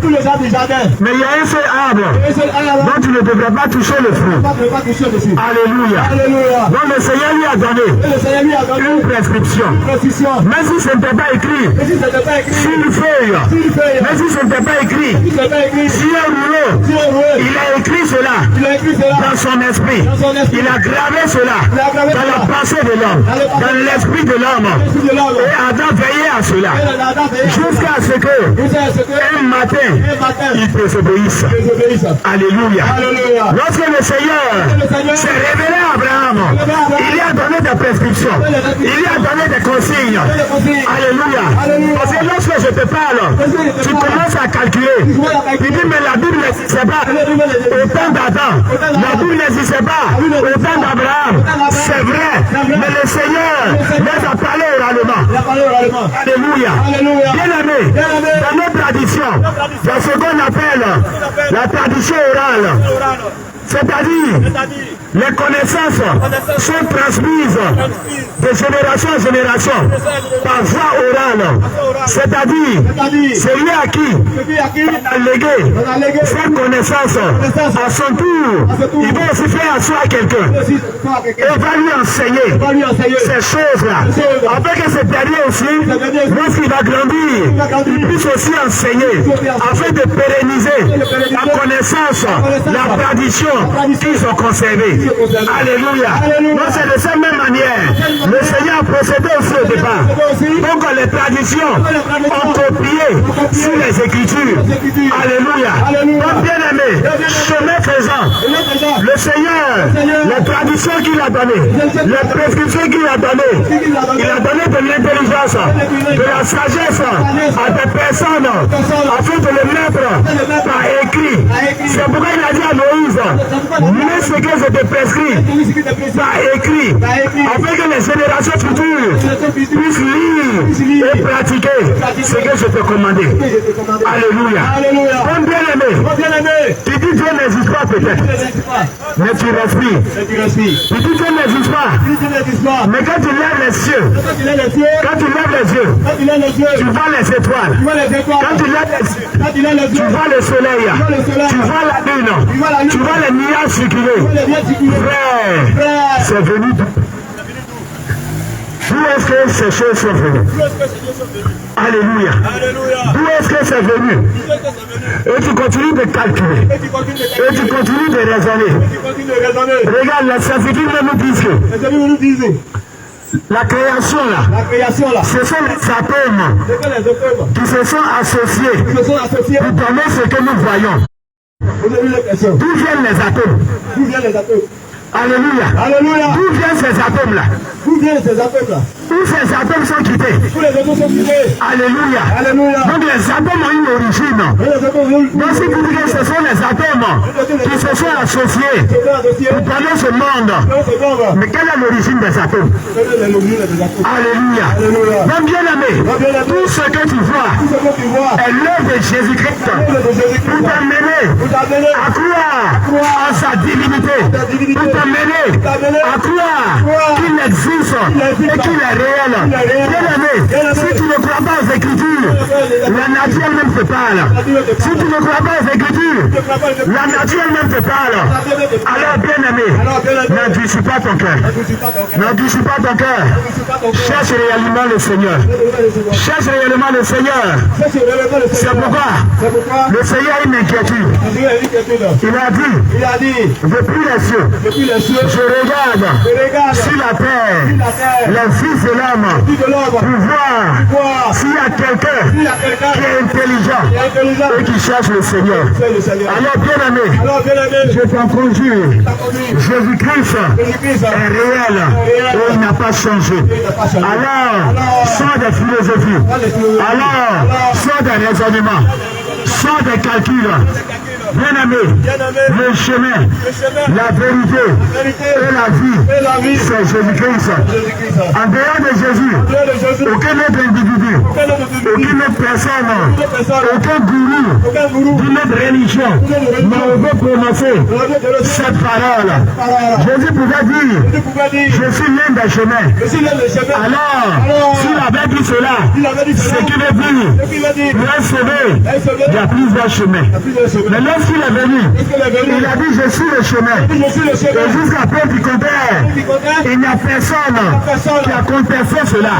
Mais il y a un seul arbre dont tu ne devrais pas toucher le fruit. Alléluia. Donc le Seigneur lui a donné une prescription. Même si ce n'était pas écrit sur une feuille, même si ce n'était pas écrit sur un rouleau, il a écrit cela dans son esprit. Il a gravé cela dans la pensée de l'homme, dans l'esprit de l'homme. Et Adam veillait à cela jusqu'à ce que un matin il désobéisse. Alléluia. Alléluia. Lorsque le Seigneur s'est révélé à Abraham, il lui a donné des prescriptions. Il lui a donné des consignes. Alléluia. Parce que lorsque je te parle, tu commences à calculer. Tu dis, mais la Bible n'existait pas au temps d'Adam. La Bible n'existait pas au temps d'Abraham. C'est vrai. Mais le Seigneur les a parlé oralement. Alléluia. Bien aimé, dans notre tradition, dans ce qu'on appelle la tradition orale, c'est-à-dire les connaissances sont transmises de génération en génération par voie orale. C'est-à-dire celui à qui on a légué cette connaissance à son tour, il va aussi faire asseoir quelqu'un et va lui enseigner ces choses-là. Afin que ce dernier aussi, lorsqu'il va grandir, il puisse aussi enseigner afin de pérenniser la connaissance, la tradition qu'ils ont conservée. Alléluia. Donc c'est de cette même manière, le Seigneur a procédé aussi au départ. Donc les traditions ont copié sur les Écritures. Alléluia. Donc bien aimé, chemin faisant, le Seigneur, les traditions qu'il a données, les prescriptions qu'il a données, il a donné de l'intelligence, de la sagesse à des personnes afin de le mettre par écrit. C'est pourquoi il a dit à Moïse, mets ce que je te prescris par écrit, afin que les générations futures puissent lire et pratiquer ce que je te commandais. Alléluia. Comme bien aimé, tu dis Dieu n'existe pas peut-être, mais tu respires. Tu dis Dieu n'existe pas, mais quand tu lèves les cieux, tu vois les étoiles. Quand tu lèves les cieux, tu vois le soleil, tu vois la lune, tu vois les nuages circuler. Frère, c'est venu. D'où est-ce que ces choses sont venues? Alléluia. D'où est-ce que c'est venu? Et tu continues de calculer. Et tu continues de raisonner. Regarde, les scientifiques nous disent que la création là, ce sont les atomes qui se sont associés pour donner ce que nous voyons. D'où viennent les atomes? Alléluia. D'où viennent ces atomes-là? Où ces atomes sont quittés? Alléluia. Donc les atomes ont une origine. Donc si vous dites que ce sont les atomes qui se sont associés pour donner ce monde, mais quelle est l'origine des atomes? Alléluia. Donc bien aimé, tout ce que tu vois est l'œuvre de Jésus-Christ pour t'amener à croire en sa divinité, pour t'amener à croire qu'il existe et qu'il est réel. Bien aimé, si tu ne crois pas aux Écritures, la nature elle-même te parle. Si tu ne crois pas aux Écritures, la nature elle-même te parle. Alors bien aimé, n'endurcis pas ton cœur. N'endurcis pas ton cœur. Cherche réellement le Seigneur. Cherche réellement le Seigneur. C'est pourquoi le Seigneur a une inquiétude. Il a dit, depuis les cieux, je regarde sur la terre les fils de l'homme pour voir s'il y a quelqu'un qui est intelligent et qui cherche le Seigneur. Alors bien aimé, je t'en conjure, Jésus-Christ est réel et il n'a pas changé. Alors, sans des philosophies, alors, sans des raisonnements, sans des calculs, bien aimé, le chemin, la vérité et la vie, c'est Jésus-Christ. En dehors de Jésus, aucun autre individu, aucune autre personne, aucun gourou d'une autre religion n'a osé prononcer cette parole. Jésus pouvait dire, je suis l'un des chemins. Alors, s'il avait dit cela, ce qui veut dire, pour être sauvé, il y a plusieurs chemins. Mais lorsqu'il est venu, il a dit, je suis le chemin. Et jusqu'à preuve du contraire, il n'y a personne qui a contesté cela.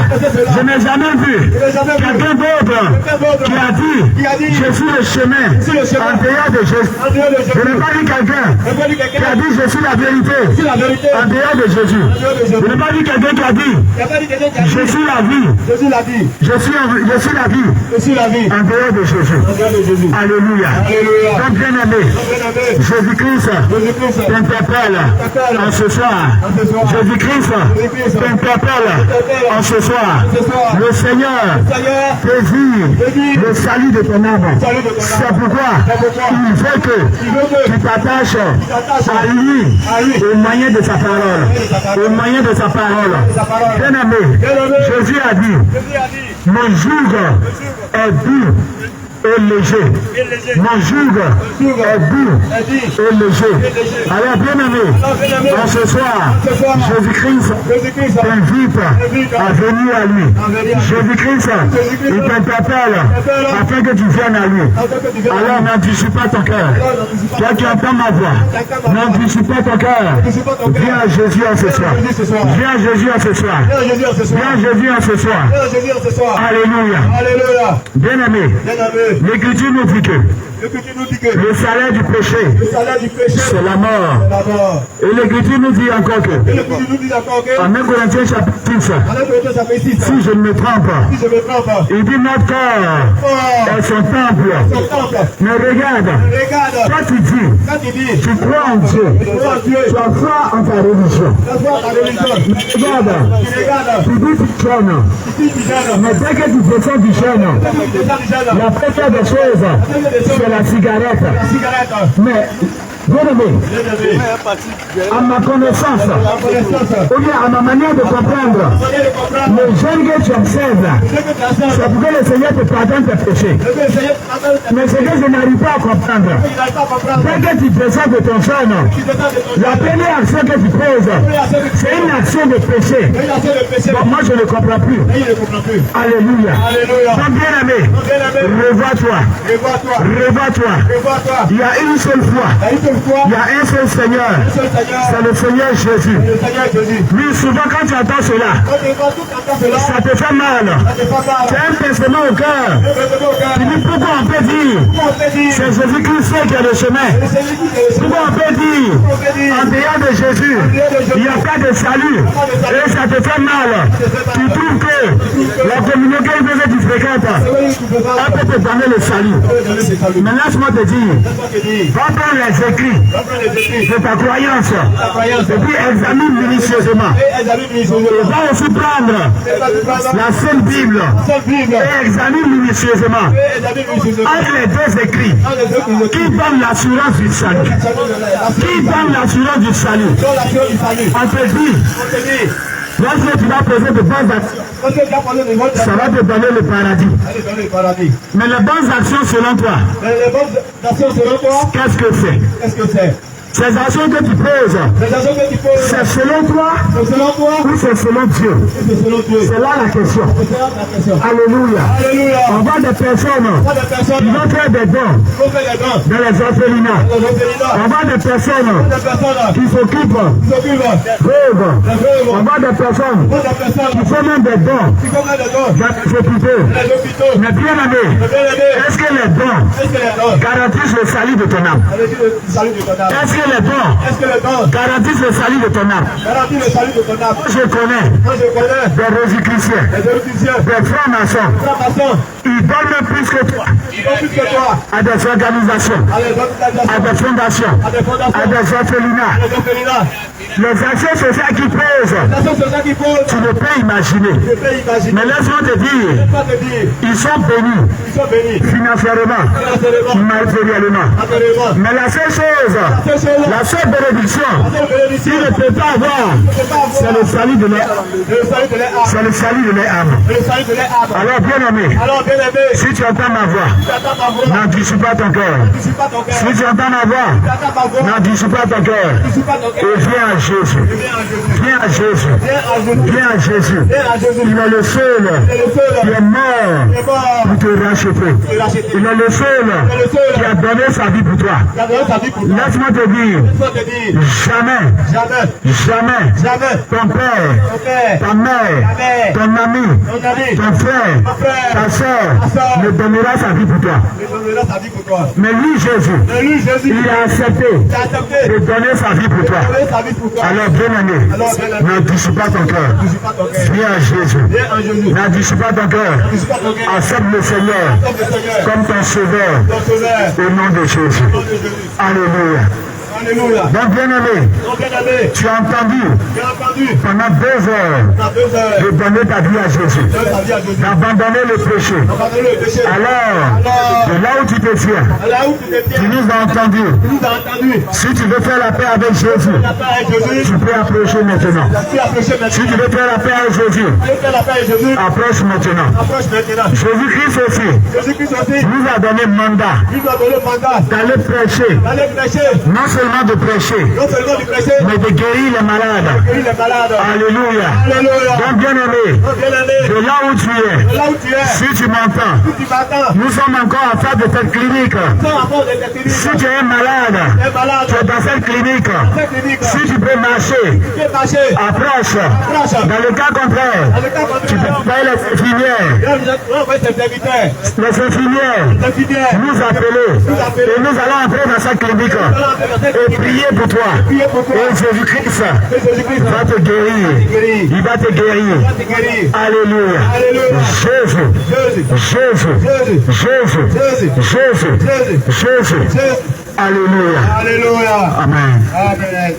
Je n'ai jamais vu quelqu'un d'autre qui a dit, je suis le chemin en dehors de Jésus. Je n'ai pas vu quelqu'un qui a dit, je suis la vérité en dehors de Jésus. Je n'ai pas vu quelqu'un qui a dit, je suis la vie Jésus l'a dit. Je suis la vie. Je suis la vie. En dehors de Jésus. En dehors de Jésus. Alléluia. Alléluia. Donc bien aimé, Jésus-Christ t'interpelle en ce soir. Jésus-Christ t'interpelle en ce soir. Le Seigneur désire le salut de ton âme. C'est pourquoi il veut que tu t'attaches à lui au moyen de sa parole. Au moyen de sa parole. Bien aimé, Jésus a dit, mon joug est doux et léger. Mon joug est doux et léger. Alors bien aimé, en ce soir, Jésus-Christ t'invite à venir à lui. Jésus-Christ, il t'interpelle afin que tu viennes à lui. Alors n'anticipe pas ton cœur. Toi qui entends ma voix, n'anticipe pas ton cœur. Viens à Jésus en ce soir. Viens à Jésus en ce soir. Viens à Jésus en ce soir. Alléluia. Bien aimé, l'Écriture nous dit que le salaire du péché, c'est la mort. Et l'Écriture nous dit encore que, en 1 Corinthiens chapitre 6, si je ne me trompe pas, il dit notre corps est son temple. Mais regarde, quand tu dis, tu crois en Dieu, tu as foi en ta religion. Regarde, tu dis tu jeûnes, mais dès que tu descends du jeûne, la première des choses, c'est la cigarette. Mais, bien aimé, à ma connaissance, ou bien à ma manière de comprendre, le jeûne que tu observes, c'est pour que le Seigneur te pardonne tes péchés. Mais ce que je n'arrive pas à comprendre, dès que tu descends de ton jeûne, la première action que tu poses, c'est une action de péché. Bon, moi je ne comprends plus. Alléluia. Donc bien aimé, revois-toi. Il y a une seule fois. Il y a un seul Seigneur. C'est le Seigneur Jésus. Oui, souvent quand tu entends cela, ça te fait mal. Tu as un pincement au cœur. Tu dis pourquoi on peut dire c'est Jésus-Christ qui est le chemin. Pourquoi on peut dire en dehors de Jésus, il n'y a pas de salut. Et ça te fait mal. Tu trouves que la communauté que tu fréquentes, elle peut te donner le salut. Mais laisse-moi te dire, va prendre les écrits de ta croyance et puis examine minutieusement. Et va aussi prendre la seule Bible et examine minutieusement entre les deux écrits qui donne l'assurance du salut. Qui donne l'assurance du salut. On te dit, lorsque tu vas poser de bonnes actions, ça va te donner le paradis. Mais les bonnes actions selon toi, qu'est-ce que c'est? Ces actions que tu poses, c'est selon toi ou c'est selon Dieu? C'est là la question. Alléluia. On voit des personnes qui vont faire des dons dans les orphelinats. On voit des personnes qui s'occupent d'œuvres. On voit des personnes qui font même des dons dans les hôpitaux. Mais bien aimé, est-ce que les dons garantissent le salut de ton âme? Est-ce que les dons garantissent le salut de ton âme? Je connais des rosicruciens, des francs-maçons. Ils donnent plus que toi à des organisations, à des fondations, à des orphelinats. Les actions sociales qui posent, tu ne peux imaginer. Mais laisse-moi te dire, ils sont bénis financièrement, matériellement. Mais la seule chose, la seule bénédiction, ils ne peuvent pas avoir, c'est le salut de leur âme. C'est le salut de leur âme. Alors bien aimé, si tu entends ma voix, n'anticipe pas ton cœur. Si tu entends ma voix, n'anticipe pas ton cœur. Et viens à Jésus. Viens à Jésus. Viens à Jésus. Il est le seul qui est mort pour te racheter. Il est le seul qui a donné sa vie pour toi. Laisse-moi te dire, jamais ton père, ta mère, ton ami, ton frère, ta soeur ne donnera sa vie pour toi. Mais lui, Jésus, il a accepté de donner sa vie pour toi. Alors, bien-aimé, n'additionne pas ton cœur. Viens à Jésus. N'additionne pas ton cœur. Accepte le Seigneur comme ton sauveur. Au nom de Jésus. Alléluia. Alléluia. Donc, bien-aimé, tu as entendu pendant 2 heures de donner ta vie à Jésus, d'abandonner le péché. Alors, de là où tu te tiens, tu nous as entendu. Si tu veux faire la paix avec Jésus, tu peux approcher maintenant. Si tu veux faire la paix avec Jésus, approche maintenant. Jésus-Christ aussi nous a donné mandat d'aller prêcher. Non seulement de prêcher, mais de guérir les malades. Alléluia. Donc, bien-aimé, de là où tu es, si tu m'entends, nous sommes encore à faire de cette clinique. Si tu es malade, tu es dans cette clinique. Si tu peux marcher, approche. Dans le cas contraire, tu peux faire les infirmières. Les infirmières nous appeler et nous allons entrer dans cette clinique et prier pour toi. Et Jésus-Christ va te guérir. Il va te guérir. Alléluia. Jésus. Jésus. Jésus. Jésus. Jésus. Alléluia. Amen. Amen.